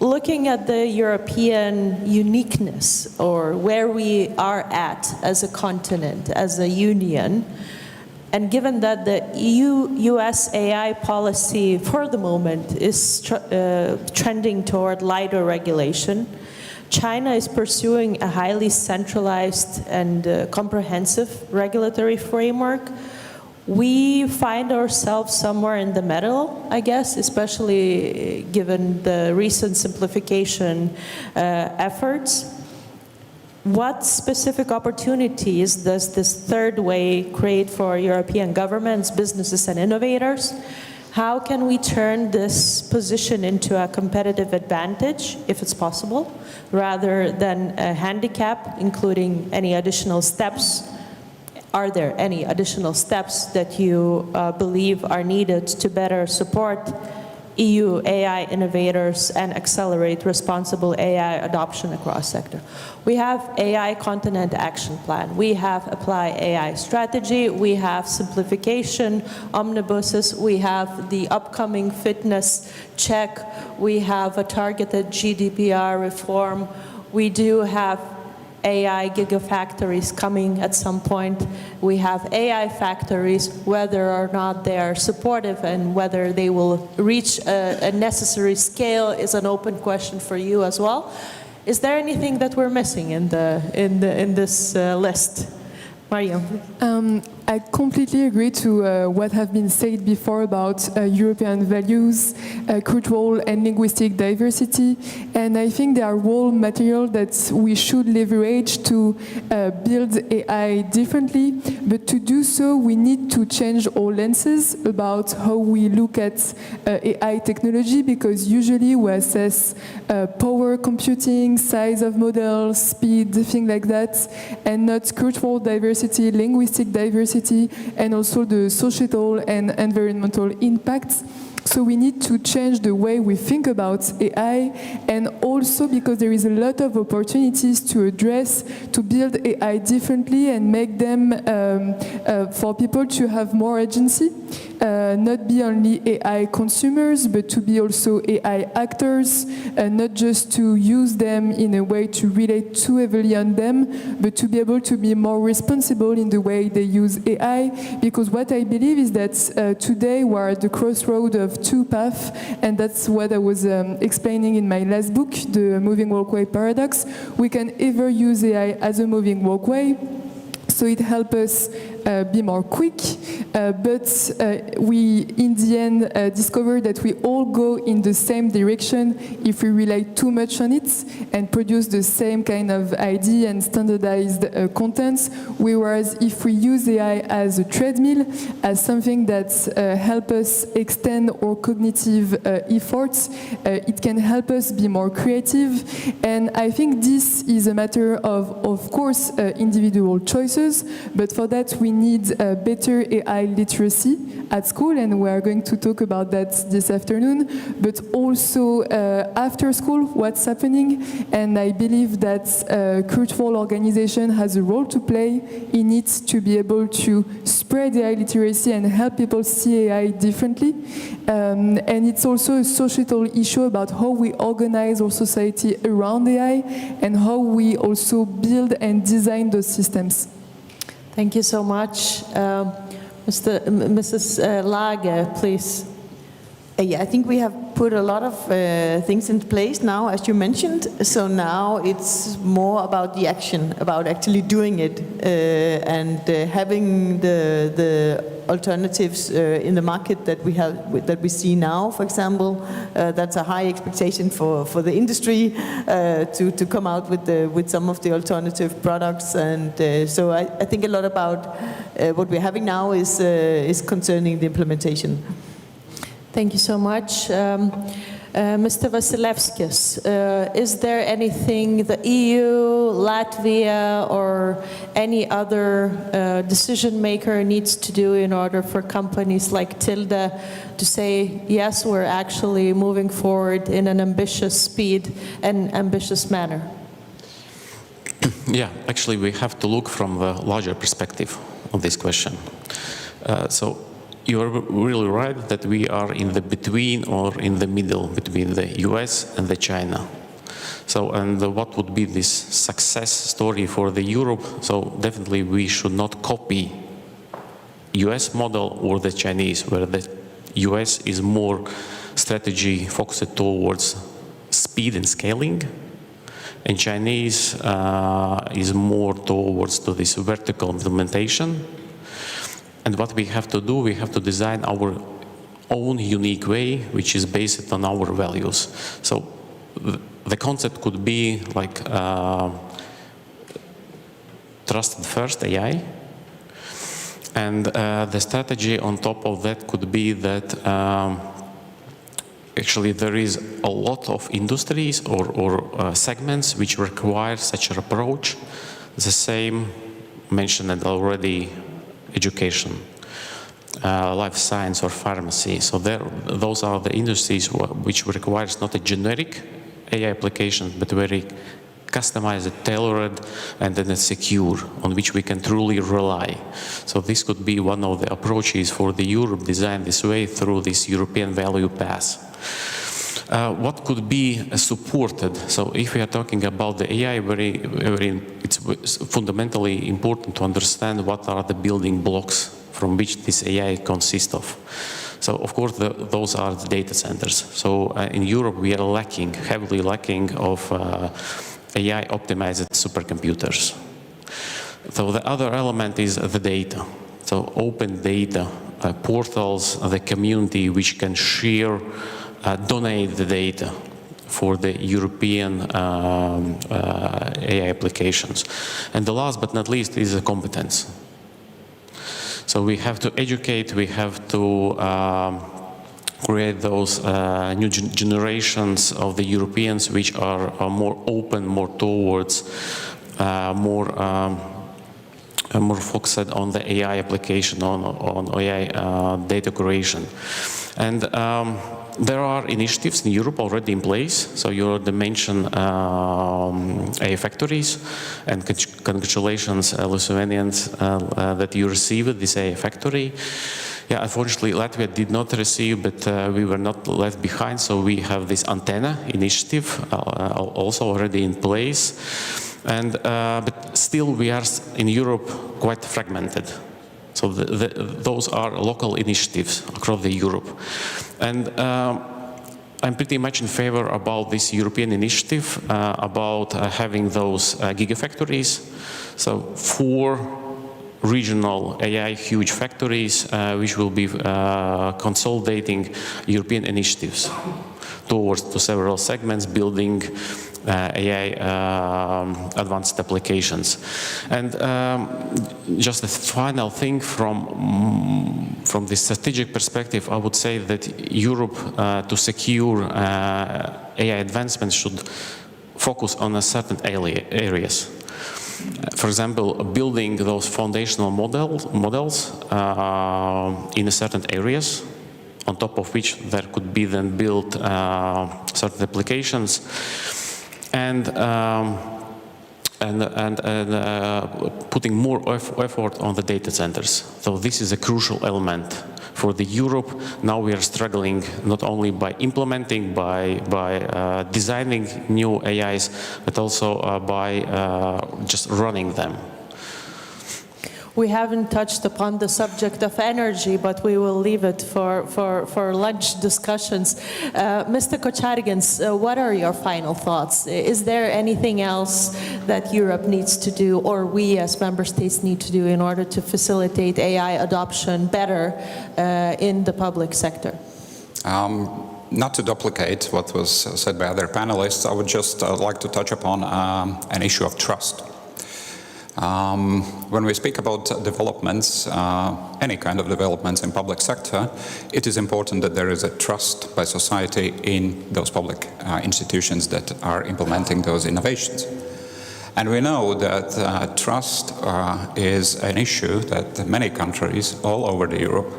Looking at the European uniqueness, or where we are at as a continent, as a union, and given that the EU-US AI policy for the moment is trending toward lighter regulation, China is pursuing a highly centralized and comprehensive regulatory framework. We find ourselves somewhere in the middle, I guess, especially given the recent simplification efforts. What specific opportunities does this third way create for European governments, businesses, and innovators? How can we turn this position into a competitive advantage, if it's possible, rather than a handicap, including any additional steps? Are there any additional steps that you believe are needed to better support EU AI innovators and accelerate responsible AI adoption across sector? We have AI Continent Action Plan. We have Apply AI Strategy. We have simplification omnibuses. We have the upcoming fitness check. We have a targeted GDPR reform. We do have AI gigafactories coming at some point. We have AI factories, whether or not they are supportive and whether they will reach a necessary scale is an open question for you as well. Is there anything that we're missing in this list? Mario. I completely agree to what have been said before about European values, cultural and linguistic diversity, and I think they are raw material that we should leverage to build AI differently, but to do so we need to change our lenses about how we look at AI technology, because usually we assess power computing, size of models, speed, things like that, and not cultural diversity, linguistic diversity, and also the societal and environmental impacts. So we need to change the way we think about AI, and also because there is a lot of opportunities to address, to build AI differently and make them for people to have more agency, not be only AI consumers, but to be also AI actors, not just to use them in a way to relate too heavily on them, but to be able to be more responsible in the way they use AI. Because what I believe is that today we're at the crossroad of two paths, and that's what I was explaining in my last book, The Moving Walkway Paradox. We can either use AI as a moving walkway, so it helps us be more quick, but we in the end discover that we all go in the same direction if we rely too much on it and produce the same kind of idea and standardized contents, whereas if we use AI as a treadmill, as something that helps us extend our cognitive efforts, it can help us be more creative. And I think this is a matter of course, individual choices, but for that we need better AI literacy at school, and we are going to talk about that this afternoon, but also after school, what's happening. And I believe that cultural organization has a role to play in it to be able to spread AI literacy and help people see AI differently. And it's also a societal issue about how we organize our society around AI and how we also build and design those systems. Thank you so much. Mrs. Lage, please. Yeah, I think we have put a lot of things in place now, as you mentioned. So now it's more about the action, about actually doing it, and having the alternatives in the market that we have, that we see now. For example, that's a high expectation for the industry to come out with some of the alternative products. And so I think a lot about what we're having now is concerning the implementation. Thank you so much. Mr. Vasilevskis, is there anything the EU, Latvia, or any other decision maker needs to do in order for companies like Tilde to say, yes, we're actually moving forward in an ambitious speed and ambitious manner? Yeah, actually we have to look from the larger perspective of this question. So you're really right that we are in the between or in the middle between the US and the China. So, and what would be this success story for the Europe? So definitely we should not copy US model or the Chinese, where the US is more strategy focused towards speed and scaling, and Chinese is more towards to this vertical implementation. And what we have to do, we have to design our own unique way, which is based on our values. So the concept could be like trusted first AI. And the strategy on top of that could be that actually there is a lot of industries or segments which require such an approach. The same mentioned already, education, life science or pharmacy. So those are the industries which requires not a generic AI application, but very customized, tailored, and then it's secure, on which we can truly rely. So this could be one of the approaches for the Europe designed this way through this European value path. What could be supported? So if we are talking about the AI, it's fundamentally important to understand what are the building blocks from which this AI consists of. So of course those are the data centers. So in Europe we are heavily lacking of AI optimized supercomputers. So the other element is the data. So open data, portals, the community which can share, donate the data for the European AI applications. And the last but not least is the competence. So we have to educate, we have to create those new generations of the Europeans which are more open, more towards, more focused on the AI application, on AI data creation. And there are initiatives in Europe already in place. So you already mentioned AI factories, and congratulations, Lithuanians, that you received this AI factory. Yeah, unfortunately, Latvia did not receive, but we were not left behind. So we have this antenna initiative also already in place, and but still we are in Europe quite fragmented. So those are local initiatives across the Europe. And I'm pretty much in favor about this European initiative, about having those gigafactories. So 4 regional AI huge factories, which will be consolidating European initiatives towards to several segments, building AI advanced applications. And just a final thing from the strategic perspective, I would say that Europe, to secure AI advancements, should focus on a certain areas. For example, building those foundational models in certain areas, on top of which there could be then built certain applications, and putting more effort on the data centers. So this is a crucial element for the Europe. Now we are struggling not only by implementing, by designing new AIs, but also by just running them. We haven't touched upon the subject of energy, but we will leave it for lunch discussions. Mr. Kocharigins, what are your final thoughts? Is there anything else that Europe needs to do, or we as member states need to do in order to facilitate AI adoption better in the public sector? Not to duplicate what was said by other panelists, I would just like to touch upon an issue of trust. When we speak about developments, any kind of developments in public sector, it is important that there is a trust by society in those public institutions that are implementing those innovations. And we know that trust is an issue that many countries all over Europe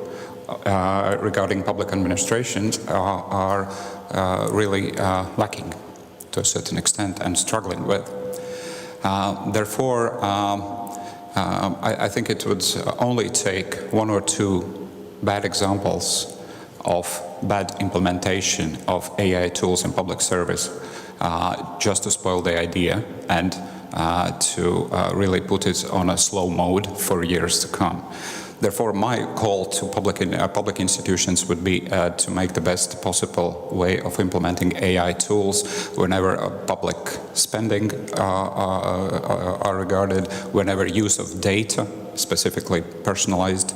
regarding public administrations are really lacking to a certain extent and struggling with. Therefore, I think it would only take one or two bad examples of bad implementation of AI tools in public service just to spoil the idea and to really put it on a slow mode for years to come. Therefore, my call to public institutions would be to make the best possible way of implementing AI tools whenever public spending are regarded, whenever use of data, specifically personalized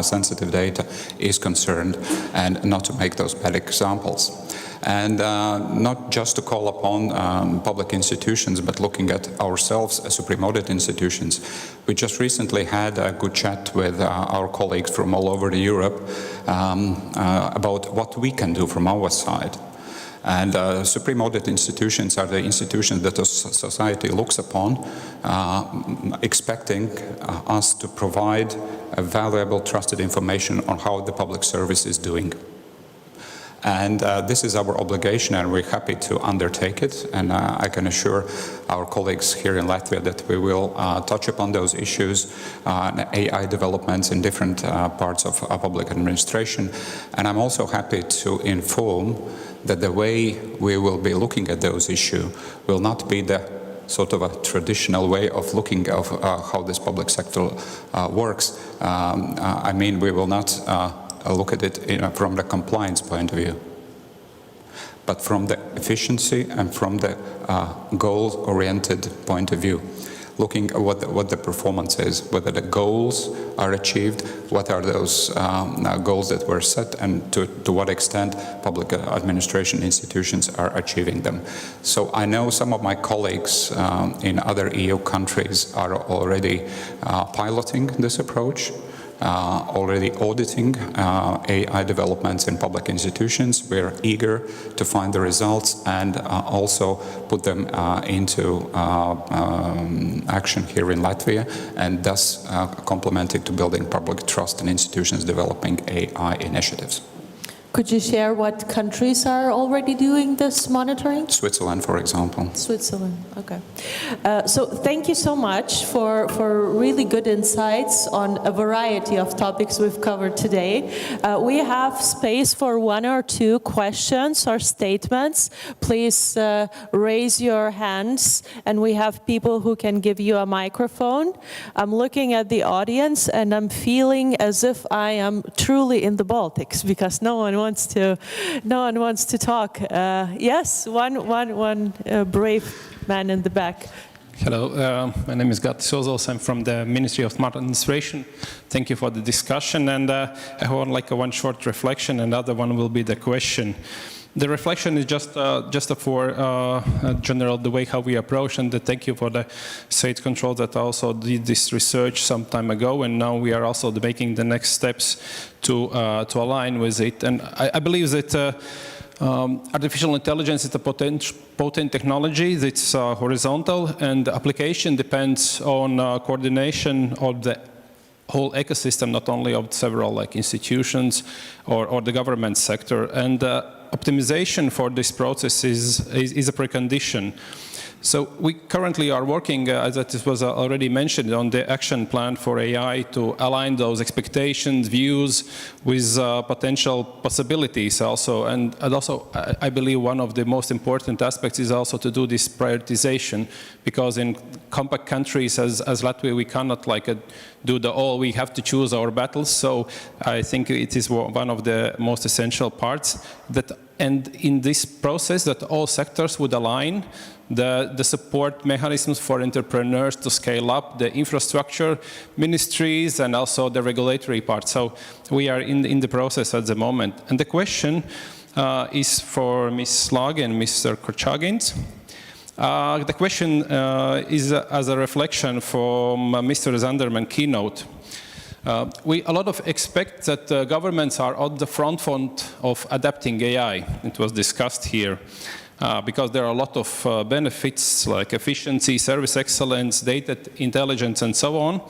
sensitive data, is concerned, and not to make those bad examples. And not just to call upon public institutions, but looking at ourselves as supreme audit institutions. We just recently had a good chat with our colleagues from all over Europe about what we can do from our side. And supreme audit institutions are the institutions that the society looks upon, expecting us to provide valuable, trusted information on how the public service is doing. And this is our obligation, and we're happy to undertake it. And I can assure our colleagues here in Latvia that we will touch upon those issues, AI developments in different parts of public administration. And I'm also happy to inform that the way we will be looking at those issues will not be the sort of a traditional way of looking at how this public sector works. I mean, we will not look at it from the compliance point of view, but from the efficiency and from the goal-oriented point of view, looking at what the performance is, whether the goals are achieved, what are those goals that were set, and to what extent public administration institutions are achieving them. So I know some of my colleagues in other EU countries are already piloting this approach, already auditing AI developments in public institutions. We're eager to find the results and also put them into action here in Latvia, and thus complement it to building public trust in institutions developing AI initiatives. Could you share what countries are already doing this monitoring? Switzerland, for example. Switzerland, okay. So thank you so much for really good insights on a variety of topics we've covered today. We have space for one or two questions or statements. Please raise your hands, and we have people who can give you a microphone. I'm looking at the audience, and I'm feeling as if I am truly in the Baltics, because no one wants to talk. Yes, one brave man in the back. Hello, my name is Gatis Ozos. I'm from the Ministry of Smart Administration. Thank you for the discussion, and I have one short reflection, and the other one will be the question. The reflection is just for general the way how we approach, and thank you for the state control that also did this research some time ago, and now we are also making the next steps to align with it. And I believe that artificial intelligence is a potent technology that's horizontal, and the application depends on coordination of the whole ecosystem, not only of several institutions or the government sector. And optimization for this process is a precondition. So we currently are working, as it was already mentioned, on the action plan for AI to align those expectations, views with potential possibilities also. And also, I believe one of the most important aspects is also to do this prioritization, because in compact countries as Latvia, we cannot do the all, we have to choose our battles. So I think it is one of the most essential parts that, and in this process, that all sectors would align the support mechanisms for entrepreneurs to scale up, the infrastructure ministries, and also the regulatory part. So we are in the process at the moment. And the question is for Ms. Lage and Mr. Korchagins. The question is as a reflection from Mr. Zandermann keynote. A lot of expect that governments are on the front of adapting AI. It was discussed here. Because there are a lot of benefits like efficiency, service excellence, data intelligence, and so on.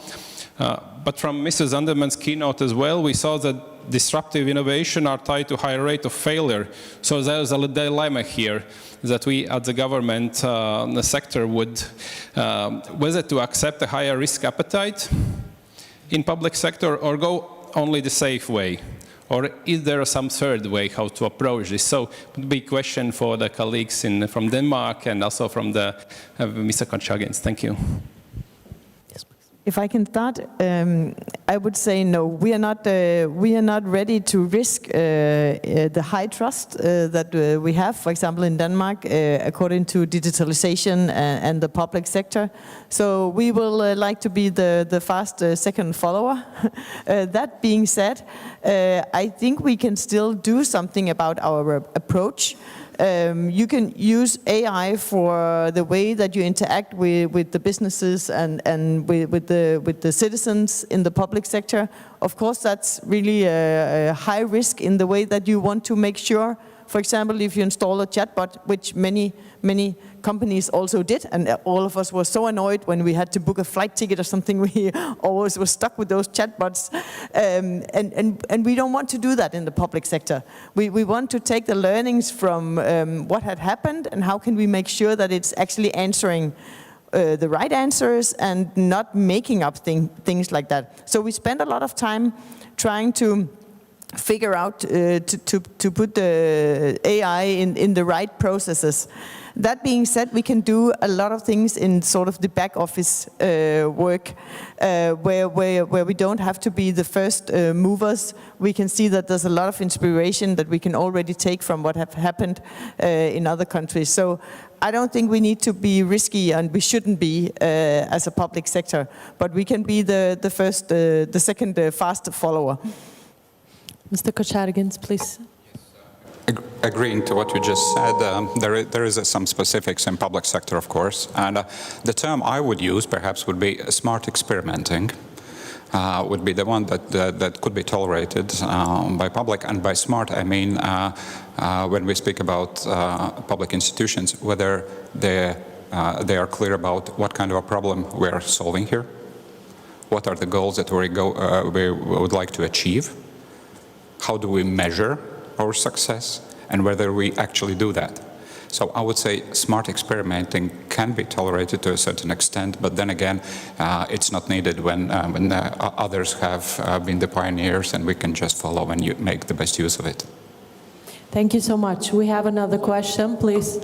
But from Mr. Zandermann's keynote as well, we saw that disruptive innovation are tied to higher rate of failure. So there's a dilemma here that we at the government the sector would, whether to accept a higher risk appetite in public sector or go only the safe way. Or is there some third way how to approach this? So it would be a question for the colleagues from Denmark and also from the Mr. Korchagins. Thank you. If I can start, I would say no. We are not ready to risk the high trust that we have, for example, in Denmark, according to digitalization and the public sector. So we will like to be the fast second follower. That being said, I think we can still do something about our approach. You can use AI for the way that you interact with the businesses and with the citizens in the public sector. Of course, that's really a high risk in the way that you want to make sure, for example, if you install a chatbot, which many companies also did, and all of us were so annoyed when we had to book a flight ticket or something, we always were stuck with those chatbots. And we don't want to do that in the public sector. We want to take the learnings from what had happened and how can we make sure that it's actually answering the right answers and not making up things like that. So we spend a lot of time trying to figure out to put the AI in the right processes. That being said, we can do a lot of things in sort of the back office work where we don't have to be the first movers. We can see that there's a lot of inspiration that we can already take from what have happened in other countries. So I don't think we need to be risky, and we shouldn't be as a public sector, but we can be the second fast follower. Mr. Korchagins, please. Agreeing to what you just said, there is some specifics in public sector, of course, and the term I would use perhaps would be smart experimenting. Would be the one that could be tolerated by public, and by smart I mean when we speak about public institutions, whether they are clear about what kind of a problem we are solving here, what are the goals that we would like to achieve, how do we measure our success, and whether we actually do that. So I would say smart experimenting can be tolerated to a certain extent, but then again, it's not needed when others have been the pioneers, and we can just follow and make the best use of it. Thank you so much. We have another question, please.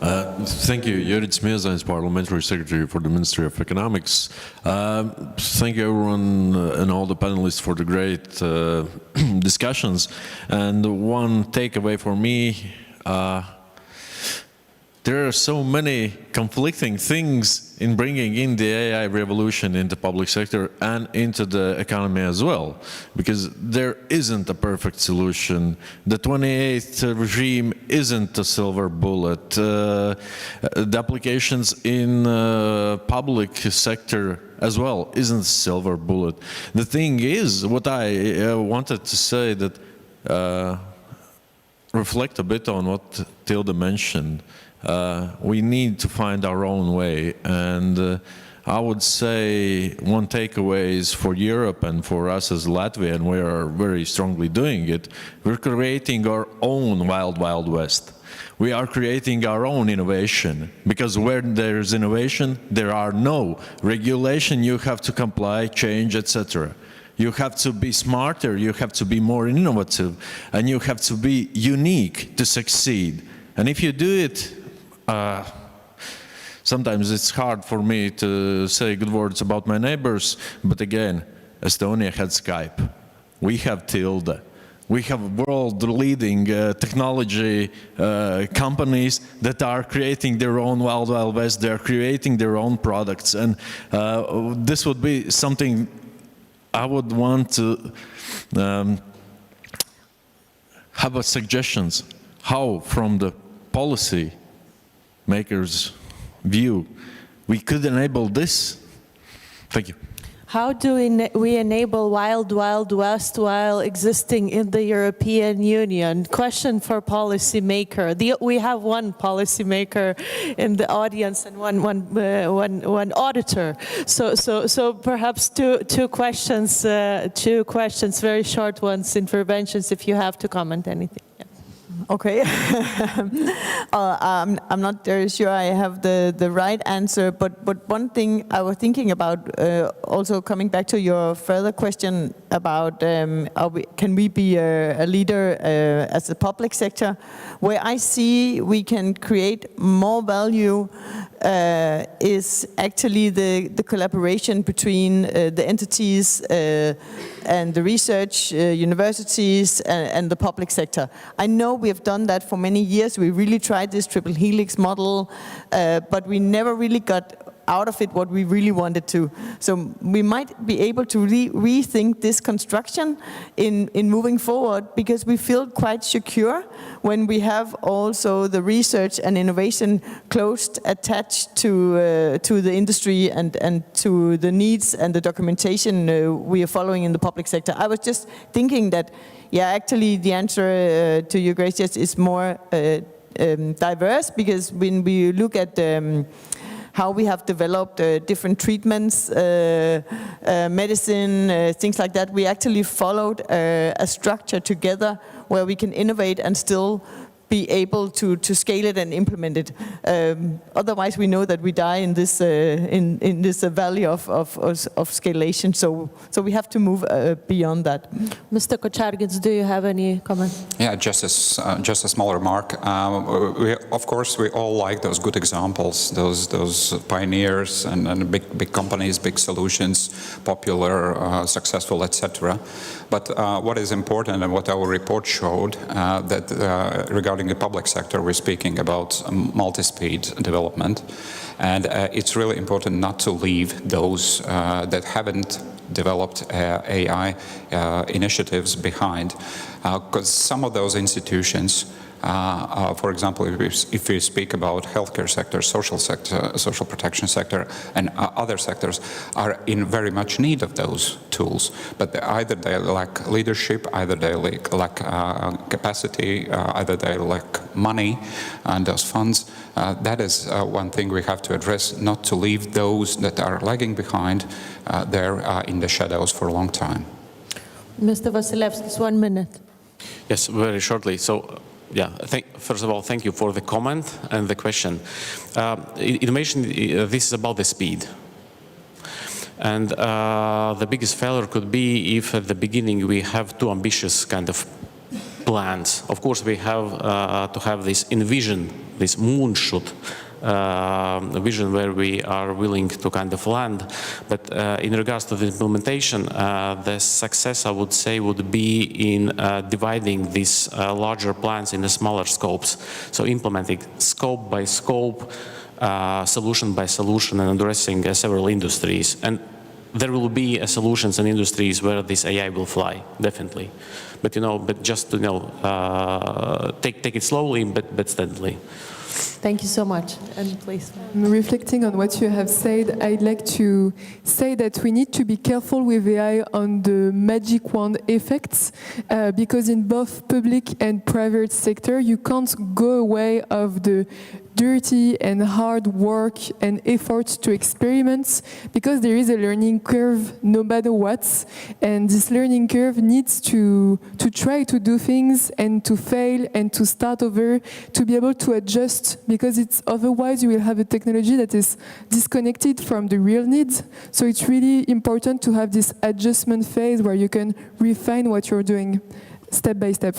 Thank you. Jānis Sauka, Parliamentary Secretary for the Ministry of Economics. Thank you everyone and all the panelists for the great discussions. And one takeaway for me, there are so many conflicting things in bringing in the AI revolution into public sector and into the economy as well, because there isn't a perfect solution. The 28th regime isn't a silver bullet. The applications in public sector as well isn't a silver bullet. The thing is, what I wanted to say that reflect a bit on what Tilda mentioned. We need to find our own way, and I would say one takeaway is for Europe and for us as Latvia, and we are very strongly doing it, we're creating our own wild, wild west. We are creating our own innovation, because where there is innovation, there are no regulation. You have to comply, change, etc. You have to be smarter, you have to be more innovative, and you have to be unique to succeed. And if you do it, sometimes it's hard for me to say good words about my neighbors, but again, Estonia had Skype. We have Tilde. We have world-leading technology companies that are creating their own Wild Wild West. They're creating their own products. And this would be something I would want to have a suggestions how, from the policy makers' view, we could enable this. Thank you. How do we enable Wild Wild West while existing in the European Union? Question for policymaker. We have one policymaker in the audience and one auditor. So perhaps two questions, very short ones, interventions, if you have to comment anything. Okay. I'm not very sure I have the right answer, but one thing I was thinking about, also coming back to your further question about can we be a leader as a public sector, where I see we can create more value is actually the collaboration between the entities and the research, universities, and the public sector. I know we have done that for many years. We really tried this triple helix model, but we never really got out of it what we really wanted to. So we might be able to rethink this construction in moving forward, because we feel quite secure when we have also the research and innovation close attached to the industry and to the needs and the documentation we are following in the public sector. I was just thinking that, yeah, actually the answer to your Gracious is more diverse, because when we look at how we have developed different treatments, medicine, things like that. We actually followed a structure together where we can innovate and still be able to scale it and implement it. Otherwise, we know that we die in this valley of scalation. So we have to move beyond that. Mr. Kochargins, do you have any comment? Yeah, just a small remark. Of course, we all like those good examples, those pioneers and big companies, big solutions, popular, successful, etc. But what is important, and what our report showed, that regarding the public sector, we're speaking about multi-speed development, and it's really important not to leave those that haven't developed AI initiatives behind, because some of those institutions, for example, if we speak about healthcare sector, social protection sector, and other sectors, are in very much need of those tools. But either they lack leadership, either they lack capacity, either they lack money and those funds. That is one thing we have to address, not to leave those that are lagging behind there in the shadows for a long time. Mr. Vasilevskis, 1 minute. Yes, very shortly. So, yeah, first of all, thank you for the comment and the question. Innovation, this is about the speed. And the biggest failure could be if at the beginning we have too ambitious kind of plans. Of course, we have to have this envision, this moonshot vision where we are willing to kind of land. But in regards to the implementation, the success, I would say, would be in dividing these larger plans into smaller scopes. So implementing scope by scope, solution by solution, and addressing several industries. And there will be solutions and industries where this AI will fly, definitely. But just to take it slowly, but steadily. Thank you so much. And please. Reflecting on what you have said, I'd like to say that we need to be careful with AI on the magic wand effects, because in both public and private sector, you can't go away of the dirty and hard work and effort to experiment, because there is a learning curve no matter what, and this learning curve needs to try to do things and to fail and to start over, to be able to adjust, because it's otherwise you will have a technology that is disconnected from the real needs. So it's really important to have this adjustment phase where you can refine what you're doing step by step.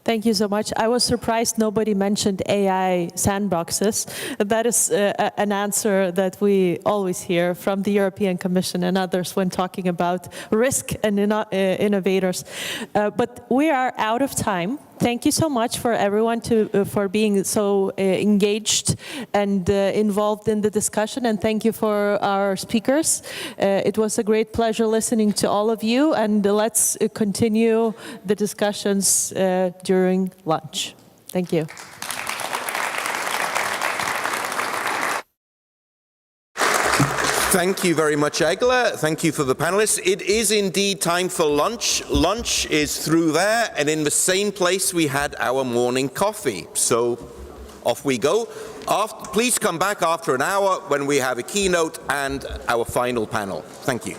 Thank you so much. I was surprised nobody mentioned AI sandboxes. That is an answer that we always hear from the European Commission and others when talking about risk and innovators. But we are out of time. Thank you so much for everyone for being so engaged and involved in the discussion, and thank you for our speakers. It was a great pleasure listening to all of you, and let's continue the discussions during lunch. Thank you. Thank you very much, Egla. Thank you for the panelists. It is indeed time for lunch. Lunch is through there, and in the same place we had our morning coffee. So off we go. Please come back after an hour when we have a keynote and our final panel. Thank you.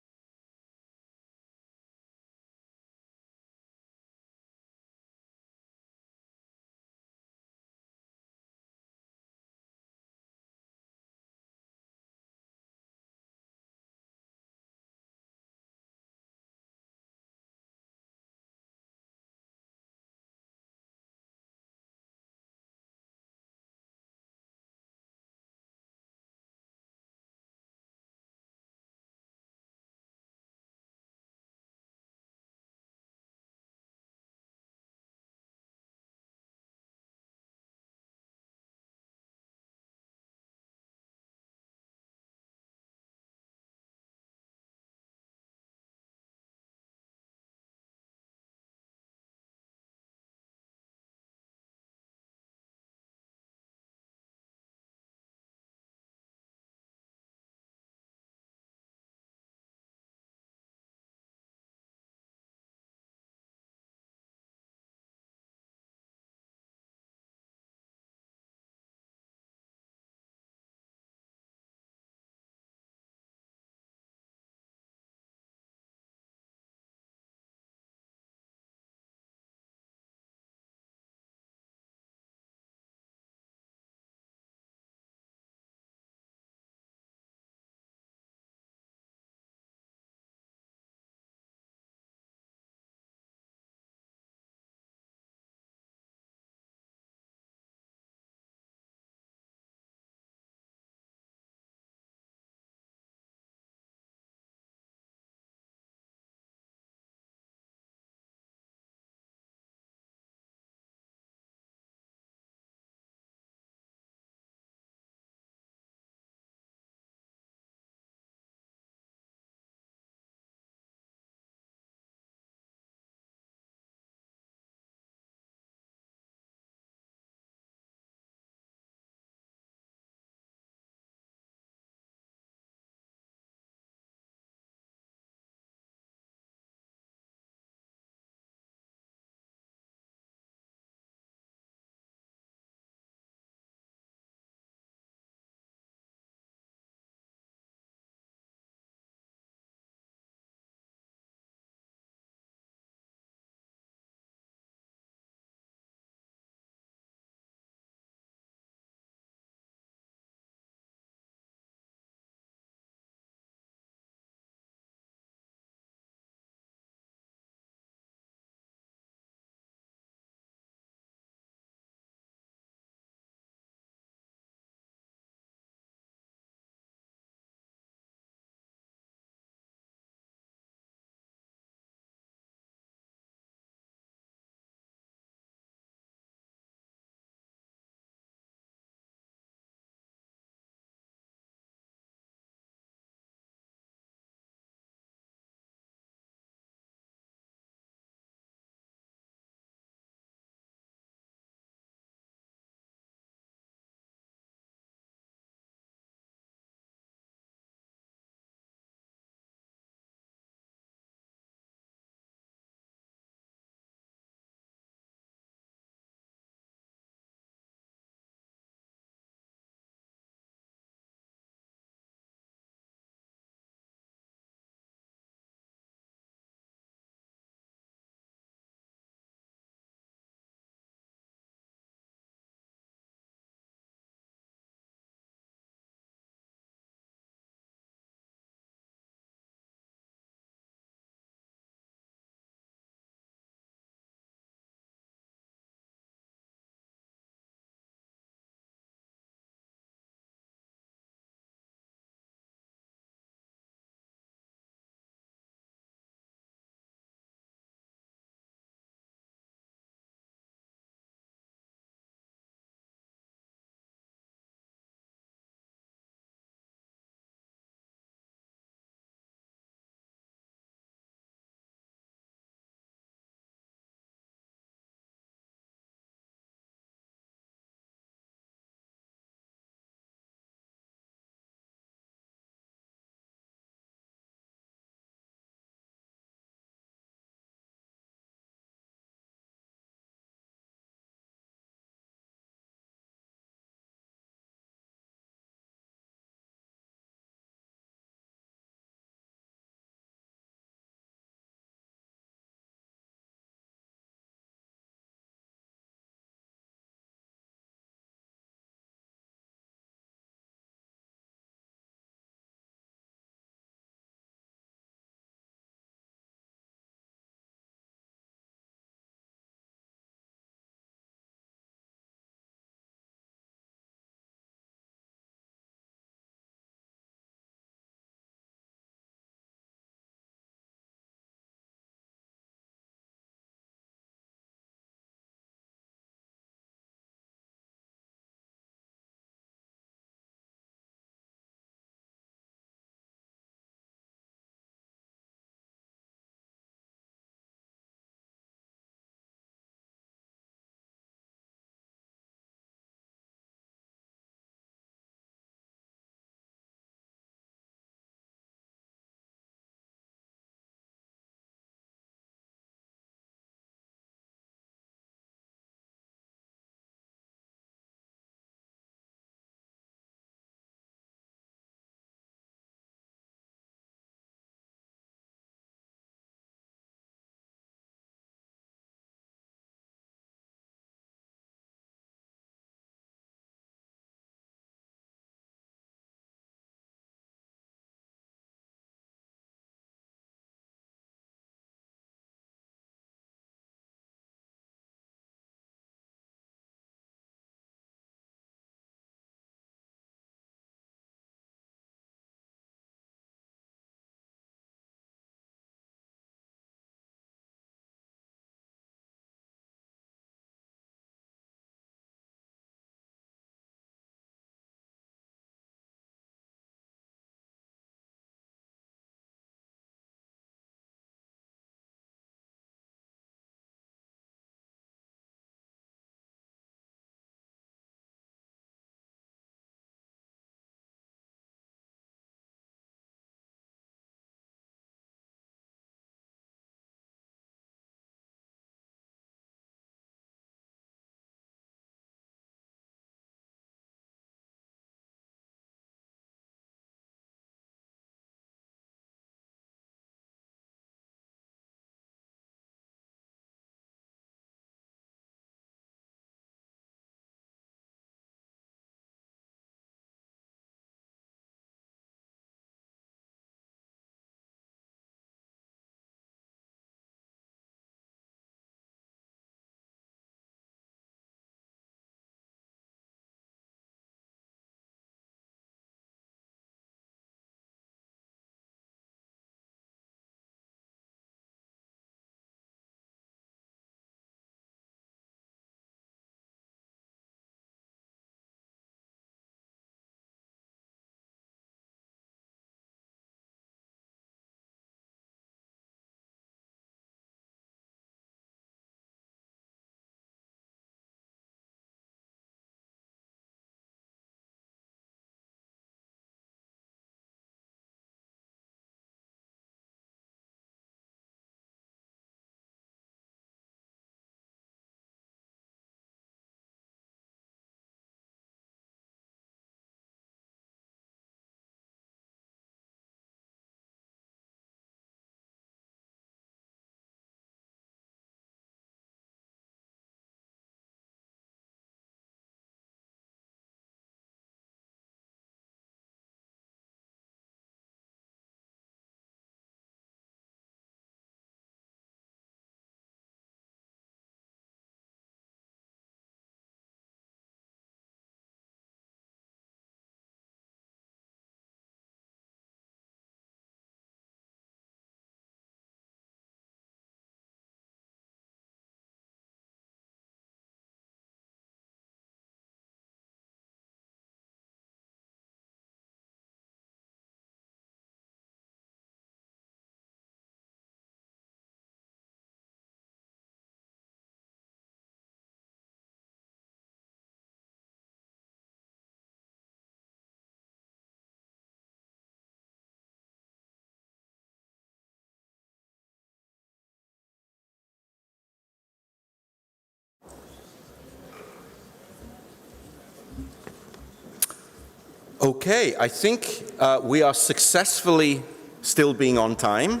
Okay, I think we are successfully still being on time,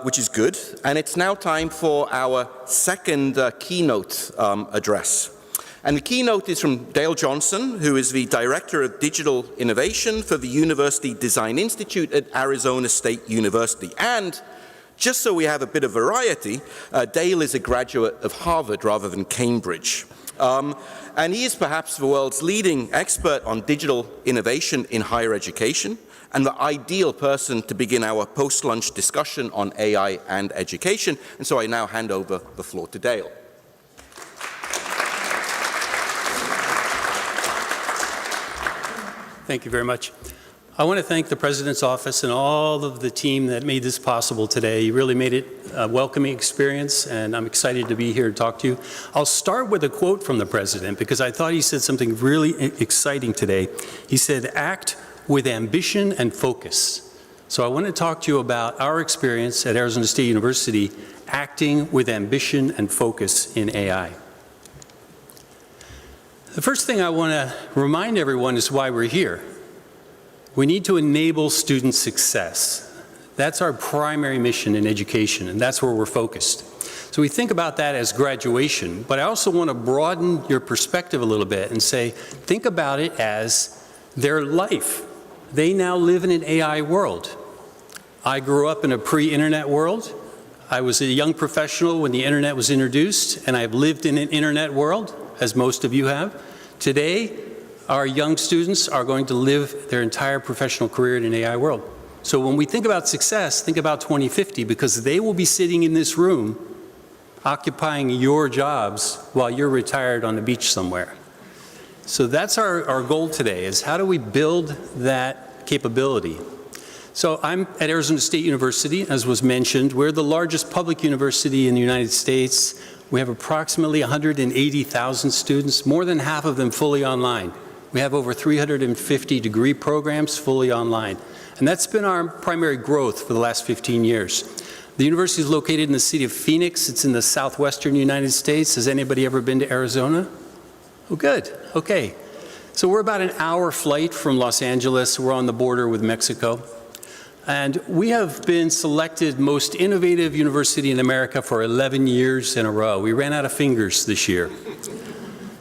which is good. And it's now time for our second keynote address. And the keynote is from Dale Johnson, who is the Director of Digital Innovation for the University Design Institute at Arizona State University. And just so we have a bit of variety, Dale is a graduate of Harvard rather than Cambridge. And he is perhaps the world's leading expert on digital innovation in higher education and the ideal person to begin our post-lunch discussion on AI and education. And so I now hand over the floor to Dale. Thank you very much. I want to thank the President's Office and all of the team that made this possible today. You really made it a welcoming experience, and I'm excited to be here to talk to you. I'll start with a quote from the President, because I thought he said something really exciting today. He said, "Act with ambition and focus." So I want to talk to you about our experience at Arizona State University acting with ambition and focus in AI. The first thing I want to remind everyone is why we're here. We need to enable student success. That's our primary mission in education, and that's where we're focused. So we think about that as graduation, but I also want to broaden your perspective a little bit and say, think about it as their life. They now live in an AI world. I grew up in a pre-internet world. I was a young professional when the internet was introduced, and I've lived in an internet world, as most of you have. Today, our young students are going to live their entire professional career in an AI world. So when we think about success, think about 2050, because they will be sitting in this room occupying your jobs while you're retired on the beach somewhere. So that's our goal today, is how do we build that capability? So I'm at Arizona State University, as was mentioned. We're the largest public university in the United States. We have approximately 180,000 students, more than half of them fully online. We have over 350 degree programs fully online. And that's been our primary growth for the last 15 years. The university is located in the city of Phoenix. It's in the southwestern United States. Has anybody ever been to Arizona? Oh, good. Okay. So we're about an hour flight from Los Angeles. We're on the border with Mexico. And we have been selected most innovative university in America for 11 years in a row. We ran out of fingers this year.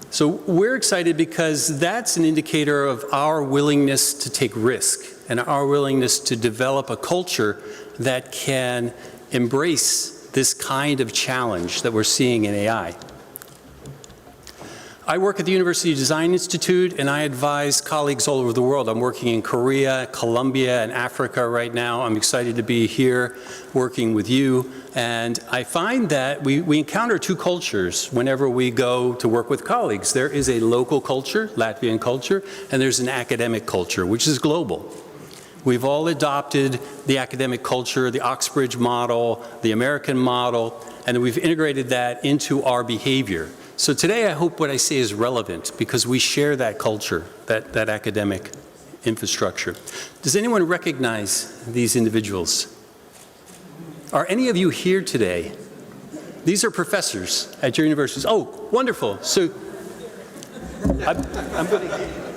So we're excited because that's an indicator of our willingness to take risk and our willingness to develop a culture that can embrace this kind of challenge that we're seeing in AI. I work at the University Design Institute, and I advise colleagues all over the world. I'm working in Korea, Colombia, and Africa right now. I'm excited to be here working with you. And I find that we encounter two cultures whenever we go to work with colleagues. There is a local culture, Latvian culture, and there's an academic culture, which is global. We've all adopted the academic culture, the Oxbridge model, the American model, and we've integrated that into our behavior. So today I hope what I say is relevant because we share that culture, that academic infrastructure. Does anyone recognize these individuals? Are any of you here today? These are professors at your universities. Oh, wonderful. So I'm going to...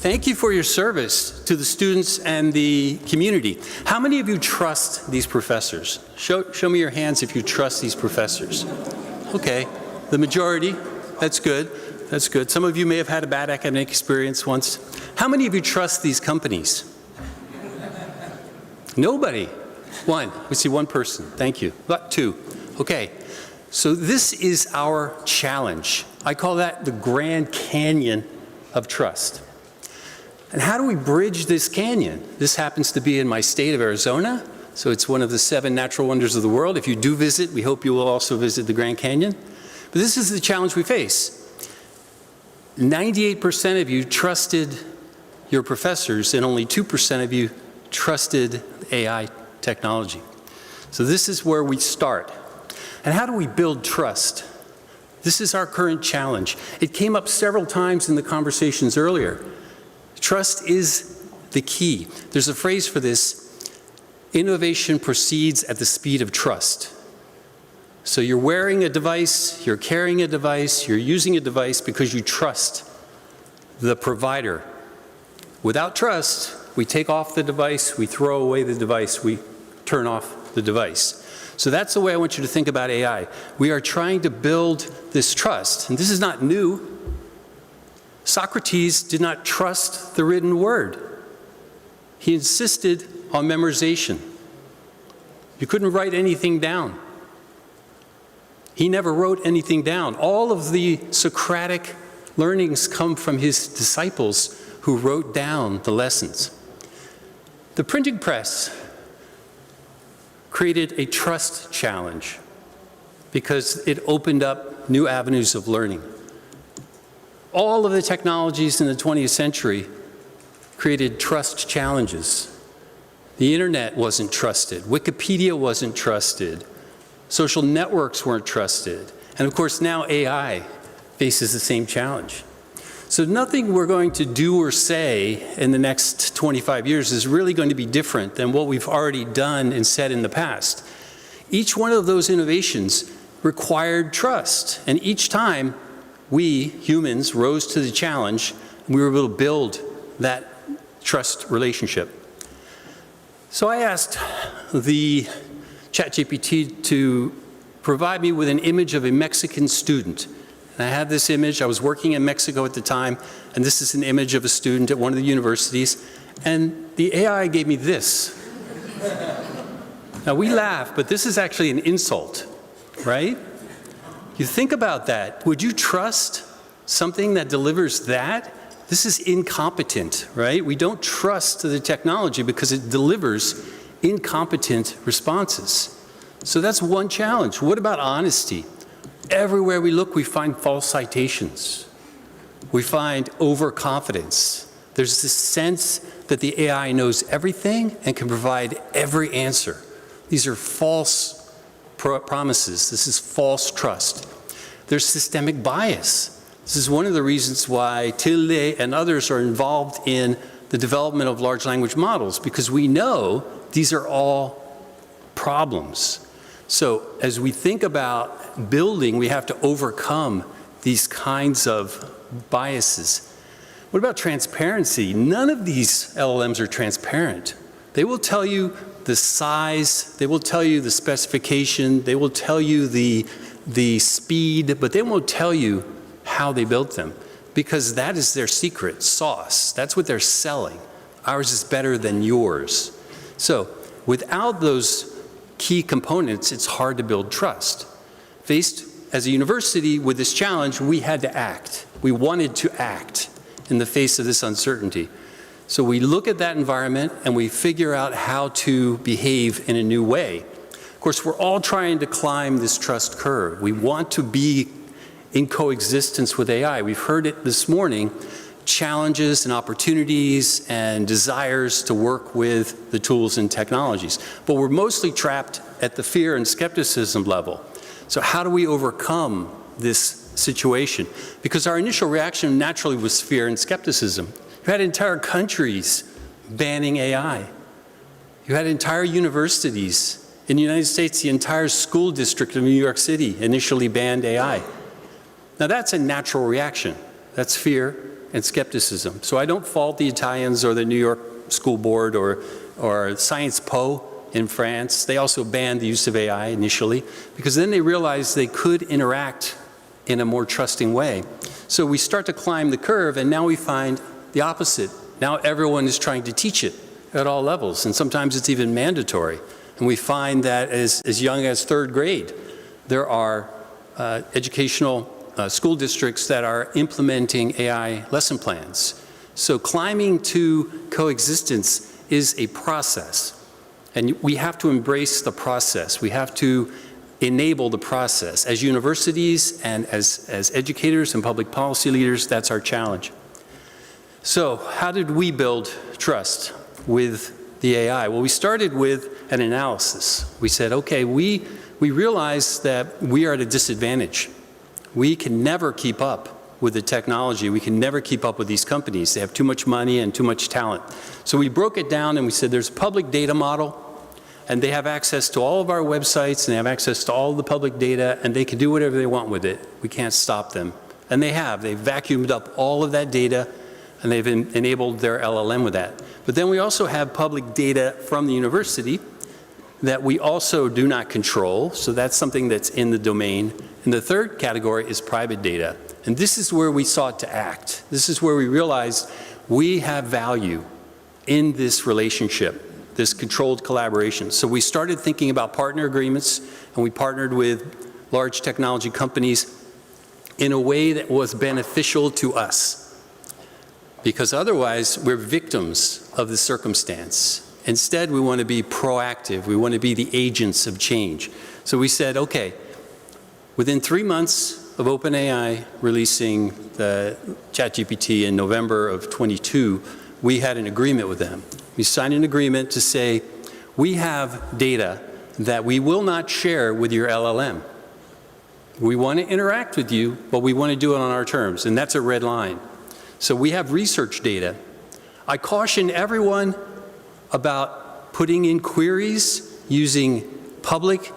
Thank you for your service to the students and the community. How many of you trust these professors? Show me your hands if you trust these professors. Okay, the majority, that's good, that's good. Some of you may have had a bad academic experience once. How many of you trust these companies? Nobody. One, we see one person, thank you. But two, okay. So this is our challenge. I call that the Grand Canyon of trust. And how do we bridge this canyon? This happens to be in my state of Arizona, so it's one of the 7 natural wonders of the world. If you do visit, we hope you will also visit the Grand Canyon. But this is the challenge we face. 98% of you trusted your professors, and only 2% of you trusted AI technology. So this is where we start. And how do we build trust? This is our current challenge. It came up several times in the conversations earlier. Trust is the key. There's a phrase for this. Innovation proceeds at the speed of trust. So you're wearing a device, you're carrying a device, you're using a device because you trust the provider. Without trust, we take off the device, we throw away the device, we turn off the device. So that's the way I want you to think about AI. We are trying to build this trust, and this is not new. Socrates did not trust the written word. He insisted on memorization. You couldn't write anything down. He never wrote anything down. All of the Socratic learnings come from his disciples who wrote down the lessons. The printing press created a trust challenge because it opened up new avenues of learning. All of the technologies in the 20th century created trust challenges. The internet wasn't trusted. Wikipedia wasn't trusted. Social networks weren't trusted. And of course, now AI faces the same challenge. So nothing we're going to do or say in the next 25 years is really going to be different than what we've already done and said in the past. Each one of those innovations required trust. And each time we, humans, rose to the challenge, we were able to build that trust relationship. So I asked the ChatGPT to provide me with an image of a Mexican student. And I had this image. I was working in Mexico at the time, and this is an image of a student at one of the universities. And the AI gave me this. Now, we laugh, but this is actually an insult, right? You think about that. Would you trust something that delivers that? This is incompetent, right? We don't trust the technology because it delivers incompetent responses. So that's one challenge. What about honesty? Everywhere we look, we find false citations. We find overconfidence. There's this sense that the AI knows everything and can provide every answer. These are false promises. This is false trust. There's systemic bias. This is one of the reasons why Tilde and others are involved in the development of large language models, because we know these are all problems. So as we think about building, we have to overcome these kinds of biases. What about transparency? None of these LLMs are transparent. They will tell you the size, they will tell you the specification, they will tell you the speed, but they won't tell you how they built them, because that is their secret sauce. That's what they're selling. Ours is better than yours. So without those key components, it's hard to build trust. Faced as a university with this challenge, we had to act. We wanted to act in the face of this uncertainty. So we look at that environment and we figure out how to behave in a new way. Of course, we're all trying to climb this trust curve. We want to be in coexistence with AI. We've heard it this morning, challenges and opportunities and desires to work with the tools and technologies. But we're mostly trapped at the fear and skepticism level. So how do we overcome this situation? Because our initial reaction naturally was fear and skepticism. You had entire countries banning AI. You had entire universities. In the United States, the entire school district of New York City initially banned AI. Now that's a natural reaction. That's fear and skepticism. So I don't fault the Italians or the New York School Board or Sciences Po in France. They also banned the use of AI initially, because then they realized they could interact in a more trusting way. So we start to climb the curve, and now we find the opposite. Now everyone is trying to teach it at all levels, and sometimes it's even mandatory. And we find that as young as third grade, there are educational school districts that are implementing AI lesson plans. So climbing to coexistence is a process. And we have to embrace the process. We have to enable the process. As universities and as educators and public policy leaders, that's our challenge. So how did we build trust with the AI? Well, we started with an analysis. We said, okay, we realize that we are at a disadvantage. We can never keep up with the technology. We can never keep up with these companies. They have too much money and too much talent. So we broke it down and we said there's a public data model, and they have access to all of our websites, and they have access to all the public data, and they can do whatever they want with it. We can't stop them. And they have. They've vacuumed up all of that data, and they've enabled their LLM with that. But then we also have public data from the university that we also do not control, so that's something that's in the domain. And the third category is private data. And this is where we sought to act. This is where we realized we have value in this relationship, this controlled collaboration. So we started thinking about partner agreements, and we partnered with large technology companies in a way that was beneficial to us. Because otherwise, we're victims of the circumstance. Instead, we want to be proactive. We want to be the agents of change. So we said, okay, within 3 months of OpenAI releasing the ChatGPT in November of 22, we had an agreement with them. We signed an agreement to say, we have data that we will not share with your LLM. We want to interact with you, but we want to do it on our terms, and that's a red line. So we have research data. I caution everyone about putting in queries using public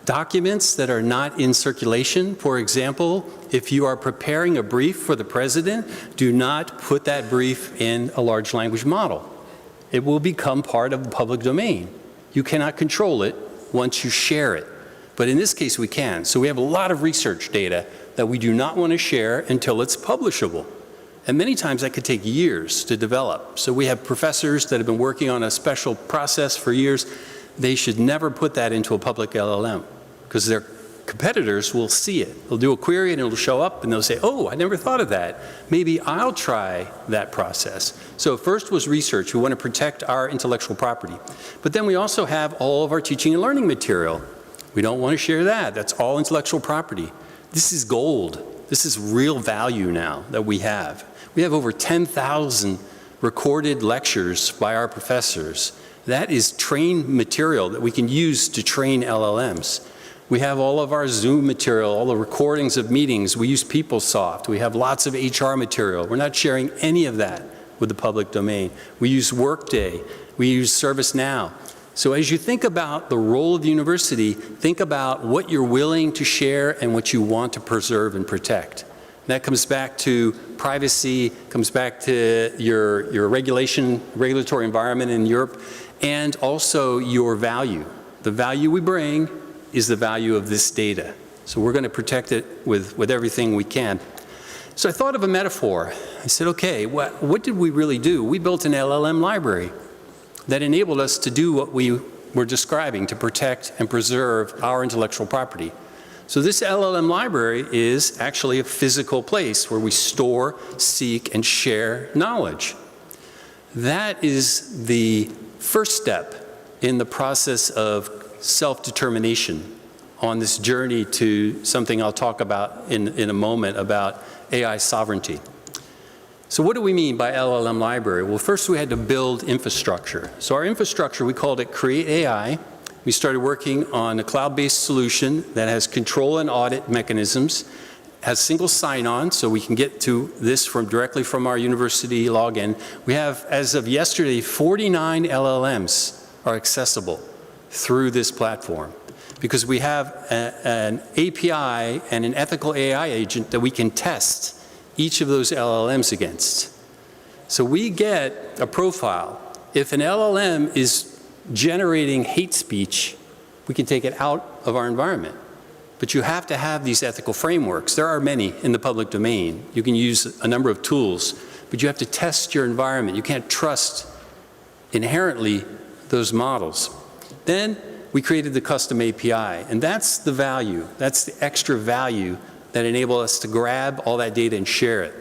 documents that are not in circulation. For example, if you are preparing a brief for the president, do not put that brief in a large language model. It will become part of the public domain. You cannot control it once you share it. But in this case, we can. So we have a lot of research data that we do not want to share until it's publishable. And many times that could take years to develop. So we have professors that have been working on a special process for years. They should never put that into a public LLM because their competitors will see it. They'll do a query and it'll show up and they'll say, oh, I never thought of that. Maybe I'll try that process. So first was research. We want to protect our intellectual property. But then we also have all of our teaching and learning material. We don't want to share that. That's all intellectual property. This is gold. This is real value now that we have. We have over 10,000 recorded lectures by our professors. That is trained material that we can use to train LLMs. We have all of our Zoom material, all the recordings of meetings. We use PeopleSoft. We have lots of HR material. We're not sharing any of that with the public domain. We use Workday. We use ServiceNow. So as you think about the role of the university, think about what you're willing to share and what you want to preserve and protect. That comes back to privacy, comes back to your regulatory environment in Europe, and also your value. The value we bring is the value of this data. So we're going to protect it with everything we can. So I thought of a metaphor. I said, okay, what did we really do? We built an LLM library that enabled us to do what we were describing, to protect and preserve our intellectual property. So this LLM library is actually a physical place where we store, seek, and share knowledge. That is the first step in the process of self-determination on this journey to something I'll talk about in a moment about AI sovereignty. So what do we mean by LLM library? Well, first we had to build infrastructure. So our infrastructure, we called it Create AI. We started working on a cloud-based solution that has control and audit mechanisms, has single sign-on, so we can get to this directly from our university login. We have, as of yesterday, 49 LLMs are accessible through this platform because we have an API and an ethical AI agent that we can test each of those LLMs against. So we get a profile. If an LLM is generating hate speech, we can take it out of our environment. But you have to have these ethical frameworks. There are many in the public domain. You can use a number of tools, but you have to test your environment. You can't trust inherently those models. Then we created the custom API, and that's the value. That's the extra value that enables us to grab all that data and share it.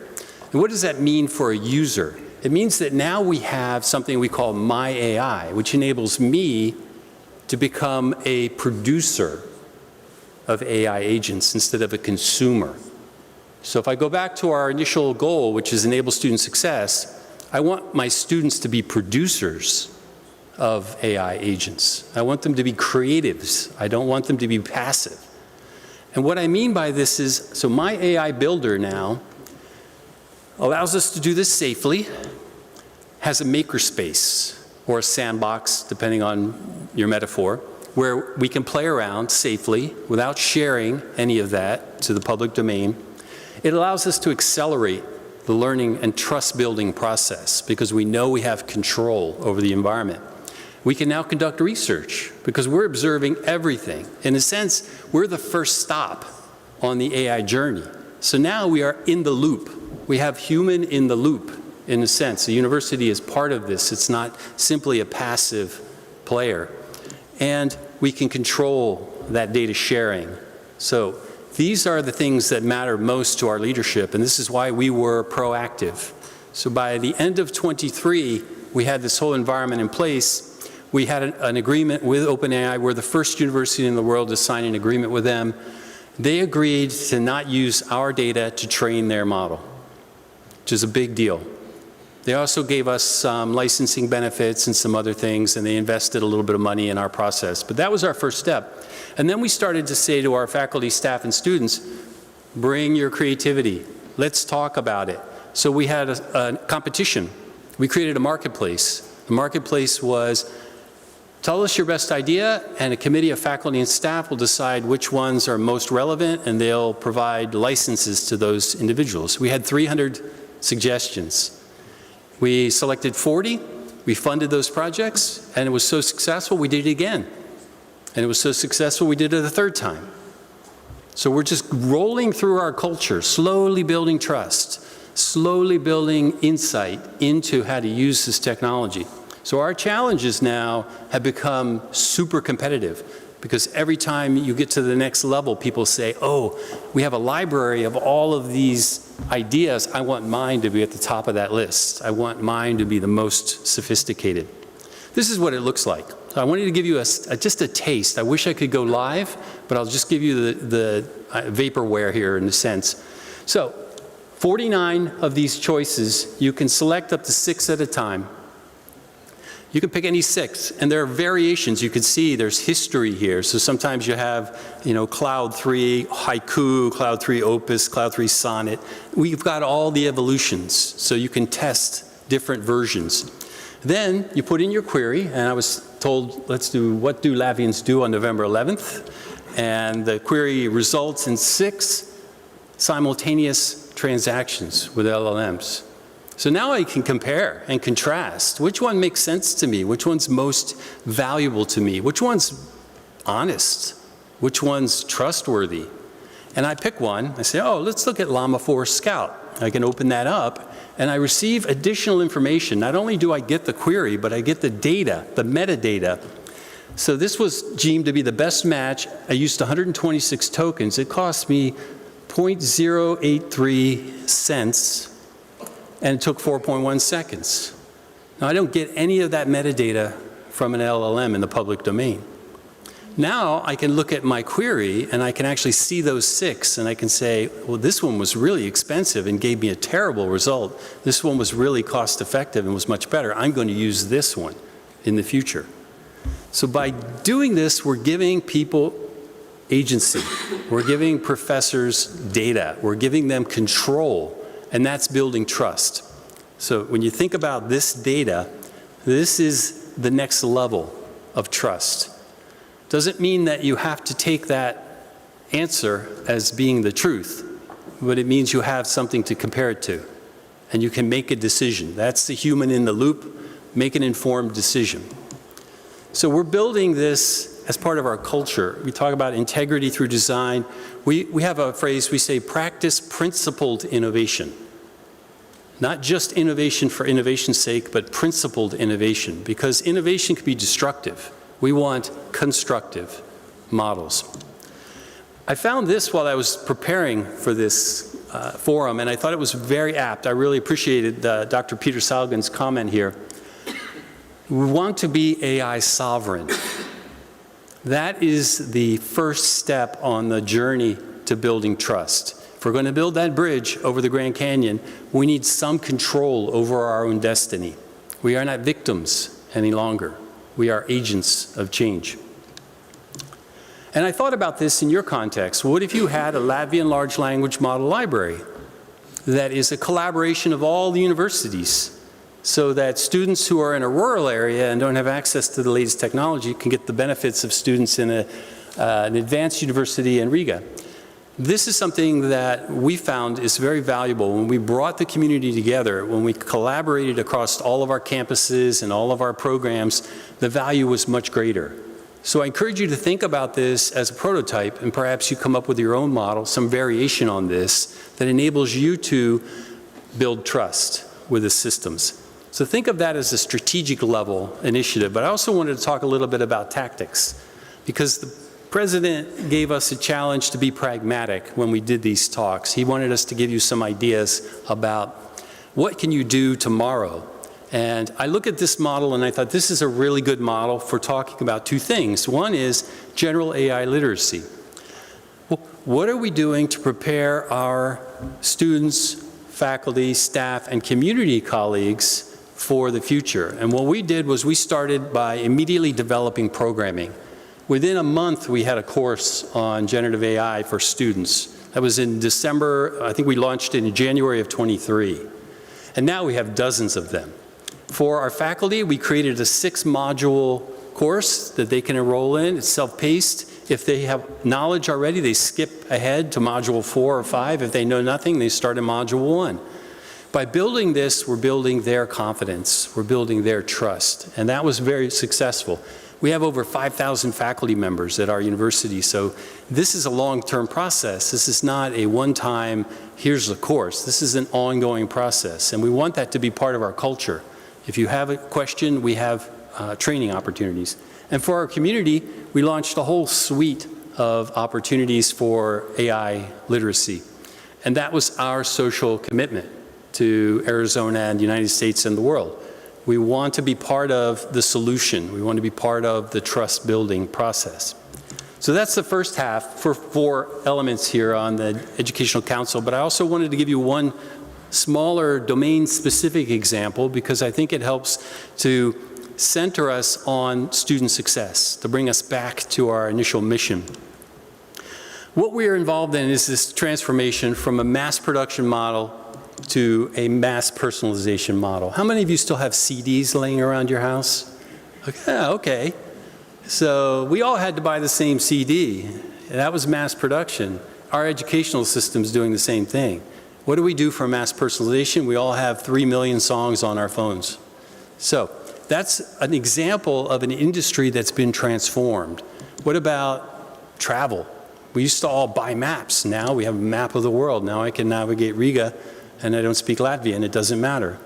And what does that mean for a user? It means that now we have something we call My AI, which enables me to become a producer of AI agents instead of a consumer. So if I go back to our initial goal, which is enable student success, I want my students to be producers of AI agents. I want them to be creatives. I don't want them to be passive. And what I mean by this is, so My AI Builder now allows us to do this safely, has a makerspace. or a sandbox, depending on your metaphor, where we can play around safely without sharing any of that to the public domain. It allows us to accelerate the learning and trust-building process because we know we have control over the environment. We can now conduct research because we're observing everything. In a sense, we're the first stop on the AI journey. So now we are in the loop. We have human in the loop, in a sense. The university is part of this. It's not simply a passive player. And we can control that data sharing. So these are the things that matter most to our leadership, and this is why we were proactive. So by the end of 23, we had this whole environment in place. We had an agreement with OpenAI. We're the first university in the world to sign an agreement with them. They agreed to not use our data to train their model, which is a big deal. They also gave us some licensing benefits and some other things, and they invested a little bit of money in our process. But that was our first step. And then we started to say to our faculty, staff, and students, bring your creativity. Let's talk about it. So we had a competition. We created a marketplace. The marketplace was, tell us your best idea, and a committee of faculty and staff will decide which ones are most relevant, and they'll provide licenses to those individuals. We had 300 suggestions. We selected 40, we funded those projects, and it was so successful, we did it again. And it was so successful, we did it a third time. So we're just rolling through our culture, slowly building trust, slowly building insight into how to use this technology. So our challenges now have become super competitive because every time you get to the next level, people say, oh, we have a library of all of these ideas. I want mine to be at the top of that list. I want mine to be the most sophisticated. This is what it looks like. So I wanted to give you just a taste. I wish I could go live, but I'll just give you the vaporware here in a sense. So 49 of these choices, you can select up to 6 at a time. You can pick any 6, and there are variations. You can see there's history here. So sometimes you have, Cloud 3 Haiku, Cloud 3 Opus, Cloud 3 Sonnet. We've got all the evolutions, so you can test different versions. Then you put in your query, and I was told, let's do what do Latvians do on November 11th? And the query results in 6 simultaneous transactions with LLMs. So now I can compare and contrast. Which one makes sense to me? Which one's most valuable to me? Which one's honest? Which one's trustworthy? And I pick one. I say, oh, let's look at Llama 4 Scout. I can open that up, and I receive additional information. Not only do I get the query, but I get the data, the metadata. So this was deemed to be the best match. I used 126 tokens. It cost me 0.083 cents. And it took 4.1 seconds. Now, I don't get any of that metadata from an LLM in the public domain. Now, I can look at my query, and I can actually see those 6, and I can say, well, this one was really expensive and gave me a terrible result. This one was really cost-effective and was much better. I'm going to use this one in the future. So by doing this, we're giving people agency. We're giving professors data. We're giving them control. And that's building trust. So when you think about this data, this is the next level of trust. Doesn't mean that you have to take that answer as being the truth, but it means you have something to compare it to, and you can make a decision. That's the human in the loop, make an informed decision. So we're building this as part of our culture. We talk about integrity through design. We have a phrase, we say practice principled innovation. Not just innovation for innovation's sake, but principled innovation, because innovation can be destructive. We want constructive models. I found this while I was preparing for this forum, and I thought it was very apt. I really appreciated Dr. Peter Salgin's comment here. We want to be AI sovereign. That is the first step on the journey to building trust. If we're going to build that bridge over the Grand Canyon, we need some control over our own destiny. We are not victims any longer. We are agents of change. And I thought about this in your context. What if you had a Latvian large language model library that is a collaboration of all the universities so that students who are in a rural area and don't have access to the latest technology can get the benefits of students in an advanced university in Riga. This is something that we found is very valuable. When we brought the community together, when we collaborated across all of our campuses and all of our programs, the value was much greater. So I encourage you to think about this as a prototype, and perhaps you come up with your own model, some variation on this, that enables you to build trust with the systems. So think of that as a strategic level initiative. But I also wanted to talk a little bit about tactics, because the President gave us a challenge to be pragmatic when we did these talks. He wanted us to give you some ideas about what can you do tomorrow. And I look at this model and I thought this is a really good model for talking about two things. One is general AI literacy. Well, what are we doing to prepare our students, faculty, staff, and community colleagues for the future? And what we did was we started by immediately developing programming. Within a month, we had a course on generative AI for students. That was in December. I think we launched it in January of 23. And now we have dozens of them. For our faculty, we created a 6-module course that they can enroll in. It's self-paced. If they have knowledge already, they skip ahead to module 4 or 5. If they know nothing, they start in module 1. By building this, we're building their confidence. We're building their trust. And that was very successful. We have over 5,000 faculty members at our university, so this is a long-term process. This is not a one-time, here's the course. This is an ongoing process, and we want that to be part of our culture. If you have a question, we have training opportunities. And for our community, we launched a whole suite of opportunities for AI literacy. And that was our social commitment to Arizona and the United States and the world. We want to be part of the solution. We want to be part of the trust building process. So that's the first half for 4 elements here on the Educational Council, but I also wanted to give you one smaller domain-specific example because I think it helps to center us on student success, to bring us back to our initial mission. What we are involved in is this transformation from a mass production model to a mass personalization model. How many of you still have CDs laying around your house? Okay. So we all had to buy the same CD. And that was mass production. Our educational system's doing the same thing. What do we do for mass personalization? We all have 3 million songs on our phones. So that's an example of an industry that's been transformed. What about travel? We used to all buy maps. Now we have a map of the world. Now I can navigate Riga and I don't speak Latvian, it doesn't matter.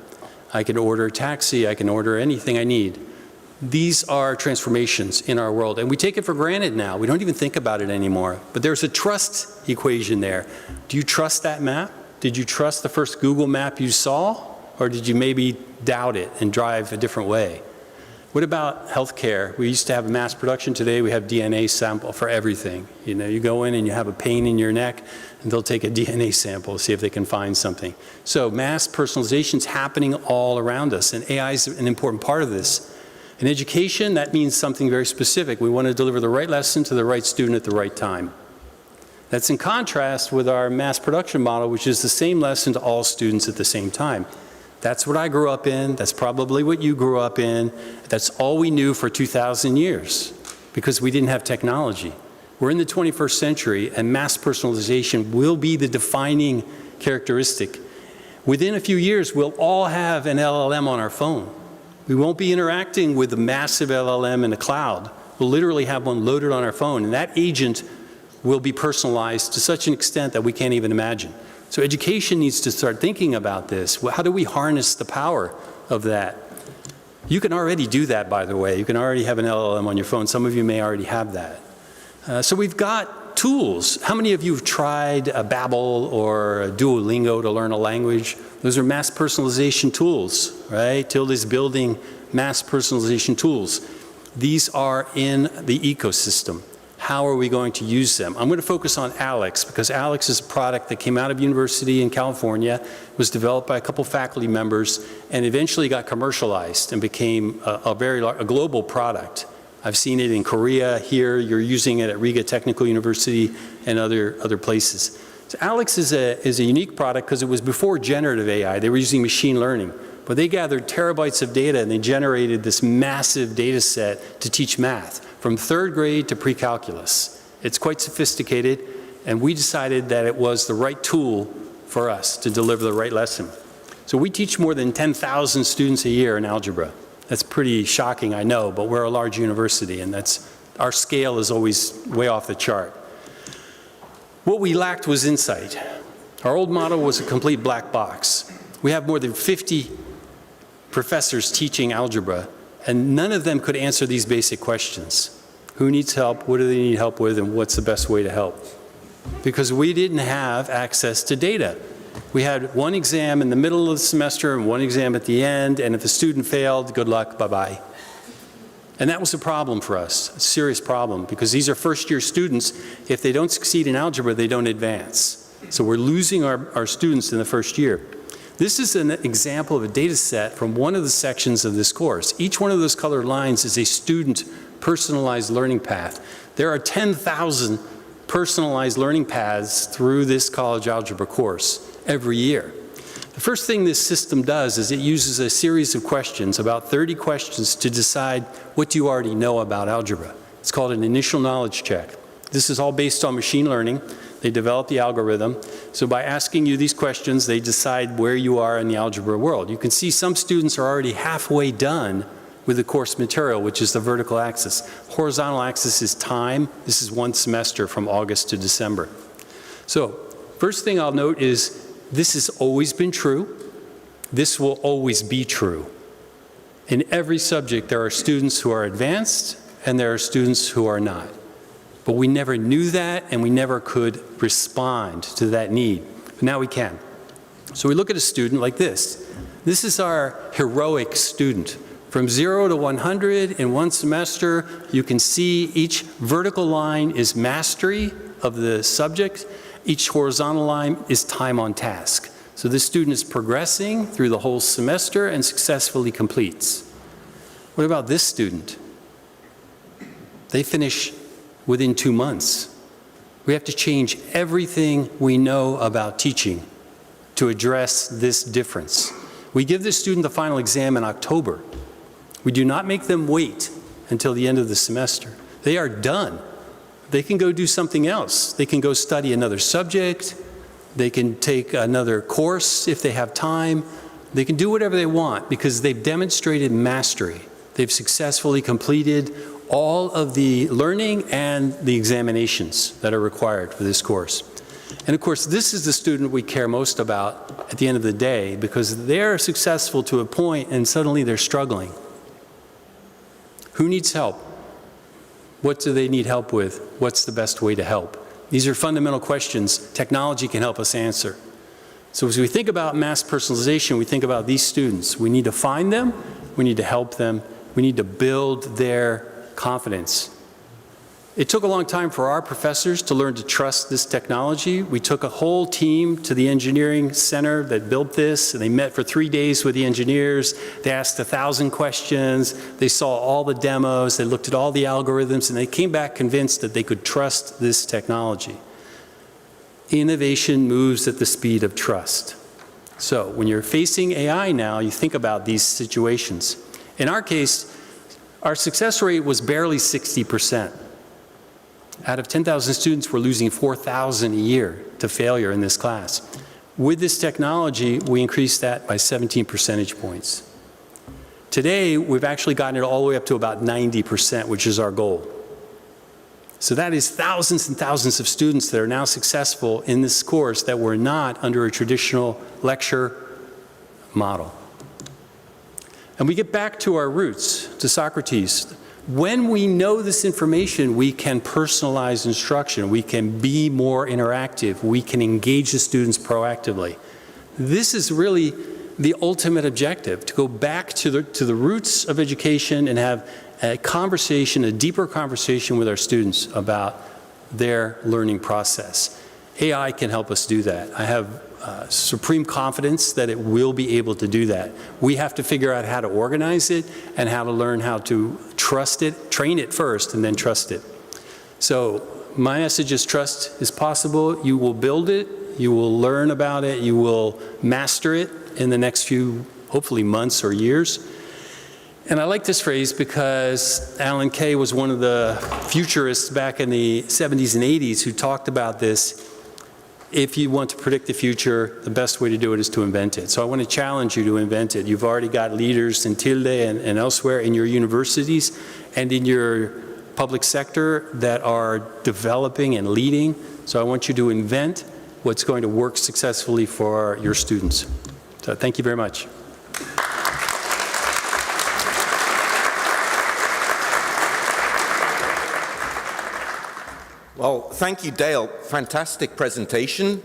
I can order a taxi, I can order anything I need. These are transformations in our world, and we take it for granted now. We don't even think about it anymore. But there's a trust equation there. Do you trust that map? Did you trust the first Google map you saw? Or did you maybe doubt it and drive a different way? What about healthcare? We used to have mass production. Today we have DNA sample for everything. You know, you go in and you have a pain in your neck, and they'll take a DNA sample to see if they can find something. So mass personalization is happening all around us, and AI is an important part of this. In education, that means something very specific. We want to deliver the right lesson to the right student at the right time. That's in contrast with our mass production model, which is the same lesson to all students at the same time. That's what I grew up in. That's probably what you grew up in. That's all we knew for 2,000 years because we didn't have technology. We're in the 21st century, and mass personalization will be the defining characteristic. Within a few years, we'll all have an LLM on our phone. We won't be interacting with the massive LLM in the cloud. We'll literally have one loaded on our phone, and that agent will be personalized to such an extent that we can't even imagine. So education needs to start thinking about this. How do we harness the power of that? You can already do that, by the way. You can already have an LLM on your phone. Some of you may already have that. So we've got tools. How many of you have tried a Babbel or a Duolingo to learn a language? Those are mass personalization tools, right? Tilda's building mass personalization tools. These are in the ecosystem. How are we going to use them? I'm going to focus on Alex because Alex is a product that came out of university in California, was developed by a couple faculty members, and eventually got commercialized and became a global product. I've seen it in Korea, here, you're using it at Riga Technical University and other places. So Alex is a unique product because it was before generative AI. They were using machine learning. but they gathered terabytes of data and they generated this massive data set to teach math from 3rd grade to pre-calculus. It's quite sophisticated, and we decided that it was the right tool for us to deliver the right lesson. So we teach more than 10,000 students a year in algebra. That's pretty shocking, I know, but we're a large university, and our scale is always way off the chart. What we lacked was insight. Our old model was a complete black box. We have more than 50 professors teaching algebra, and none of them could answer these basic questions. Who needs help? What do they need help with? And what's the best way to help? Because we didn't have access to data. We had one exam in the middle of the semester and one exam at the end, and if the student failed, good luck, bye-bye. And that was a problem for us, a serious problem, because these are first-year students. If they don't succeed in algebra, they don't advance. So we're losing our students in the first year. This is an example of a data set from one of the sections of this course. Each one of those colored lines is a student personalized learning path. There are 10,000 personalized learning paths through this college algebra course every year. The first thing this system does is it uses a series of questions, about 30 questions, to decide what you already know about algebra. It's called an initial knowledge check. This is all based on machine learning. They develop the algorithm. So by asking you these questions, they decide where you are in the algebra world. You can see some students are already halfway done with the course material, which is the vertical axis. Horizontal axis is time. This is one semester from August to December. So first thing I'll note is this has always been true. This will always be true. In every subject, there are students who are advanced and there are students who are not. But we never knew that, and we never could respond to that need. But now we can. So we look at a student like this. This is our heroic student. From 0 to 100 in one semester, you can see each vertical line is mastery of the subject. Each horizontal line is time on task. So this student is progressing through the whole semester and successfully completes. What about this student? They finish within 2 months. We have to change everything we know about teaching to address this difference. We give the student the final exam in October. We do not make them wait until the end of the semester. They are done. They can go do something else. They can go study another subject. They can take another course if they have time. They can do whatever they want because they've demonstrated mastery. They've successfully completed all of the learning and the examinations that are required for this course. And of course, this is the student we care most about at the end of the day because they're successful to a point and suddenly they're struggling. Who needs help? What do they need help with? What's the best way to help? These are fundamental questions technology can help us answer. So as we think about mass personalization, we think about these students. We need to find them, we need to help them, we need to build their confidence. It took a long time for our professors to learn to trust this technology. We took a whole team to the engineering center that built this, and they met for 3 days with the engineers. They asked 1,000 questions. They saw all the demos. They looked at all the algorithms, and they came back convinced that they could trust this technology. Innovation moves at the speed of trust. So when you're facing AI now, you think about these situations. In our case, our success rate was barely 60%. Out of 10,000 students, we're losing 4,000 a year to failure in this class. With this technology, we increased that by 17 percentage points. Today, we've actually gotten it all the way up to about 90%, which is our goal. So that is thousands and thousands of students that are now successful in this course that were not under a traditional lecture model. And we get back to our roots, to Socrates. When we know this information, we can personalize instruction. We can be more interactive. We can engage the students proactively. This is really the ultimate objective, to go back to the roots of education and have a conversation, a deeper conversation with our students about their learning process. AI can help us do that. I have supreme confidence that it will be able to do that. We have to figure out how to organize it and how to learn how to trust it, train it first, and then trust it. So my message is trust is possible. You will build it. You will learn about it. You will master it in the next few, hopefully months or years. And I like this phrase because Alan Kay was one of the futurists back in the 70s and 80s who talked about this. If you want to predict the future, the best way to do it is to invent it. So I want to challenge you to invent it. You've already got leaders in Tilde and elsewhere in your universities and in your public sector that are developing and leading. So I want you to invent what's going to work successfully for your students. So thank you very much. Well, thank you, Dale. Fantastic presentation.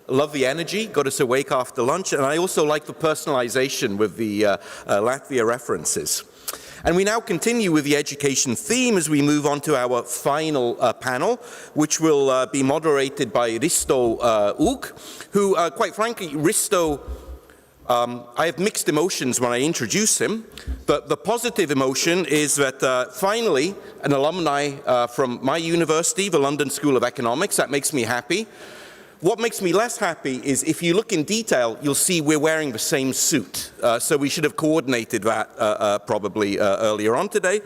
Love the energy, got us awake after lunch, and I also like the personalization with the Latvia references. And we now continue with the education theme as we move on to our final panel, which will be moderated by Risto Uk, who, quite frankly, Risto, I have mixed emotions when I introduce him, but the positive emotion is that finally an alumni from my university, the London School of Economics. That makes me happy. What makes me less happy is if you look in detail, you'll see we're wearing the same suit. So we should have coordinated that probably earlier on today.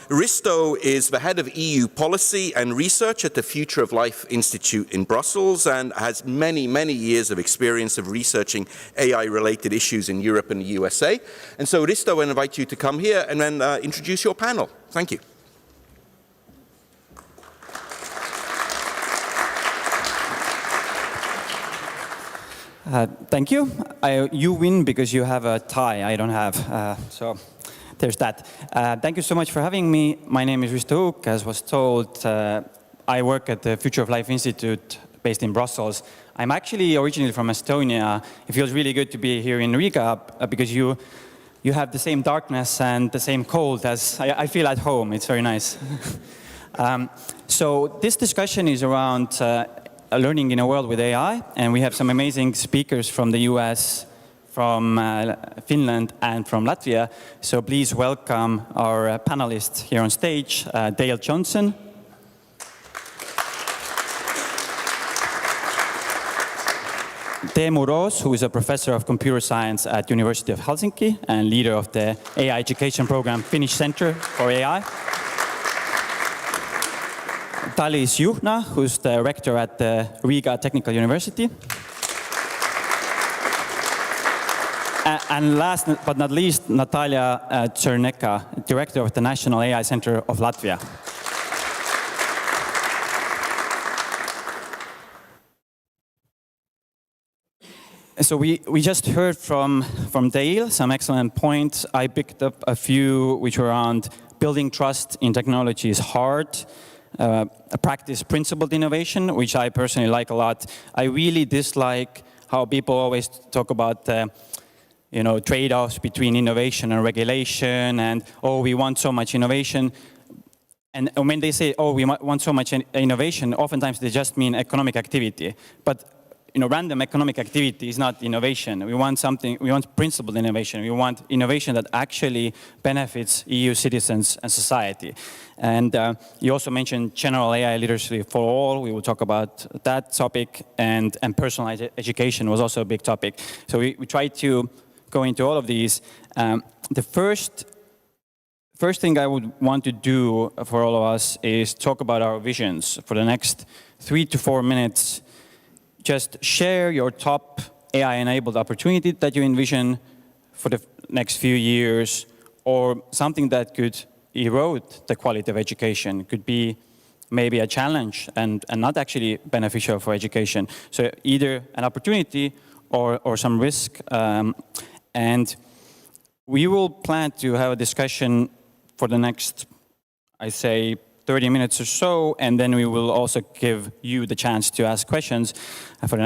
Risto is the head of EU policy and research at the Future of Life Institute in Brussels and has many, many years of experience of researching AI-related issues in Europe and the USA. And so Risto, I invite you to come here and then introduce your panel. Thank you. Thank you. You win because you have a tie. I don't have. So there's that. Thank you so much for having me. My name is Risto Uk. As was told, I work at the Future of Life Institute based in Brussels. I'm actually originally from Estonia. It feels really good to be here in Riga because you have the same darkness and the same cold as I feel at home. It's very nice. So this discussion is around learning in a world with AI, and we have some amazing speakers from the US, from Finland, and from Latvia. So please welcome our panelists here on stage, Dale Johnson, Teemu Roos, who is a professor of computer science at University of Helsinki and leader of the AI education program Finnish Center for AI. Talis Juhna, who's the rector at the Riga Technical University. And last but not least, Natalia Czerneka, director of the National AI Center of Latvia. So we just heard from Dale some excellent points. I picked up a few which were around building trust in technology is hard. Practice principled innovation, which I personally like a lot. I really dislike how people always talk about trade-offs between innovation and regulation, and oh, we want so much innovation. And when they say, oh, we want so much innovation, oftentimes they just mean economic activity. But random economic activity is not innovation. We want something, we want principled innovation. We want innovation that actually benefits EU citizens and society. And you also mentioned general AI literacy for all. We will talk about that topic. And personalized education was also a big topic. So we tried to go into all of these. The first thing I would want to do for all of us is talk about our visions for the next 3 to 4 minutes. Just share your top AI-enabled opportunity that you envision for the next few years, or something that could erode the quality of education. It could be maybe a challenge and not actually beneficial for education. So either an opportunity or some risk. And we will plan to have a discussion for the next, I say, 30 minutes or so, and then we will also give you the chance to ask questions for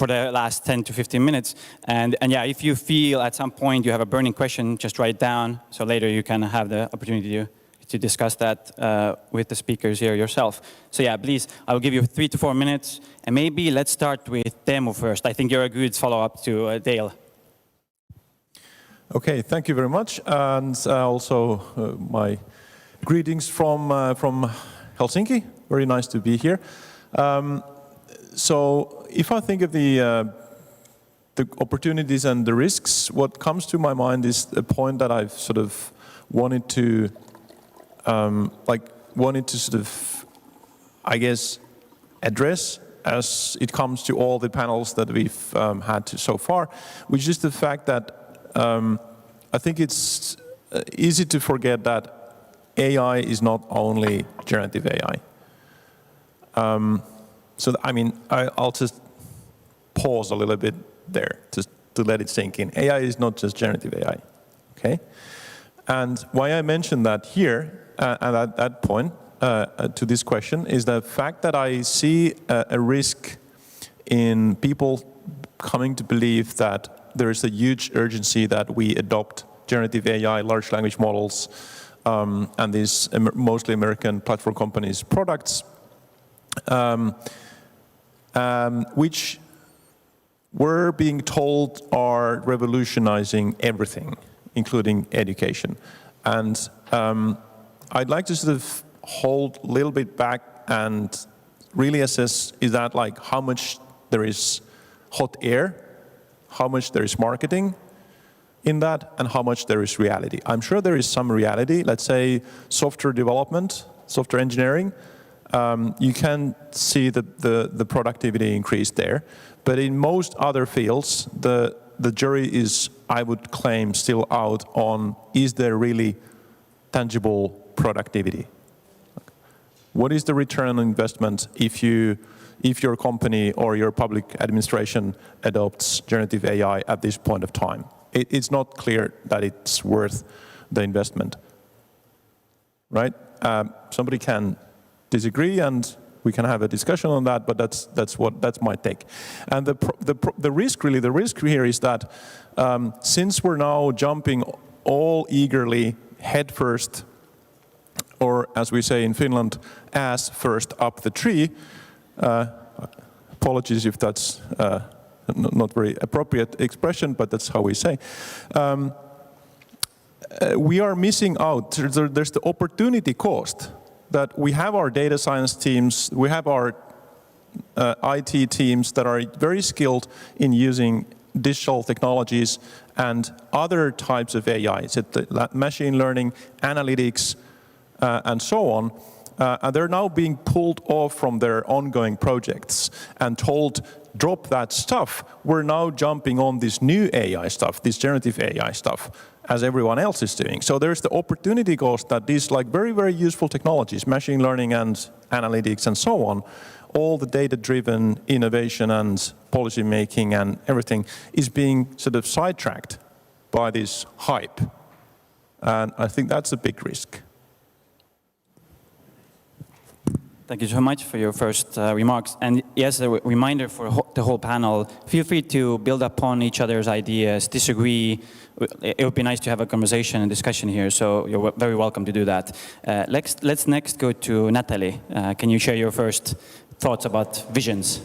the last 10 to 15 minutes. And yeah, if you feel at some point you have a burning question, just write it down, so later you can have the opportunity to discuss that with the speakers here yourself. So yeah, please, I will give you 3 to 4 minutes, and maybe let's start with Teemu first. I think you're a good follow-up to Dale. Okay, thank you very much, and also my greetings from Helsinki. Very nice to be here. So if I think of the the opportunities and the risks, what comes to my mind is a point that I've sort of wanted to sort of, I guess, address as it comes to all the panels that we've had so far, which is the fact that I think it's easy to forget that AI is not only generative AI. I'll just pause a little bit there just to let it sink in. AI is not just generative AI, okay? And why I mentioned that here, and at that point, to this question, is the fact that I see a risk in people coming to believe that there is a huge urgency that we adopt generative AI, large language models, and these mostly American platform companies' products, which we're being told are revolutionizing everything, including education. And I'd like to sort of hold a little bit back and really assess, is that like how much there is hot air, how much there is marketing in that, and how much there is reality. I'm sure there is some reality. Let's say software development, software engineering, you can see the productivity increase there. But in most other fields, the jury is, I would claim, still out on, is there really tangible productivity? What is the return on investment if your company or your public administration adopts generative AI at this point of time? It's not clear that it's worth the investment, right? Somebody can disagree, and we can have a discussion on that, but that's my take. And the risk here is that since we're now jumping all eagerly headfirst, or as we say in Finland, ass first up the tree. Apologies if that's not very appropriate expression, but that's how we say. We are missing out. There's the opportunity cost that we have our data science teams, we have our IT teams that are very skilled in using digital technologies and other types of AI, machine learning, analytics, and so on. And they're now being pulled off from their ongoing projects and told, drop that stuff. We're now jumping on this new AI stuff, this generative AI stuff, as everyone else is doing. So there's the opportunity cost that these like very, very useful technologies, machine learning and analytics and so on, all the data-driven innovation and policy making and everything is being sort of sidetracked by this hype. And I think that's a big risk. Thank you so much for your first remarks. And yes, a reminder for the whole panel, feel free to build upon each other's ideas, disagree. It would be nice to have a conversation and discussion here, so you're very welcome to do that. Let's next go to Natalie. Can you share your first thoughts about visions?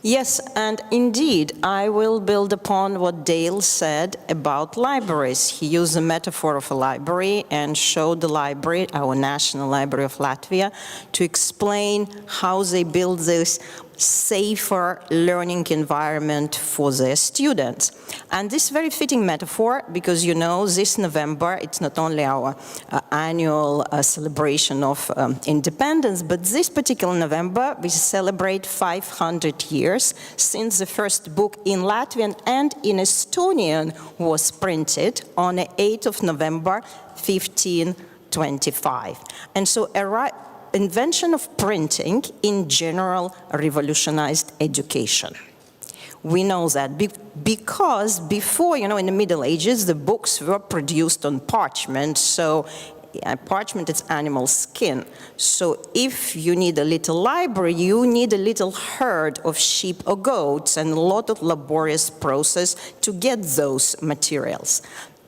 Yes, and indeed, I will build upon what Dale said about libraries. He used the metaphor of a library and showed the library, our National Library of Latvia, to explain how they build this safer learning environment for their students. And this is a very fitting metaphor because, you know, this November, it's not only our annual celebration of independence, but this particular November, we celebrate 500 years since the first book in Latvian and in Estonian was printed on the 8th of November, 1525. And so invention of printing in general revolutionized education. We know that because before, you know, in the Middle Ages, the books were produced on parchment. So parchment is animal skin. So if you need a little library, you need a little herd of sheep or goats and a lot of laborious process to get those materials.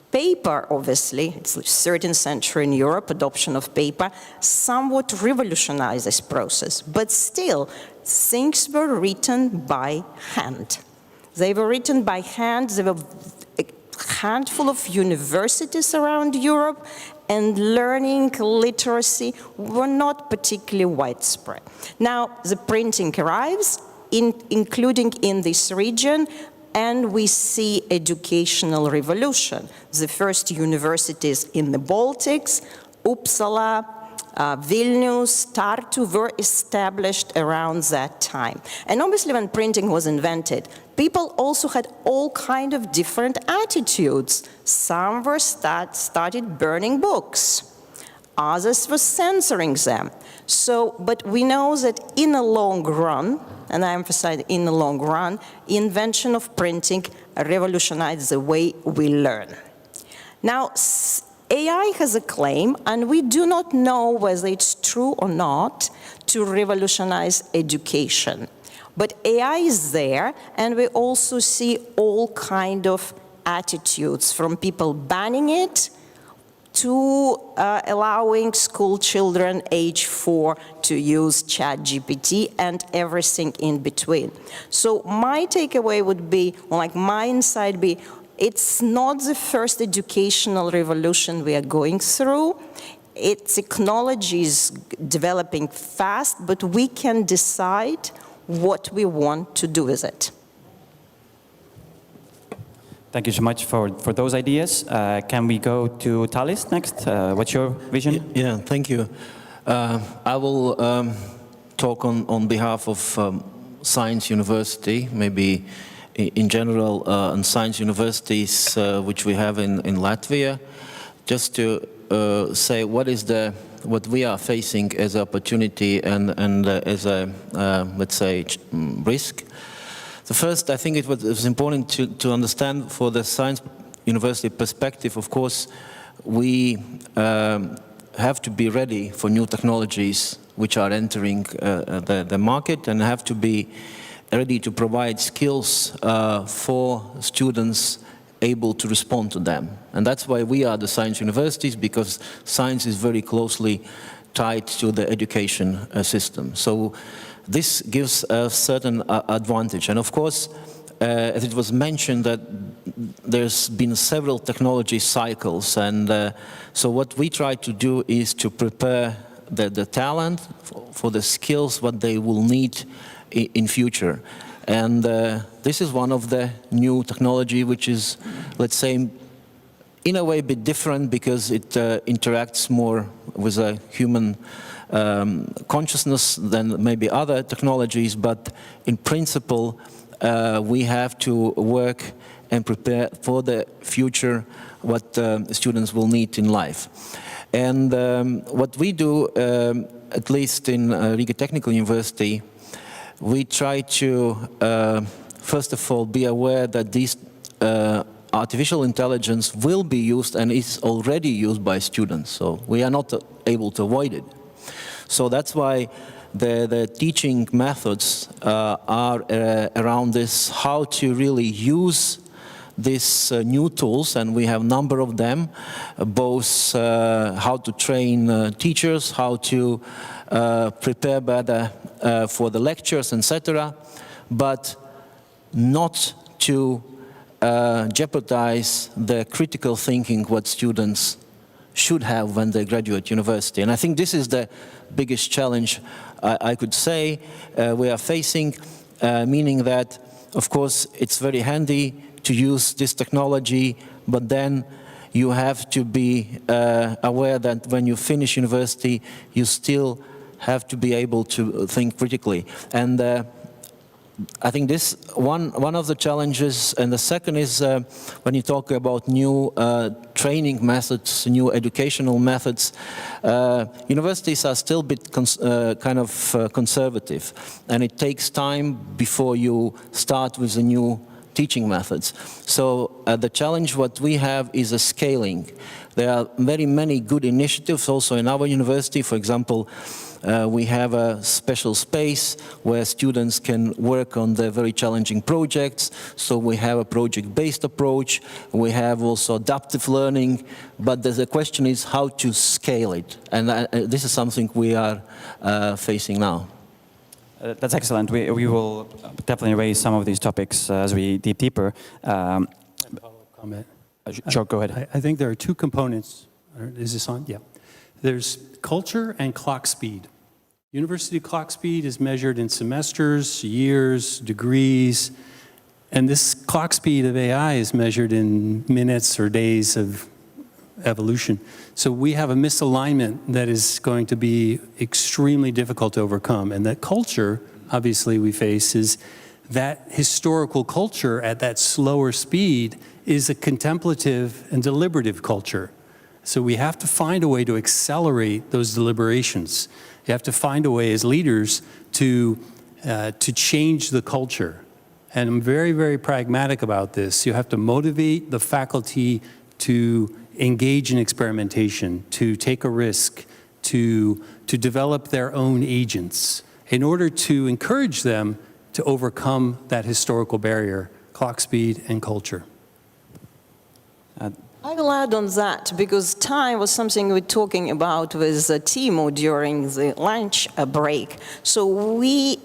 Paper, obviously, it's the 13th century in Europe, adoption of paper, somewhat revolutionized this process. But still, things were written by hand. They were written by hand. There were a handful of universities around Europe, and learning, literacy were not particularly widespread. Now, the printing arrives, including in this region, and we see educational revolution. The first universities in the Baltics, Uppsala, Vilnius, Tartu were established around that time. And obviously when printing was invented, people also had all kind of different attitudes. Some were started burning books. Others were censoring them. So, but we know that in the long run, and I emphasize in the long run, invention of printing revolutionized the way we learn. Now, AI has a claim, and we do not know whether it's true or not, to revolutionize education. But AI is there, and we also see all kind of attitudes, from people banning it to allowing school children age 4 to use ChatGPT and everything in between. So my takeaway would be, or like my insight be, it's not the first educational revolution we are going through. Technology is developing fast, but we can decide what we want to do with it. Thank you so much for those ideas. Can we go to Thalys next? What's your vision? Yeah, thank you. I will talk on behalf of Science University, maybe in general, on science universities which we have in Latvia, just to say what we are facing as an opportunity and as a, let's say, risk. The first, I think it was important to understand for the science university perspective, of course, we have to be ready for new technologies which are entering the market, and have to be ready to provide skills for students able to respond to them. And that's why we are the science universities, because science is very closely tied to the education system. So this gives a certain advantage. And of course, as it was mentioned, that there's been several technology cycles, and so what we try to do is to prepare the talent for the skills what they will need in future. And this is one of the new technology which is, let's say, in a way a bit different, because it interacts more with a human consciousness than maybe other technologies, but in principle we have to work and prepare for the future what students will need in life. And what we do, at least in Riga Technical University, we try to first of all be aware that these artificial intelligence will be used and is already used by students, so we are not able to avoid it. So that's why the teaching methods are around this, how to really use these new tools, and we have a number of them, both how to train teachers, how to prepare better for the lectures, etc., but not to jeopardize the critical thinking what students should have when they graduate university. And I think this is the biggest challenge I could say we are facing, meaning that, of course, it's very handy to use this technology, but then you have to be aware that when you finish university, you still have to be able to think critically. And I think this one of the challenges, and the second is when you talk about new training methods, new educational methods, universities are still a bit kind of conservative, and it takes time before you start with the new teaching methods. So the challenge what we have is a scaling. There are very many good initiatives also in our university. For example, we have a special space where students can work on the very challenging projects. So we have a project-based approach. We have also adaptive learning. But the question is how to scale it. And this is something we are facing now. That's excellent. We will definitely raise some of these topics as we dig deeper. Comment. Sure, go ahead. I think there are two components. Is this on? Yeah. There's culture and clock speed. University clock speed is measured in semesters, years, degrees. And this clock speed of AI is measured in minutes or days of evolution. So we have a misalignment that is going to be extremely difficult to overcome. And that culture, obviously, we face is that historical culture at that slower speed is a contemplative and deliberative culture. So we have to find a way to accelerate those deliberations. You have to find a way as leaders to change the culture. And I'm very, very pragmatic about this. You have to motivate the faculty to engage in experimentation, to take a risk, to develop their own agents in order to encourage them to overcome that historical barrier, clock speed and culture. I will add on that, because time was something we're talking about with Timo during the lunch break. So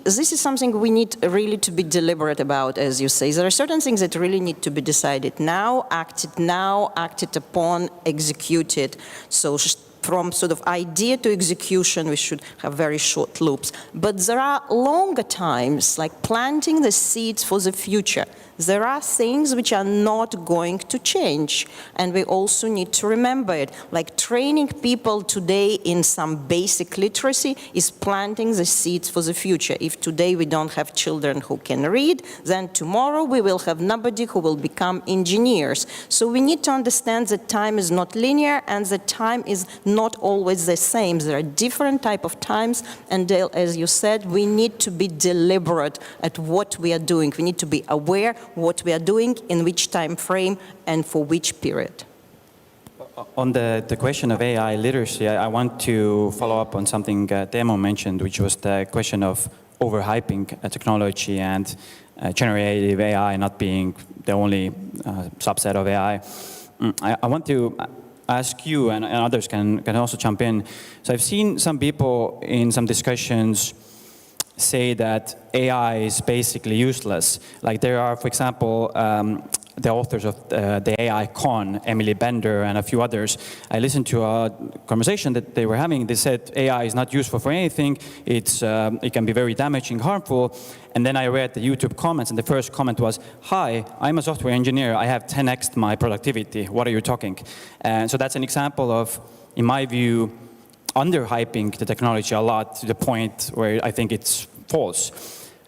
this is something we need really to be deliberate about, as you say. There are certain things that really need to be decided now, acted upon, executed. So from sort of idea to execution, we should have very short loops. But there are longer times, like planting the seeds for the future. There are things which are not going to change, and we also need to remember it. Like training people today in some basic literacy is planting the seeds for the future. If today we don't have children who can read, then tomorrow we will have nobody who will become engineers. So we need to understand that time is not linear and that time is not always the same. There are different types of times, and Dale, as you said, we need to be deliberate at what we are doing. We need to be aware what we are doing, in which time frame, and for which period. On the question of AI literacy, I want to follow up on something Teemu mentioned, which was the question of overhyping technology and generative AI not being the only subset of AI. I want to ask you, and others can also jump in. So I've seen some people in some discussions say that AI is basically useless. Like there are, for example, the authors of the AI Con, Emily Bender and a few others. I listened to a conversation that they were having. They said AI is not useful for anything. It can be very damaging, harmful. And then I read the YouTube comments, and the first comment was, "Hi, I'm a software engineer. I have 10x'd my productivity. What are you talking?" And so that's an example of, in my view, underhyping the technology a lot to the point where I think it's false.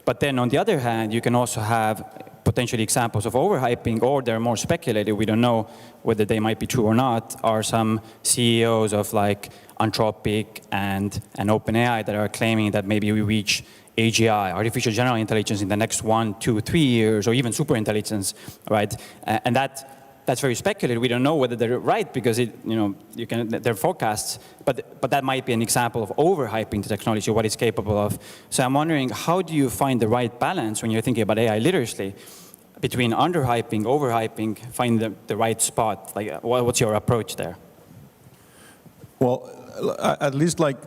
But then on the other hand, you can also have potentially examples of overhyping, or they're more speculative. We don't know whether they might be true or not. Are some CEOs of like Anthropic and OpenAI that are claiming that maybe we reach AGI, artificial general intelligence, in the next 1, 2, 3 years, or even superintelligence, right? And that's very speculative. We don't know whether they're right because they're forecasts, but that might be an example of overhyping the technology, what it's capable of. So I'm wondering, how do you find the right balance when you're thinking about AI literacy between underhyping, overhyping, find the right spot? Like, what's your approach there? Well, at least like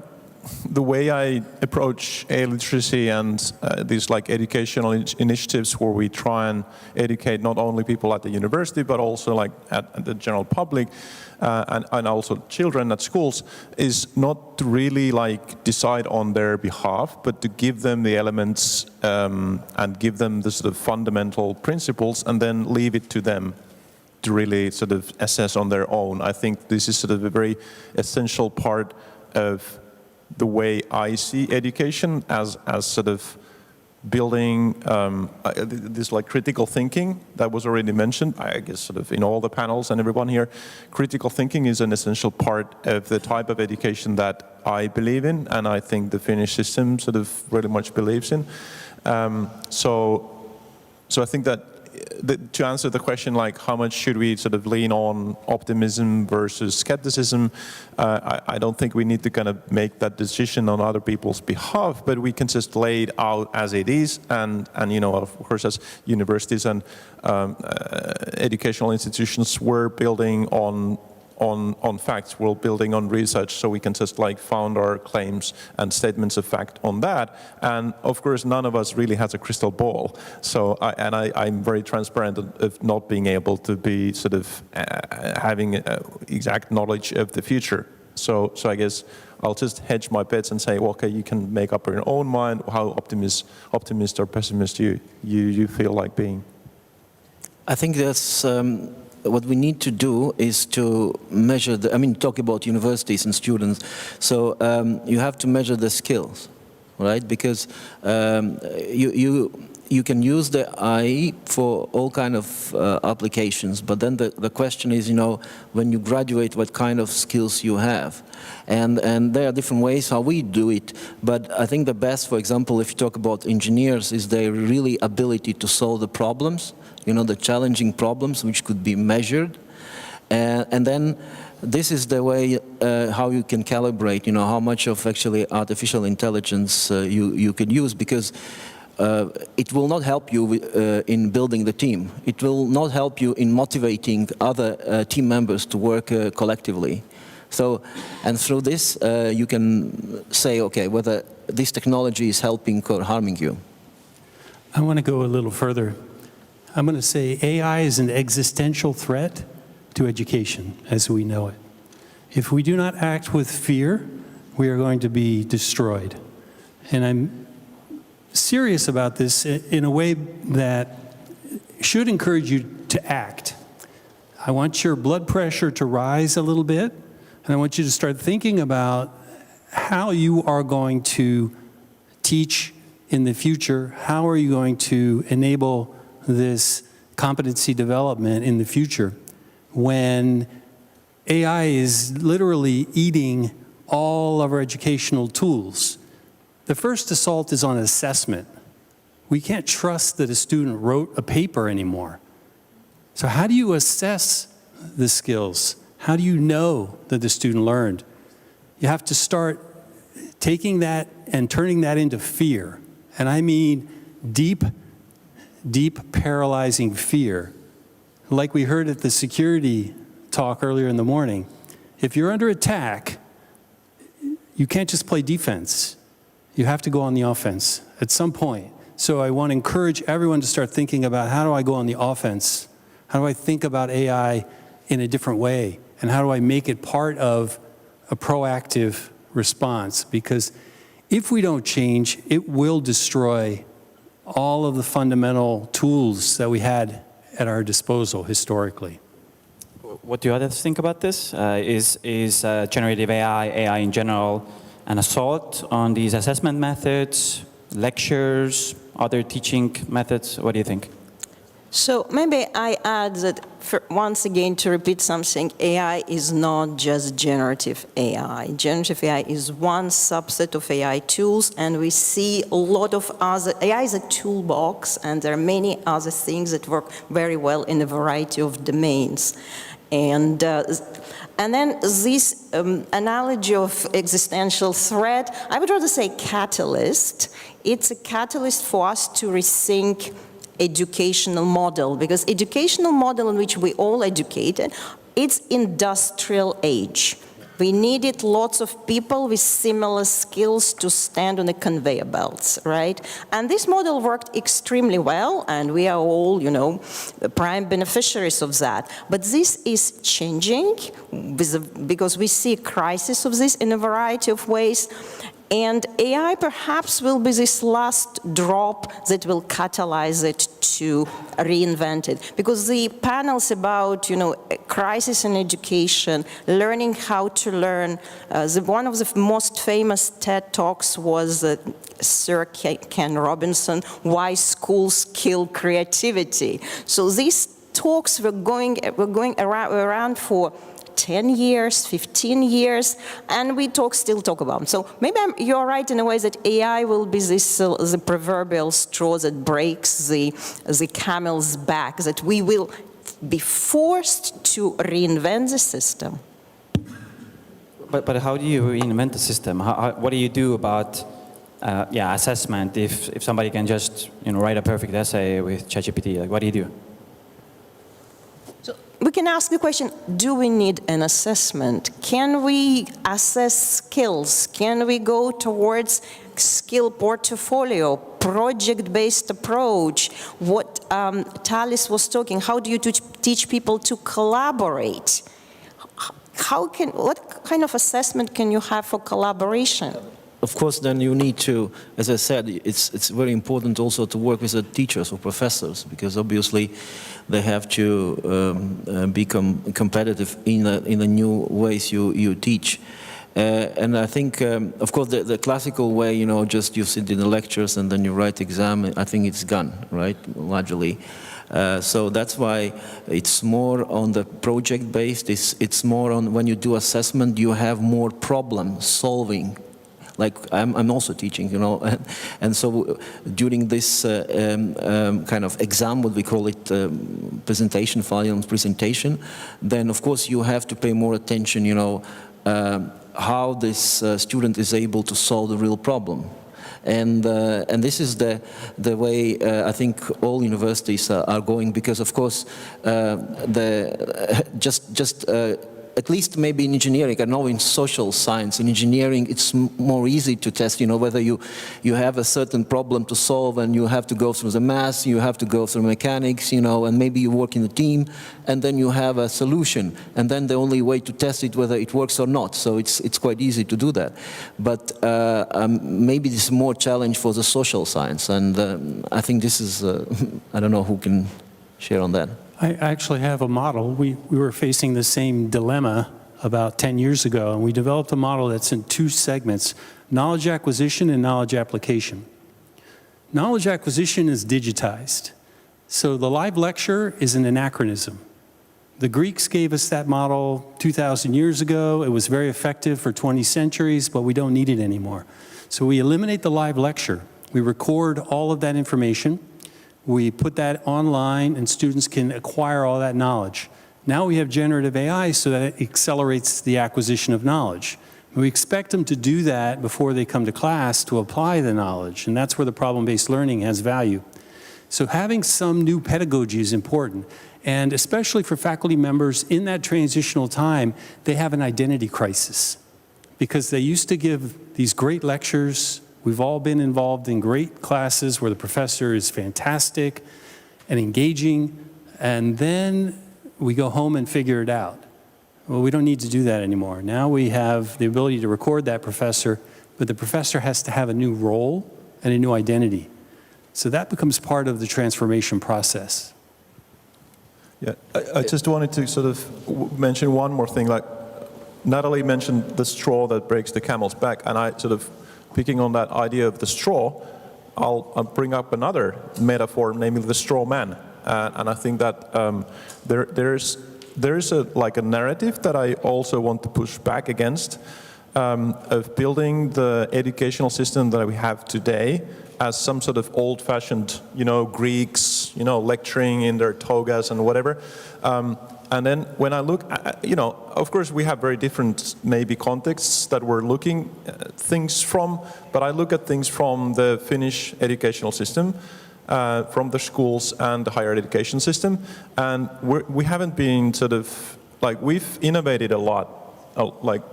the way I approach AI literacy and these like educational initiatives where we try and educate not only people at the university, but also like at the general public and also children at schools, is not to really like decide on their behalf, but to give them the elements and give them the sort of fundamental principles and then leave it to them to really sort of assess on their own. I think this is sort of a very essential part of the way I see education as sort of building this like critical thinking that was already mentioned, I guess sort of in all the panels and everyone here. Critical thinking is an essential part of the type of education that I believe in, and I think the Finnish system sort of really much believes in. So I think that to answer the question, like how much should we sort of lean on optimism versus skepticism, I don't think we need to kind of make that decision on other people's behalf, but we can just lay it out as it is, and of course, as universities and educational institutions, we're building on facts, we're building on research, so we can just like found our claims and statements of fact on that. And of course, none of us really has a crystal ball. So, I'm very transparent of not being able to be sort of having exact knowledge of the future. So I guess I'll just hedge my bets and say, well, okay, you can make up your own mind how optimist or pessimist you feel like being. I think that's what we need to do is to measure talk about universities and students. So you have to measure the skills, right? Because you can use the AI for all kind of applications, but then the question is, when you graduate, what kind of skills you have. And there are different ways how we do it, but I think the best, for example, if you talk about engineers, is their really ability to solve the problems, the challenging problems which could be measured. And then this is the way how you can calibrate, how much of actually artificial intelligence you could use, because it will not help you in building the team. It will not help you in motivating other team members to work collectively. So, and through this, you can say, okay, whether this technology is helping or harming you. I want to go a little further. I'm going to say AI is an existential threat to education as we know it. If we do not act with fear, we are going to be destroyed. And I'm serious about this in a way that should encourage you to act. I want your blood pressure to rise a little bit, and I want you to start thinking about how you are going to teach in the future. How are you going to enable this competency development in the future when AI is literally eating all of our educational tools? The first assault is on assessment. We can't trust that a student wrote a paper anymore. So how do you assess the skills? How do you know that the student learned? You have to start taking that and turning that into fear. And I mean deep, deep paralyzing fear. Like we heard at the security talk earlier in the morning, if you're under attack, you can't just play defense. You have to go on the offense at some point. So I want to encourage everyone to start thinking about, how do I go on the offense? How do I think about AI in a different way? And how do I make it part of a proactive response? Because if we don't change, it will destroy all of the fundamental tools that we had at our disposal historically. What do others think about this? Is generative AI in general, an assault on these assessment methods, lectures, other teaching methods? What do you think? So maybe I add that, once again, to repeat something, AI is not just generative AI. Generative AI is one subset of AI tools, and we see a lot of other, AI is a toolbox, and there are many other things that work very well in a variety of domains. And then this analogy of existential threat, I would rather say catalyst. It's a catalyst for us to rethink educational model, because educational model in which we all educated, it's industrial age. We needed lots of people with similar skills to stand on the conveyor belts, right? And this model worked extremely well, and we are all, the prime beneficiaries of that. But this is changing because we see a crisis of this in a variety of ways. And AI perhaps will be this last drop that will catalyze it to reinvent it. Because the panels about, crisis in education, learning how to learn, one of the most famous TED Talks was Sir Ken Robinson, Why Schools Kill Creativity. So these talks were going around for 10 years, 15 years, and we still talk about them. So maybe you're right in a way that AI will be the proverbial straw that breaks the camel's back, that we will be forced to reinvent the system. But how do you reinvent the system? What do you do about assessment? If somebody can just write a perfect essay with ChatGPT, what do you do? We can ask the question, do we need an assessment? Can we assess skills? Can we go towards skill portfolio, project-based approach? What Talis was talking, how do you teach people to collaborate? What kind of assessment can you have for collaboration? of course, then you need to, as I said, it's very important also to work with the teachers or professors, because obviously they have to become competitive in the new ways you teach. And I think, of course, the classical way, you know, just you sit in the lectures and then you write exam, I think it's gone, right, largely. So that's why it's more on the project-based. It's more on when you do assessment, you have more problem solving. Like I'm also teaching, you know, and so during this kind of exam, what we call it, presentation, final presentation, then of course you have to pay more attention, you know, how this student is able to solve the real problem. And this is the way I think all universities are going, because of course at least maybe in engineering, I know in social science, in engineering it's more easy to test, you know, whether you have a certain problem to solve and you have to go through the maths, you have to go through mechanics, you know, and maybe you work in a team and then you have a solution, and then the only way to test it whether it works or not. So it's quite easy to do that. But maybe this is more challenge for the social science, and I think this is, I don't know who can share on that. I actually have a model. We were facing the same dilemma about 10 years ago, and we developed a model that's in two segments: knowledge acquisition and knowledge application. Knowledge acquisition is digitized. So the live lecture is an anachronism. The Greeks gave us that model 2,000 years ago. It was very effective for 20 centuries, but we don't need it anymore. So we eliminate the live lecture. We record all of that information. We put that online, and students can acquire all that knowledge. Now we have generative AI so that it accelerates the acquisition of knowledge. We expect them to do that before they come to class to apply the knowledge, and that's where the problem-based learning has value. So having some new pedagogy is important, and especially for faculty members in that transitional time, they have an identity crisis, because they used to give these great lectures. We've all been involved in great classes where the professor is fantastic and engaging, and then we go home and figure it out. Well, we don't need to do that anymore. Now we have the ability to record that professor, but the professor has to have a new role and a new identity. So that becomes part of the transformation process. Yeah, I just wanted to sort of mention one more thing. Like Natalie mentioned the straw that breaks the camel's back, and I sort of, picking on that idea of the straw, I'll bring up another metaphor, namely the straw man. And I think that there's a narrative that I also want to push back against, of building the educational system that we have today as some sort of old-fashioned, you know, Greeks, you know, lecturing in their togas and whatever. And then when I look, you know, of course we have very different maybe contexts that we're looking at things from, but I look at things from the Finnish educational system, from the schools and the higher education system, and we haven't been sort of, like, we've innovated a lot, like,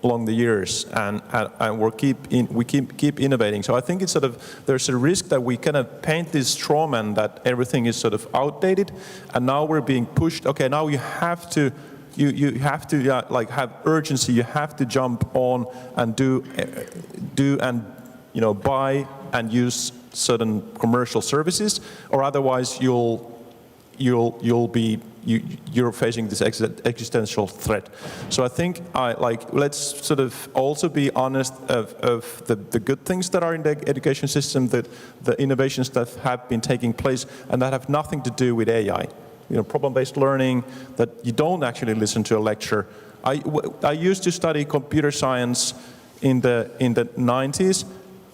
along the years, and we keep innovating. So I think it's sort of, there's a risk that we kind of paint this straw man that everything is sort of outdated, and now we're being pushed. Okay, now you have to, you have to like have urgency. You have to jump on and do and, you know, buy and use certain commercial services, or otherwise you're facing this existential threat. So I think let's sort of also be honest of the good things that are in the education system, that the innovations that have been taking place and that have nothing to do with AI. You know, problem-based learning, that you don't actually listen to a lecture. I used to study computer science in the 90s.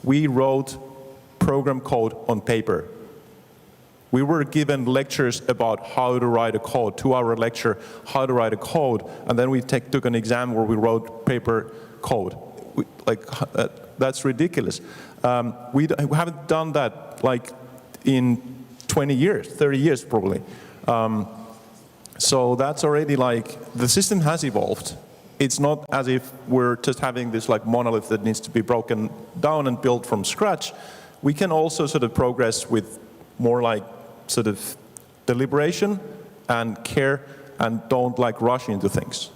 We wrote program code on paper. We were given lectures about how to write a code, 2-hour lecture, how to write a code, and then we took an exam where we wrote paper code. That's ridiculous. We haven't done that like in 20 years, 30 years probably. So that's already like, the system has evolved. It's not as if we're just having this like monolith that needs to be broken down and built from scratch. We can also sort of progress with more like sort of deliberation and care, and don't like rush into things.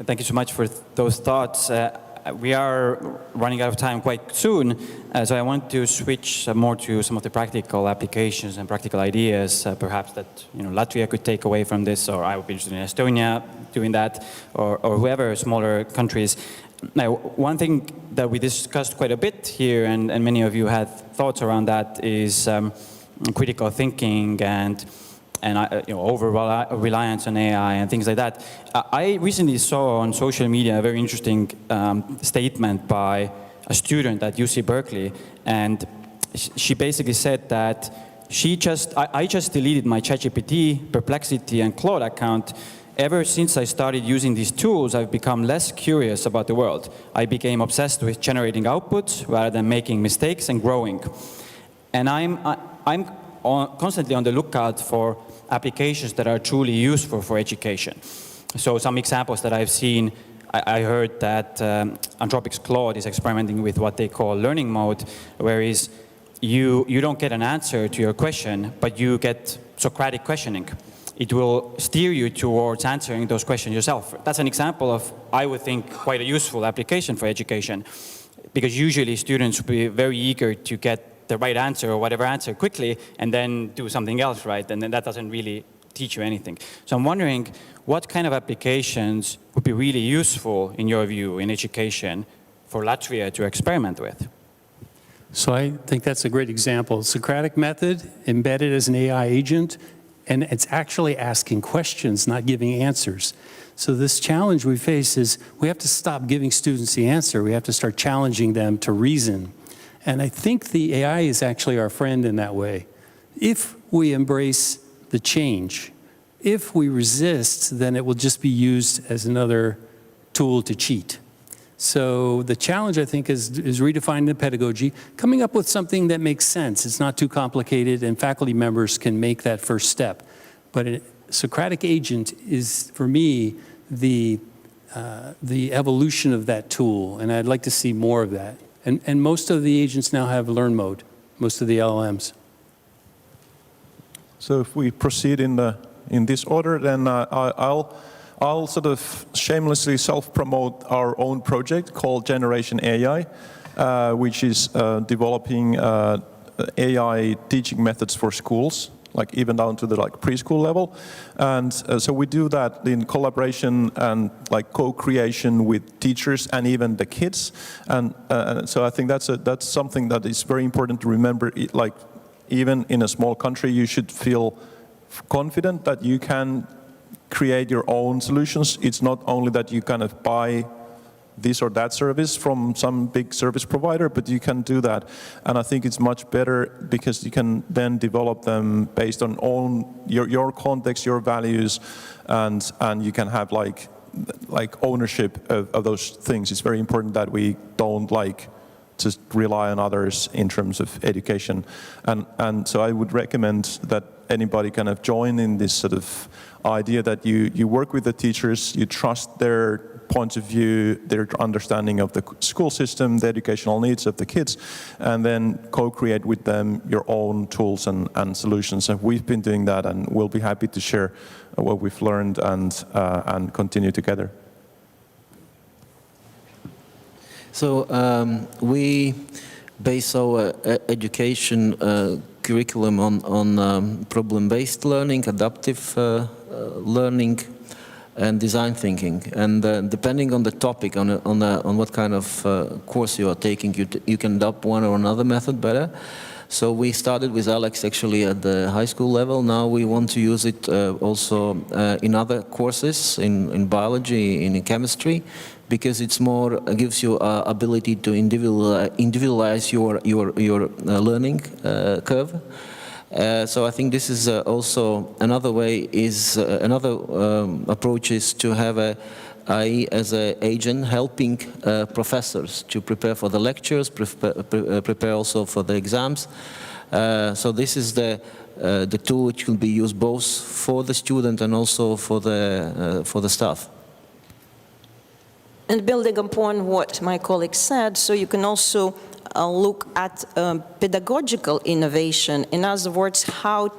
Thank you so much for those thoughts. we are running out of time quite soon, so I want to switch more to some of the practical applications and practical ideas, perhaps that Latvia could take away from this, or I would be interested in Estonia doing that, or whoever, smaller countries. Now, one thing that we discussed quite a bit here, and many of you had thoughts around that, is critical thinking and over-reliance on AI and things like that. I recently saw on social media a very interesting statement by a student at UC Berkeley, and she basically said that I just deleted my ChatGPT, Perplexity, and Claude account. Ever since I started using these tools, I've become less curious about the world. I became obsessed with generating outputs rather than making mistakes and growing. And I'm constantly on the lookout for applications that are truly useful for education. So some examples that I've seen, I heard that Anthropic's Claude is experimenting with what they call learning mode, whereas you don't get an answer to your question, but you get Socratic questioning. It will steer you towards answering those questions yourself. That's an example of, I would think, quite a useful application for education, because usually students will be very eager to get the right answer or whatever answer quickly and then do something else, right? And then that doesn't really teach you anything. So I'm wondering what kind of applications would be really useful, in your view, in education for Latvia to experiment with? So I think that's a great example. Socratic method embedded as an AI agent, and it's actually asking questions, not giving answers. So this challenge we face is we have to stop giving students the answer. We have to start challenging them to reason. And I think the AI is actually our friend in that way. If we embrace the change, if we resist, then it will just be used as another tool to cheat. So the challenge, I think, is redefining the pedagogy, coming up with something that makes sense. It's not too complicated, and faculty members can make that first step. But a Socratic agent is, for me, the evolution of that tool, and I'd like to see more of that. And most of the agents now have learn mode, most of the LLMs. So if we proceed in this order, then I'll sort of shamelessly self-promote our own project called Generation AI, which is developing AI teaching methods for schools, like even down to the preschool level. And so we do that in collaboration and co-creation with teachers and even the kids. And so I think that's something that is very important to remember. Even in a small country, you should feel confident that you can create your own solutions. It's not only that you kind of buy this or that service from some big service provider, but you can do that. And I think it's much better because you can then develop them based on your context, your values, and you can have like ownership of those things. It's very important that we don't just rely on others in terms of education. And so I would recommend that anybody kind of join in this sort of idea that you work with the teachers, you trust their point of view, their understanding of the school system, the educational needs of the kids, and then co-create with them your own tools and solutions. And we've been doing that, and we'll be happy to share what we've learned and continue together. So we base our education curriculum on problem-based learning, adaptive learning, and design thinking. And depending on the topic, on what kind of course you are taking, you can adopt one or another method better. So we started with Alex actually at the high school level. Now we want to use it also in other courses, in biology, in chemistry, because it's more gives you ability to individualize your learning curve. So I think this is also another way another approach is to have AI as an agent helping professors to prepare for the lectures, prepare also for the exams. So this is the tool which will be used both for the student and also for the staff. And building upon what my colleague said, so you can also look at pedagogical innovation. In other words, how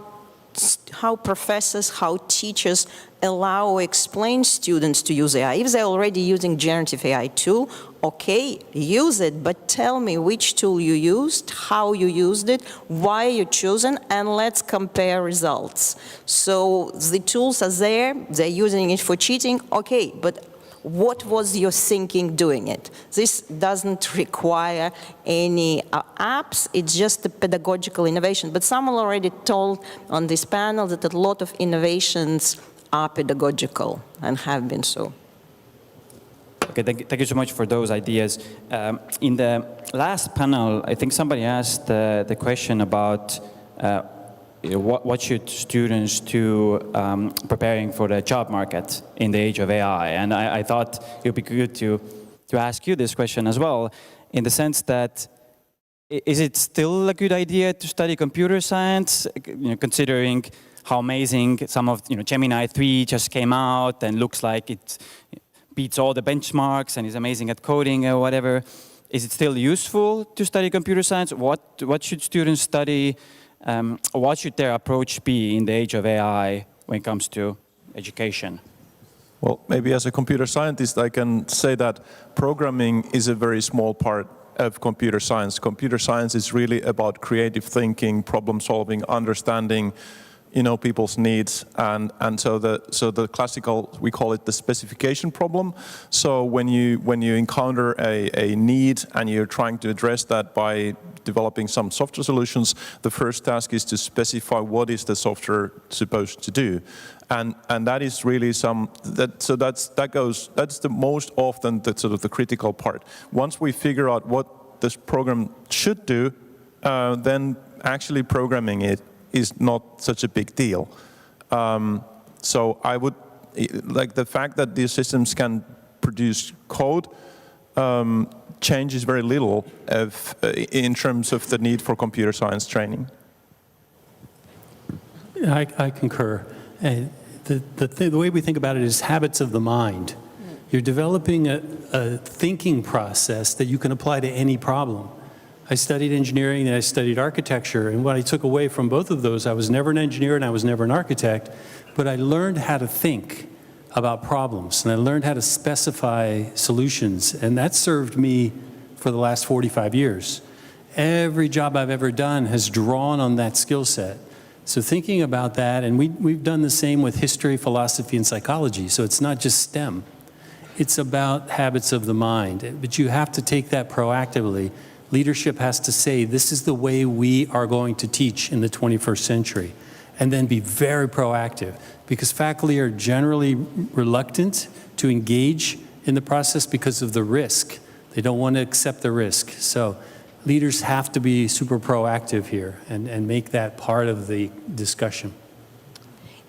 how professors, how teachers allow or explain students to use AI. If they're already using generative AI tool, okay, use it, but tell me which tool you used, how you used it, why you chosen, and let's compare results. So the tools are there, they're using it for cheating, okay, but what was your thinking doing it? This doesn't require any apps, it's just a pedagogical innovation. But someone already told on this panel that a lot of innovations are pedagogical and have been so. Okay, thank you so much for those ideas. In the last panel, I think somebody asked the question about what should students do preparing for the job market in the age of AI? And I thought it would be good to ask you this question as well, in the sense that, is it still a good idea to study computer science, considering how amazing some of, Gemini 3 just came out and looks like it beats all the benchmarks and is amazing at coding or whatever? Is it still useful to study computer science? What should students study? What should their approach be in the age of AI when it comes to education? Well, maybe as a computer scientist, I can say that programming is a very small part of computer science. Computer science is really about creative thinking, problem solving, understanding, people's needs, and so the classical, we call it the specification problem. So when you encounter a need and you're trying to address that by developing some software solutions, the first task is to specify what is the software supposed to do, and that is really that's the most often the sort of the critical part. Once we figure out what this program should do, then actually programming it is not such a big deal. So I would, like the fact that these systems can produce code changes very little in terms of the need for computer science training. I concur. The way we think about it is habits of the mind. You're developing a thinking process that you can apply to any problem. I studied engineering and I studied architecture, and what I took away from both of those, I was never an engineer and I was never an architect, but I learned how to think about problems and I learned how to specify solutions, and that served me for the last 45 years. Every job I've ever done has drawn on that skill set. So thinking about that, and we've done the same with history, philosophy, and psychology, so it's not just STEM. It's about habits of the mind, but you have to take that proactively. Leadership has to say, this is the way we are going to teach in the 21st century, and then be very proactive, because faculty are generally reluctant to engage in the process because of the risk. They don't want to accept the risk. So leaders have to be super proactive here and make that part of the discussion.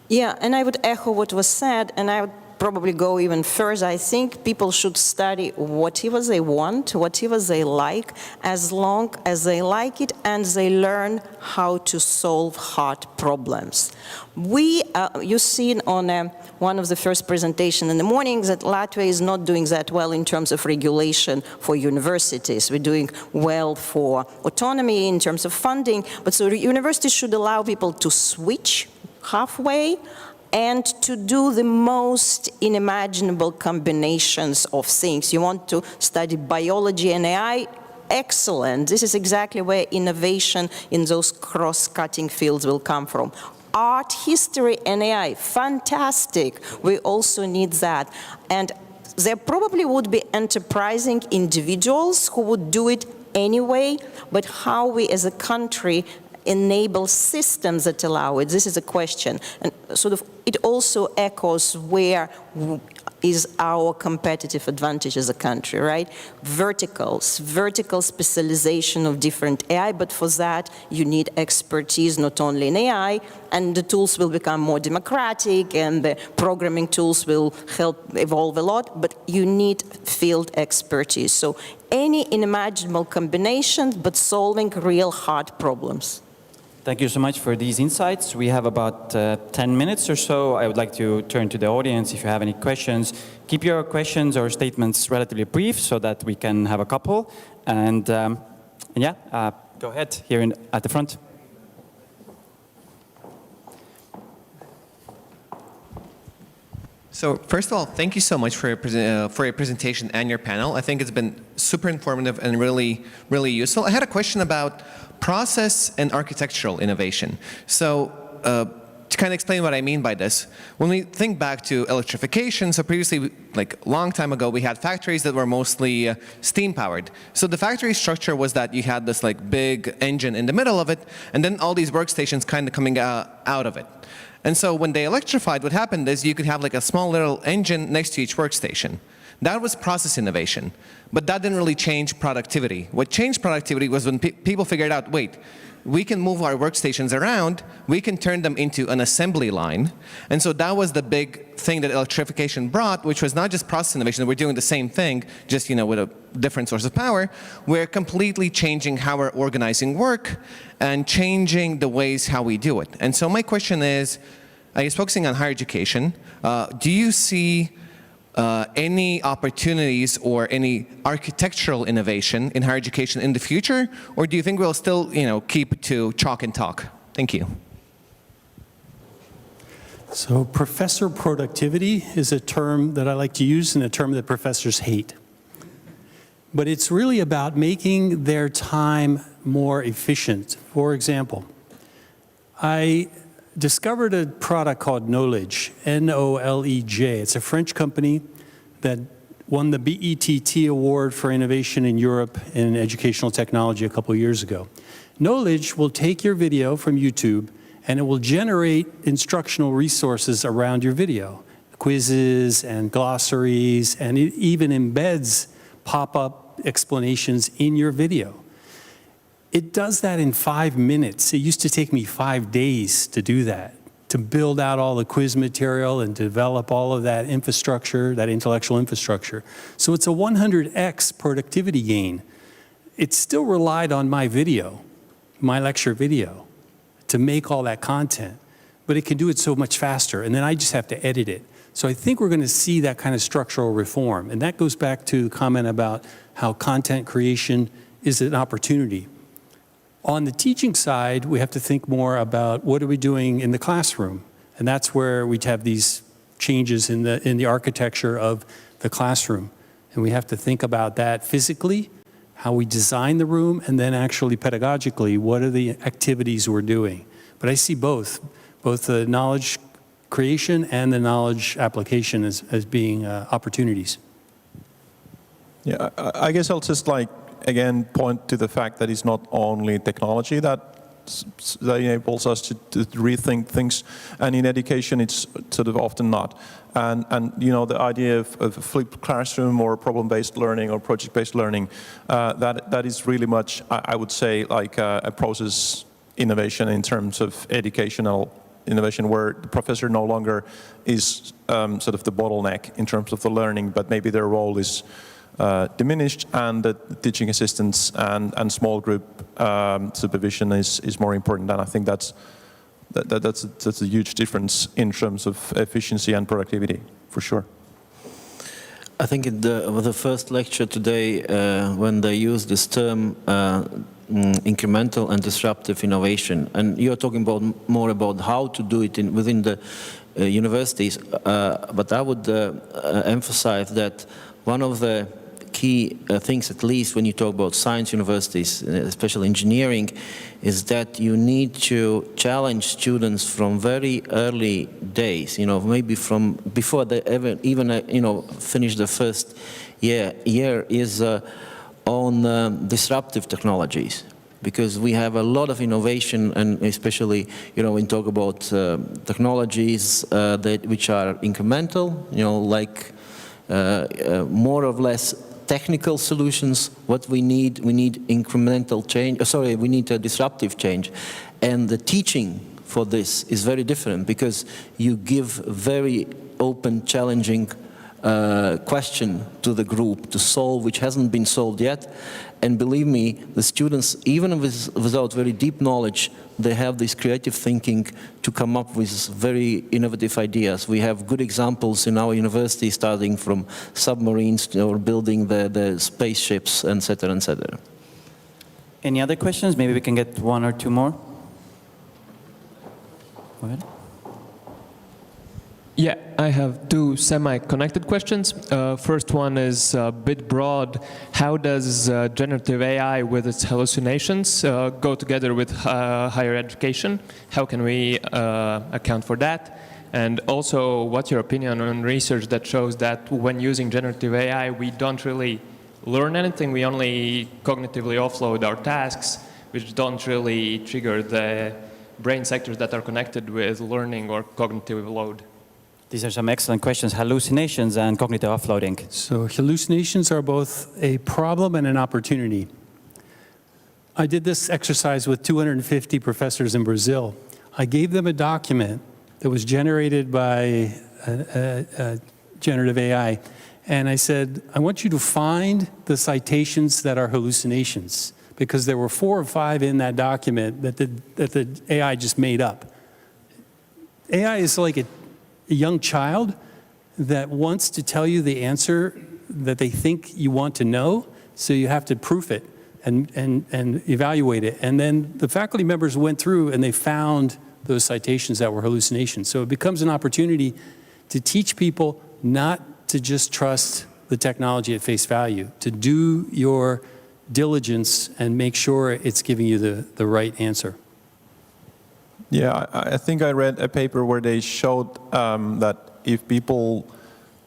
Yeah, and I would echo what was said, and I would probably go even further. I think people should study whatever they want, whatever they like, as long as they like it and they learn how to solve hard problems. You've seen on one of the first presentations in the morning that Latvia is not doing that well in terms of regulation for universities. We're doing well for autonomy in terms of funding, but so universities should allow people to switch halfway and to do the most unimaginable combinations of things. You want to study biology and AI? Excellent. This is exactly where innovation in those cross-cutting fields will come from. Art, history, and AI, fantastic. We also need that. And there probably would be enterprising individuals who would do it anyway, but how we as a country enable systems that allow it. This is a question. And sort of it also echoes where is our competitive advantage as a country, right? Vertical specialization of different AI, but for that you need expertise not only in AI, and the tools will become more democratic and the programming tools will help evolve a lot, but you need field expertise. So any unimaginable combinations, but solving real hard problems. Thank you so much for these insights. We have about 10 minutes or so. I would like to turn to the audience if you have any questions. Keep your questions or statements relatively brief so that we can have a couple. And yeah, go ahead here at the front. So first of all, thank you so much for your presentation and your panel. I think it's been super informative and really, really useful. I had a question about process and architectural innovation. So to kind of explain what I mean by this, when we think back to electrification, so previously, like a long time ago, we had factories that were mostly steam powered. So the factory structure was that you had this like big engine in the middle of it, and then all these workstations kind of coming out of it. And so when they electrified, what happened is you could have like a small little engine next to each workstation. That was process innovation, but that didn't really change productivity. What changed productivity was when people figured out, wait, we can move our workstations around, we can turn them into an assembly line. And so that was the big thing that electrification brought, which was not just process innovation, we're doing the same thing, just with a different source of power. We're completely changing how we're organizing work and changing the ways how we do it. And so my question is, I guess focusing on higher education, do you see any opportunities or any architectural innovation in higher education in the future, or do you think we'll still, keep to chalk and talk? Thank you. So professor productivity is a term that I like to use and a term that professors hate. But it's really about making their time more efficient. For example, I discovered a product called Knowledge, N-O-L-E-J. It's a French company that won the BETT Award for Innovation in Europe in educational technology a couple of years ago. Knowledge will take your video from YouTube and it will generate instructional resources around your video, quizzes and glossaries, and it even embeds pop-up explanations in your video. It does that in 5 minutes. It used to take me 5 days to do that, to build out all the quiz material and develop all of that infrastructure, that intellectual infrastructure. So it's a 100x productivity gain. It still relied on my video, my lecture video, to make all that content, but it can do it so much faster, and then I just have to edit it. So I think we're going to see that kind of structural reform, and that goes back to the comment about how content creation is an opportunity. On the teaching side, we have to think more about what are we doing in the classroom, and that's where we have these changes in the architecture of the classroom, and we have to think about that physically, how we design the room, and then actually pedagogically, what are the activities we're doing. But I see both the knowledge creation and the knowledge application as being opportunities. Yeah, I guess I'll just again point to the fact that it's not only technology that enables us to rethink things, and in education it's sort of often not. And the idea of a flipped classroom or problem-based learning or project-based learning, that is really much, I would say, like a process innovation in terms of educational innovation, where the professor no longer is sort of the bottleneck in terms of the learning, but maybe their role is diminished, and the teaching assistants and small group supervision is more important. And I think that's a huge difference in terms of efficiency and productivity, for sure. I think in the first lecture today, when they used this term, incremental and disruptive innovation, and you're talking more about how to do it within the universities, but I would emphasize that one of the key things, at least when you talk about science universities, especially engineering, is that you need to challenge students from very early days, maybe from before they even finish the first year is on disruptive technologies. Because we have a lot of innovation, and especially, when you talk about technologies which are incremental, like more or less technical solutions. What we need incremental change, we need a disruptive change. And the teaching for this is very different, because you give very open, challenging question to the group to solve, which hasn't been solved yet. And believe me, the students, even without very deep knowledge, they have this creative thinking to come up with very innovative ideas. We have good examples in our university, starting from submarines or building the spaceships, etc., etc. Any other questions? Maybe we can get one or two more. Go ahead. Yeah, I have two semi-connected questions. First one is a bit broad. How does generative AI with its hallucinations go together with higher education? How can we account for that? And also, what's your opinion on research that shows that when using generative AI, we don't really learn anything, we only cognitively offload our tasks, which don't really trigger the brain sectors that are connected with learning or cognitive load? These are some excellent questions, hallucinations and cognitive offloading. So hallucinations are both a problem and an opportunity. I did this exercise with 250 professors in Brazil. I gave them a document that was generated by generative AI, and I said, I want you to find the citations that are hallucinations, because there were 4 or 5 in that document that the AI just made up. AI is like a young child that wants to tell you the answer that they think you want to know, so you have to proof it and evaluate it. And then the faculty members went through and they found those citations that were hallucinations. So it becomes an opportunity to teach people not to just trust the technology at face value, to do your diligence and make sure it's giving you the right answer. Yeah, I think I read a paper where they showed that if people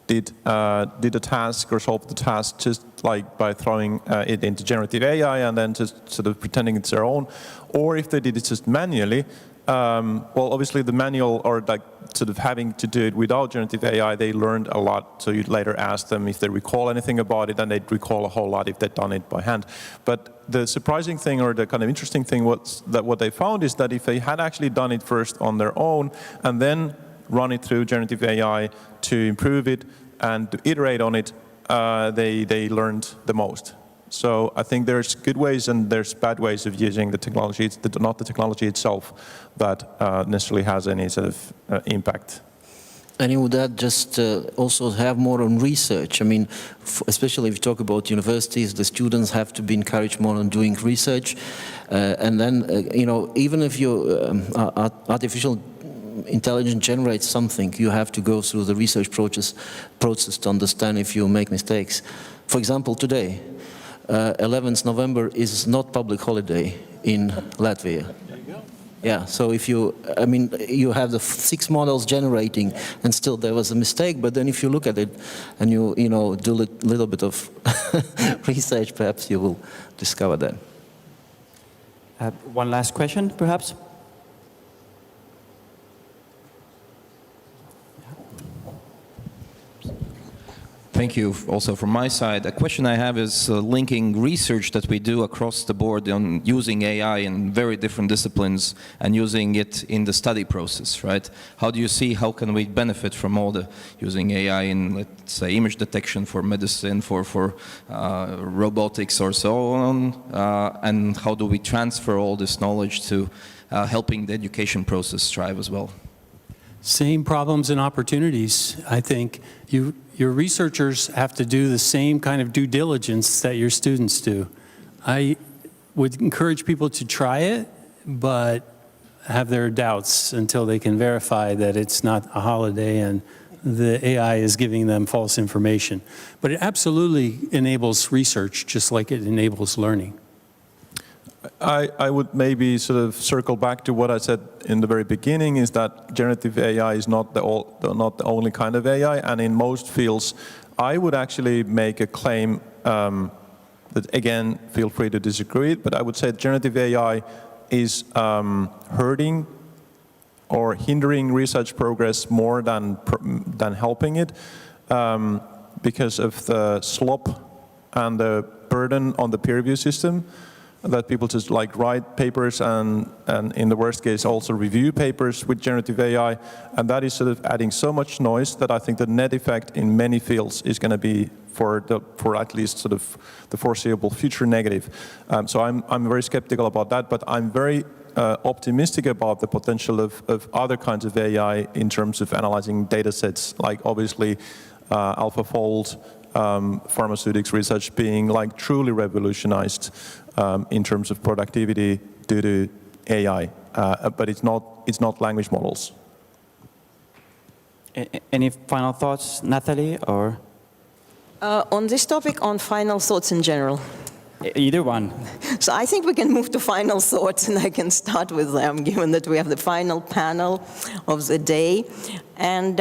did a task or solved the task just like by throwing it into generative AI and then just sort of pretending it's their own, or if they did it just manually, well, obviously the manual or like sort of having to do it without generative AI, they learned a lot. So you'd later ask them if they recall anything about it, and they'd recall a whole lot if they'd done it by hand. But the surprising thing, or the kind of interesting thing, was that what they found is that if they had actually done it first on their own and then run it through generative AI to improve it and to iterate on it, they learned the most. So I think there's good ways and there's bad ways of using the technology. It's not the technology itself that necessarily has any sort of impact. And would that just also have more on research? I mean, especially if you talk about universities, the students have to be encouraged more on doing research. And then, you know, even if your artificial intelligence generates something, you have to go through the research process to understand if you make mistakes. For example, today, 11th November is not public holiday in Latvia. There you go. Yeah, so if you, I mean, you have the 6 models generating and still there was a mistake, but then if you look at it and you know, do a little bit of research, perhaps you will discover that. One last question, perhaps? Thank you. Also from my side, a question I have is linking research that we do across the board on using AI in very different disciplines and using it in the study process, right? How do you see, how can we benefit from all the using AI in, let's say, image detection for medicine, for robotics or so on, and how do we transfer all this knowledge to helping the education process thrive as well? Same problems and opportunities. I think your researchers have to do the same kind of due diligence that your students do. I would encourage people to try it, but have their doubts until they can verify that it's not a holiday and the AI is giving them false information. But it absolutely enables research, just like it enables learning. I would maybe sort of circle back to what I said in the very beginning, is that generative AI is not the only kind of AI, and in most fields, I would actually make a claim that, again, feel free to disagree, but I would say generative AI is hurting or hindering research progress more than helping it, because of the slop and the burden on the peer review system, that people just like write papers and in the worst case also review papers with generative AI, and that is sort of adding so much noise that I think the net effect in many fields is going to be for at least sort of the foreseeable future negative. So I'm very skeptical about that, but I'm very optimistic about the potential of other kinds of AI in terms of analyzing data sets, like obviously AlphaFold, pharmaceutics research being like truly revolutionized in terms of productivity due to AI, but it's not language models. Any final thoughts, Natalie, or? On this topic, on final thoughts in general. Either one. So I think we can move to final thoughts, and I can start with them, given that we have the final panel of the day. And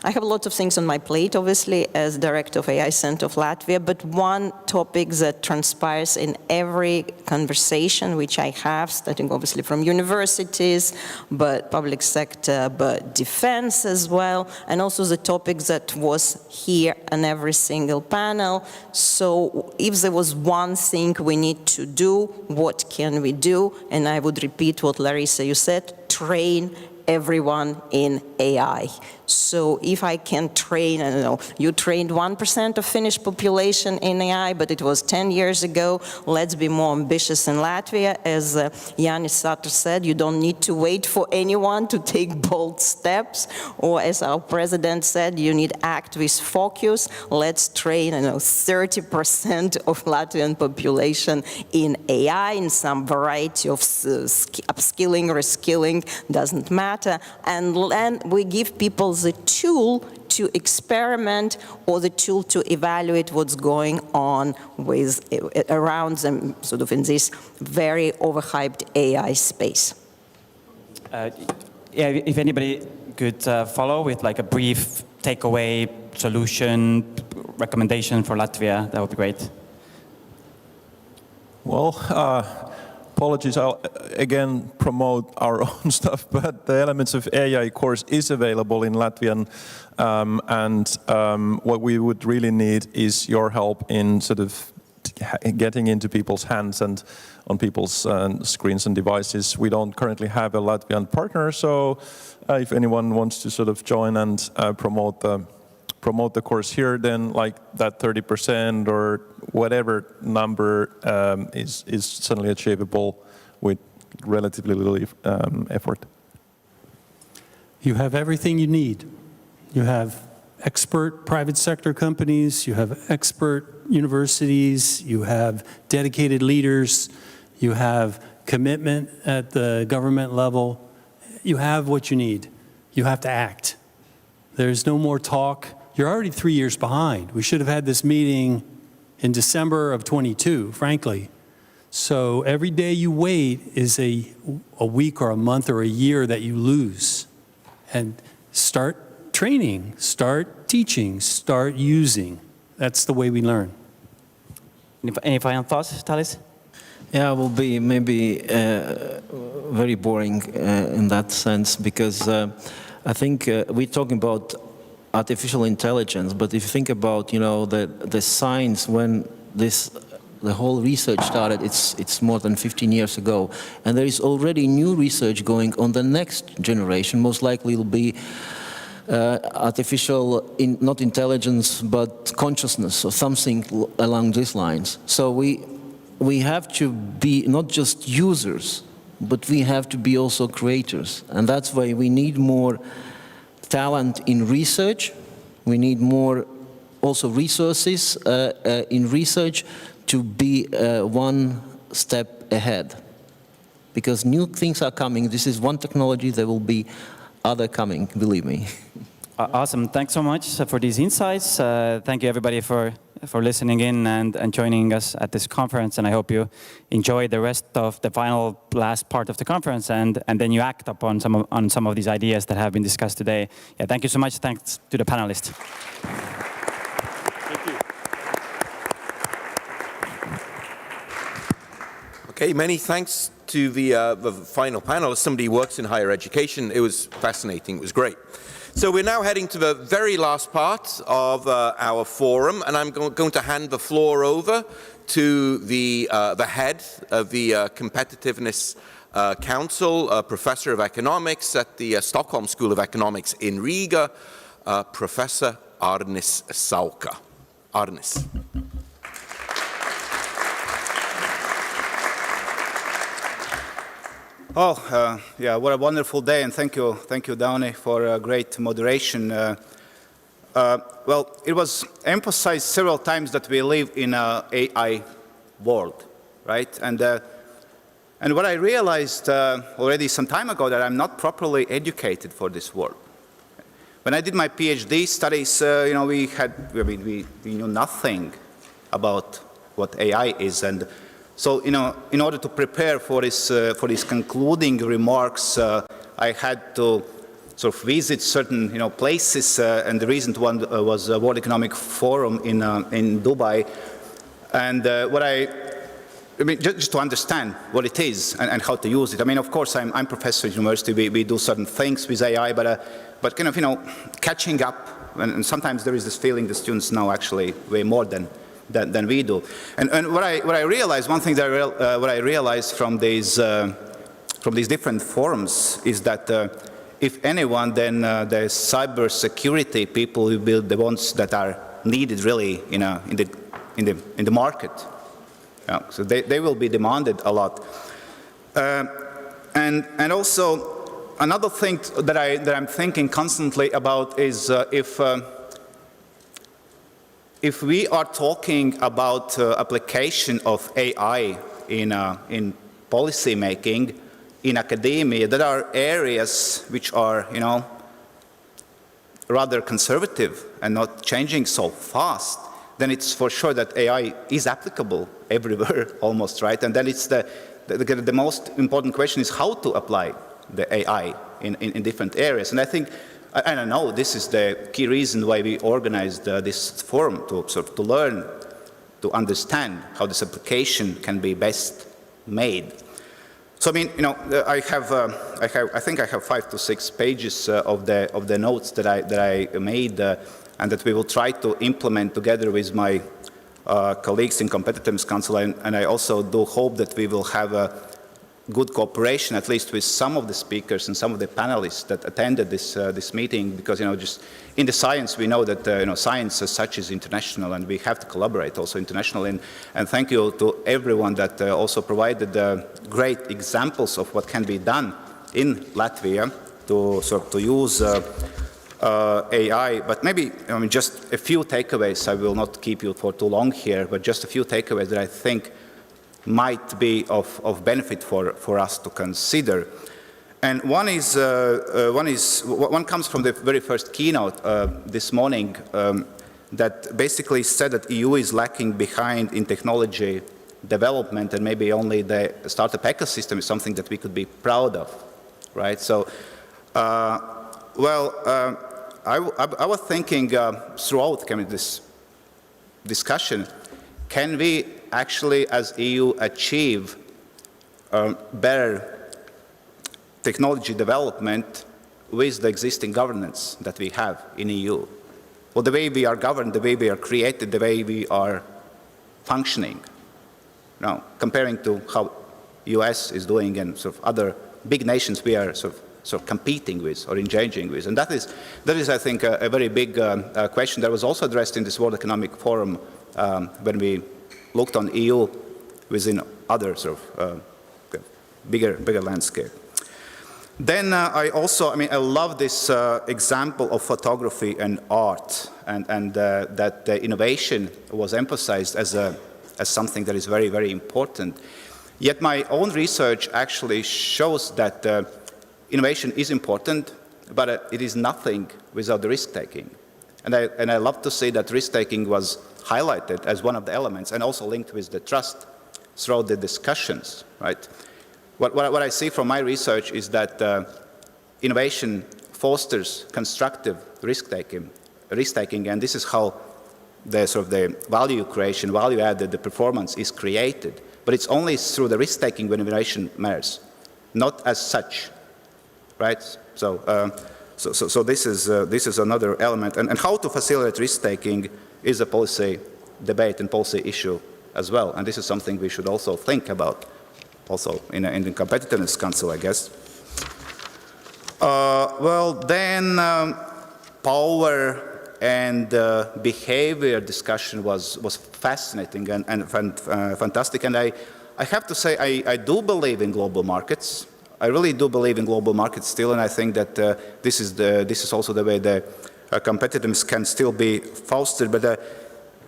I have lots of things on my plate, obviously, as Director of AI Center of Latvia, but one topic that transpires in every conversation which I have, starting obviously from universities, but public sector, but defense as well, and also the topic that was here on every single panel. So if there was one thing we need to do, what can we do? And I would repeat what Larysa, you said, train everyone in AI. So if I can train, I don't know, you trained 1% of Finnish population in AI, but it was 10 years ago. Let's be more ambitious in Latvia. As Jānis Sārts said, you don't need to wait for anyone to take bold steps. Or as our president said, you need act with focus. Let's train, I know, 30% of Latvian population in AI in some variety of upskilling, reskilling, doesn't matter. And then we give people the tool to experiment or the tool to evaluate what's going on with around them, sort of in this very overhyped AI space. Yeah, if anybody could follow with like a brief takeaway, solution, recommendation for Latvia, that would be great. Well, apologies, I'll again promote our own stuff, but the Elements of AI course is available in Latvian, and what we would really need is your help in sort of getting into people's hands and on people's screens and devices. We don't currently have a Latvian partner, so if anyone wants to sort of join and promote the course here, then like that 30% or whatever number is certainly achievable with relatively little effort. You have everything you need. You have expert private sector companies, you have expert universities, you have dedicated leaders, you have commitment at the government level. You have what you need. You have to act. There's no more talk. You're already 3 years behind. We should have had this meeting in December of 22, frankly. So every day you wait is a week or a month or a year that you lose. And start training, start teaching, start using. That's the way we learn. Any final thoughts, Thales? Yeah, it will be maybe very boring in that sense, because I think we're talking about artificial intelligence, but if you think about, you know, the science when the whole research started, it's more than 15 years ago, and there is already new research going on the next generation. Most likely it will be artificial, not intelligence, but consciousness or something along these lines. So we have to be not just users, but we have to be also creators, and that's why we need more talent in research. We need more also resources in research to be one step ahead, because new things are coming. This is one technology, there will be other coming, believe me. Awesome, thanks so much for these insights. Thank you everybody for listening in and joining us at this conference, and I hope you enjoy the rest of the last part of the conference, and then you act upon some of these ideas that have been discussed today. Yeah, thank you so much. Thanks to the panelists. Thank you. Okay, many thanks to the final panel. As somebody who works in higher education, it was fascinating. It was great. So we're now heading to the very last part of our forum, and I'm going to hand the floor over to the head of the Competitiveness Council, a professor of economics at the Stockholm School of Economics in Riga, Professor Arnis Sauka. Arnis. Oh, yeah, what a wonderful day, and thank you, Daunis, for a great moderation. Well, it was emphasized several times that we live in an AI world, right? And And what I realized already some time ago, that I'm not properly educated for this work. When I did my PhD studies, we knew nothing about what AI is, and so in order to prepare for these concluding remarks, I had to sort of visit certain places, and the recent one was World Economic Forum in Dubai, and just to understand what it is and how to use it. I mean, of course, I'm professor at university. We do certain things with AI, but kind of catching up, and sometimes there is this feeling the students know actually way more than we do. And what I realized, one thing that what I realized from these different forums is that if anyone, then the cyber security people will be the ones that are needed really in the market. Yeah, so they will be demanded a lot. And also another thing that I'm thinking constantly about is if we are talking about application of AI in policy making, in academia, there are areas which are, rather conservative and not changing so fast, then it's for sure that AI is applicable everywhere almost, right? And then it's the most important question is how to apply the AI in different areas. And I think, I don't know, this is the key reason why we organized this forum, to learn, to understand how this application can be best made. So I mean, I think I have 5 to 6 pages of the notes that I made, and that we will try to implement together with my colleagues in Competitiveness Council, and I also do hope that we will have a good cooperation, at least with some of the speakers and some of the panelists that attended this meeting, because just in the science we know that science as such is international, and we have to collaborate also internationally. And thank you to everyone that also provided great examples of what can be done in Latvia to use AI. But maybe just a few takeaways. I will not keep you for too long here, but just a few takeaways that I think might be of benefit for us to consider. And one comes from the very first keynote this morning, that basically said that EU is lacking behind in technology development, and maybe only the startup ecosystem is something that we could be proud of, right? So, I was thinking throughout this discussion, can we actually as EU achieve better technology development with the existing governance that we have in EU? Well, the way we are governed, the way we are created, the way we are functioning. Now, comparing to how US is doing and other big nations we are competing with or engaging with. And that is I think, a very big question that was also addressed in this World Economic Forum when we looked on EU within other bigger landscape. Then I love this example of photography and art, and that the innovation was emphasized as something that is very, very important. Yet my own research actually shows that innovation is important, but it is nothing without the risk-taking. And I love to see that risk-taking was highlighted as one of the elements, and also linked with the trust throughout the discussions, right? What I see from my research is that innovation fosters constructive risk-taking, and this is how the value creation, value added, the performance is created. But it's only through the risk-taking when innovation matters, not as such, right? So this is another element, and how to facilitate risk-taking is a policy debate and policy issue as well, and this is something we should also think about, also in the Competitiveness Council, I guess. Power and behavior discussion was fascinating and fantastic, and I have to say I do believe in global markets. I really do believe in global markets still, and I think that this is also the way the competitiveness can still be fostered.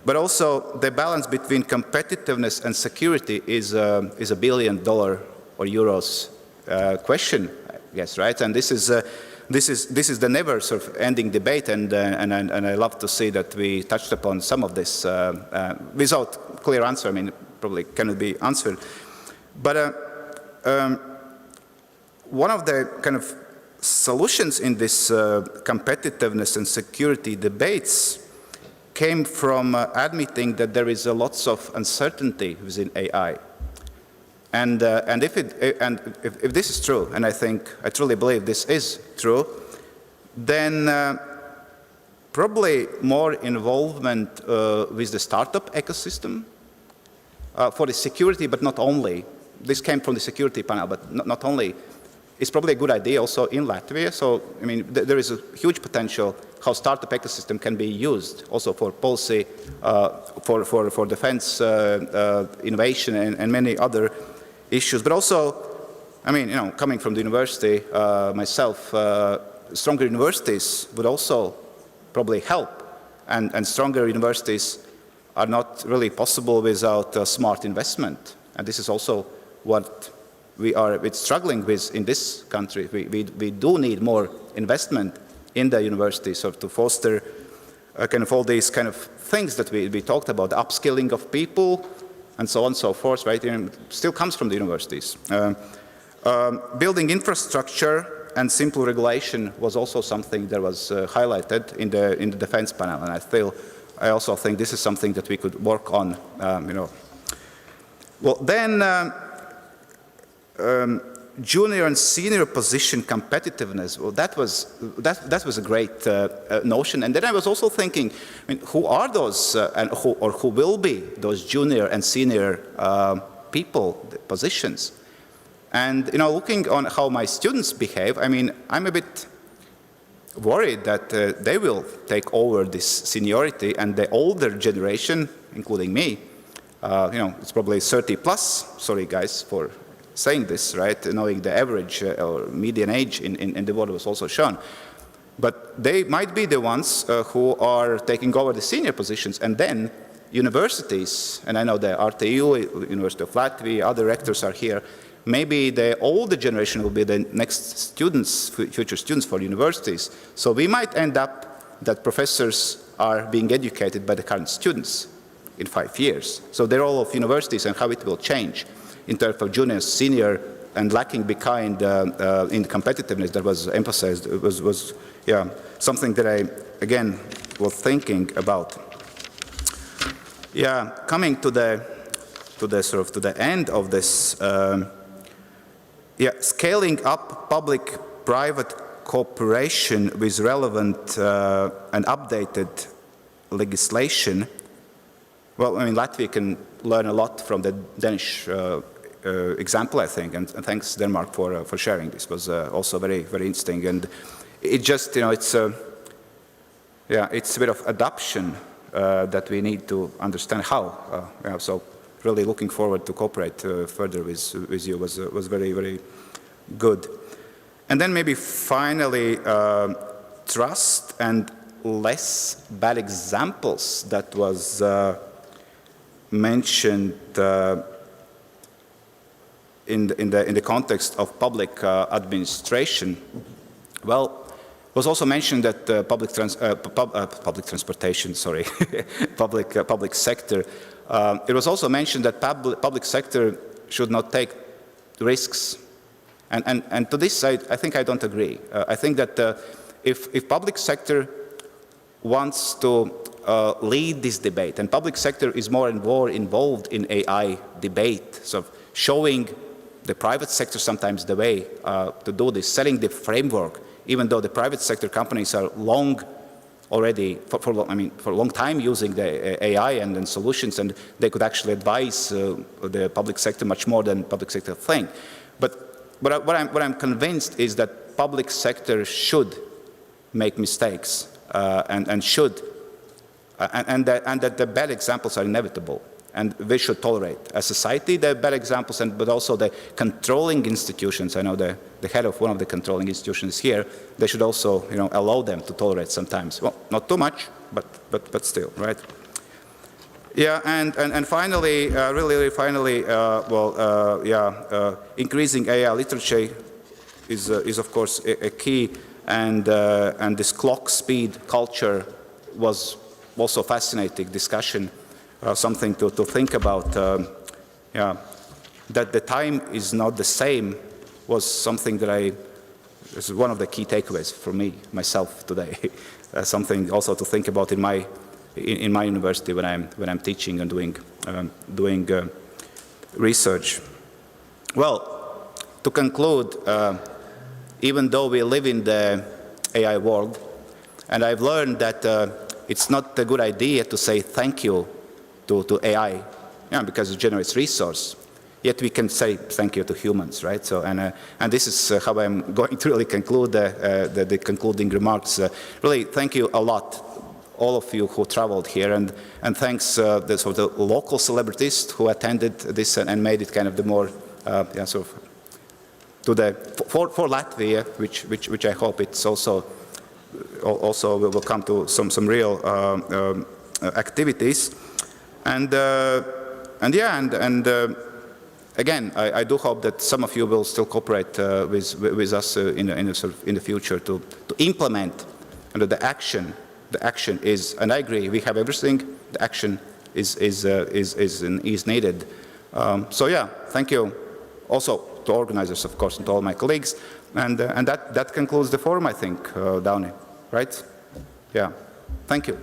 But also the balance between competitiveness and security is $1 billion or euros question, I guess, right? And this is the never sort of ending debate, and I love to see that we touched upon some of this without clear answer. I mean, it probably cannot be answered. But one of the kind of solutions in this competitiveness and security debates came from admitting that there is lots of uncertainty within AI. And if this is true, and I truly believe this is true, then probably more involvement with the startup ecosystem for the security, but not only. This came from the security panel, but not only. It's probably a good idea also in Latvia. So, I mean, there is a huge potential how startup ecosystem can be used also for policy, for defense innovation and many other issues. But also, I mean, coming from the university myself, stronger universities would also probably help. And stronger universities are not really possible without smart investment. And this is also what we are struggling with in this country. We do need more investment in the universities to foster kind of all these kind of things that we talked about, the upskilling of people and so on and so forth, right? It still comes from the universities. Building infrastructure and simple regulation was also something that was highlighted in the defense panel, and I also think this is something that we could work on, Well, then, junior and senior position competitiveness. Well, that was a great notion. And then I was also thinking, I mean, who are those, or who will be those junior and senior people, the positions? And looking on how my students behave, I mean, I'm a bit worried that they will take over this seniority, and the older generation, including me, it's probably 30 plus. Sorry, guys, for saying this, right? Knowing the average or median age in the world was also shown. But they might be the ones who are taking over the senior positions, and then universities, and I know the RTU, University of Latvia, other rectors are here, maybe the older generation will be the next students, future students for universities. So we might end up that professors are being educated by the current students in 5 years. So the role of universities and how it will change in terms of junior, senior, and lacking behind in competitiveness that was emphasized was something that I again was thinking about. Yeah, coming to the end of this. Scaling up public-private cooperation with relevant and updated legislation. Well, I mean, Latvia can learn a lot from the Danish example, I think, and thanks Denmark for sharing. This was also very, very interesting, and it just, it's a bit of adoption that we need to understand how. So really looking forward to cooperate further with you was very, very good. And then maybe finally, trust and less bad examples that was mentioned in the context of public administration. Well, it was also mentioned that public transportation, sorry, public sector. It was also mentioned that public sector should not take risks, and to this I think I don't agree. I think that if public sector wants to lead this debate, and public sector is more and more involved in AI debate, so showing the private sector sometimes the way to do this, setting the framework, even though the private sector companies are long already, for a long time using the AI and solutions, and they could actually advise the public sector much more than public sector think. But what I'm convinced is that public sector should make mistakes and should, and that the bad examples are inevitable. And we should tolerate, as society, the bad examples, but also the controlling institutions. I know the head of one of the controlling institutions here. They should also, allow them to tolerate sometimes. Well, not too much, but still, right? Yeah, and finally, really finally, increasing AI literacy is of course a key, and this clock speed culture was also a fascinating discussion, something to think about. That the time is not the same was something that is one of the key takeaways for myself today. Something also to think about in my university when I'm teaching and doing research. Well, to conclude, even though we live in the AI world, and I've learned that it's not a good idea to say thank you to AI, because it generates resource. Yet we can say thank you to humans, right? So, and this is how I'm going to really conclude the concluding remarks. Really, thank you a lot, all of you who traveled here, and thanks the local celebrities who attended this and made it kind of the more sort of for Latvia, which I hope it's also will come to some real activities, and again, I do hope that some of you will still cooperate with us in the future to implement under the action. The action is, and I agree, we have everything. The action is needed. So yeah, thank you also to organizers, of course, and to all my colleagues. And that concludes the forum, I think, Daunis, right? Yeah, thank you.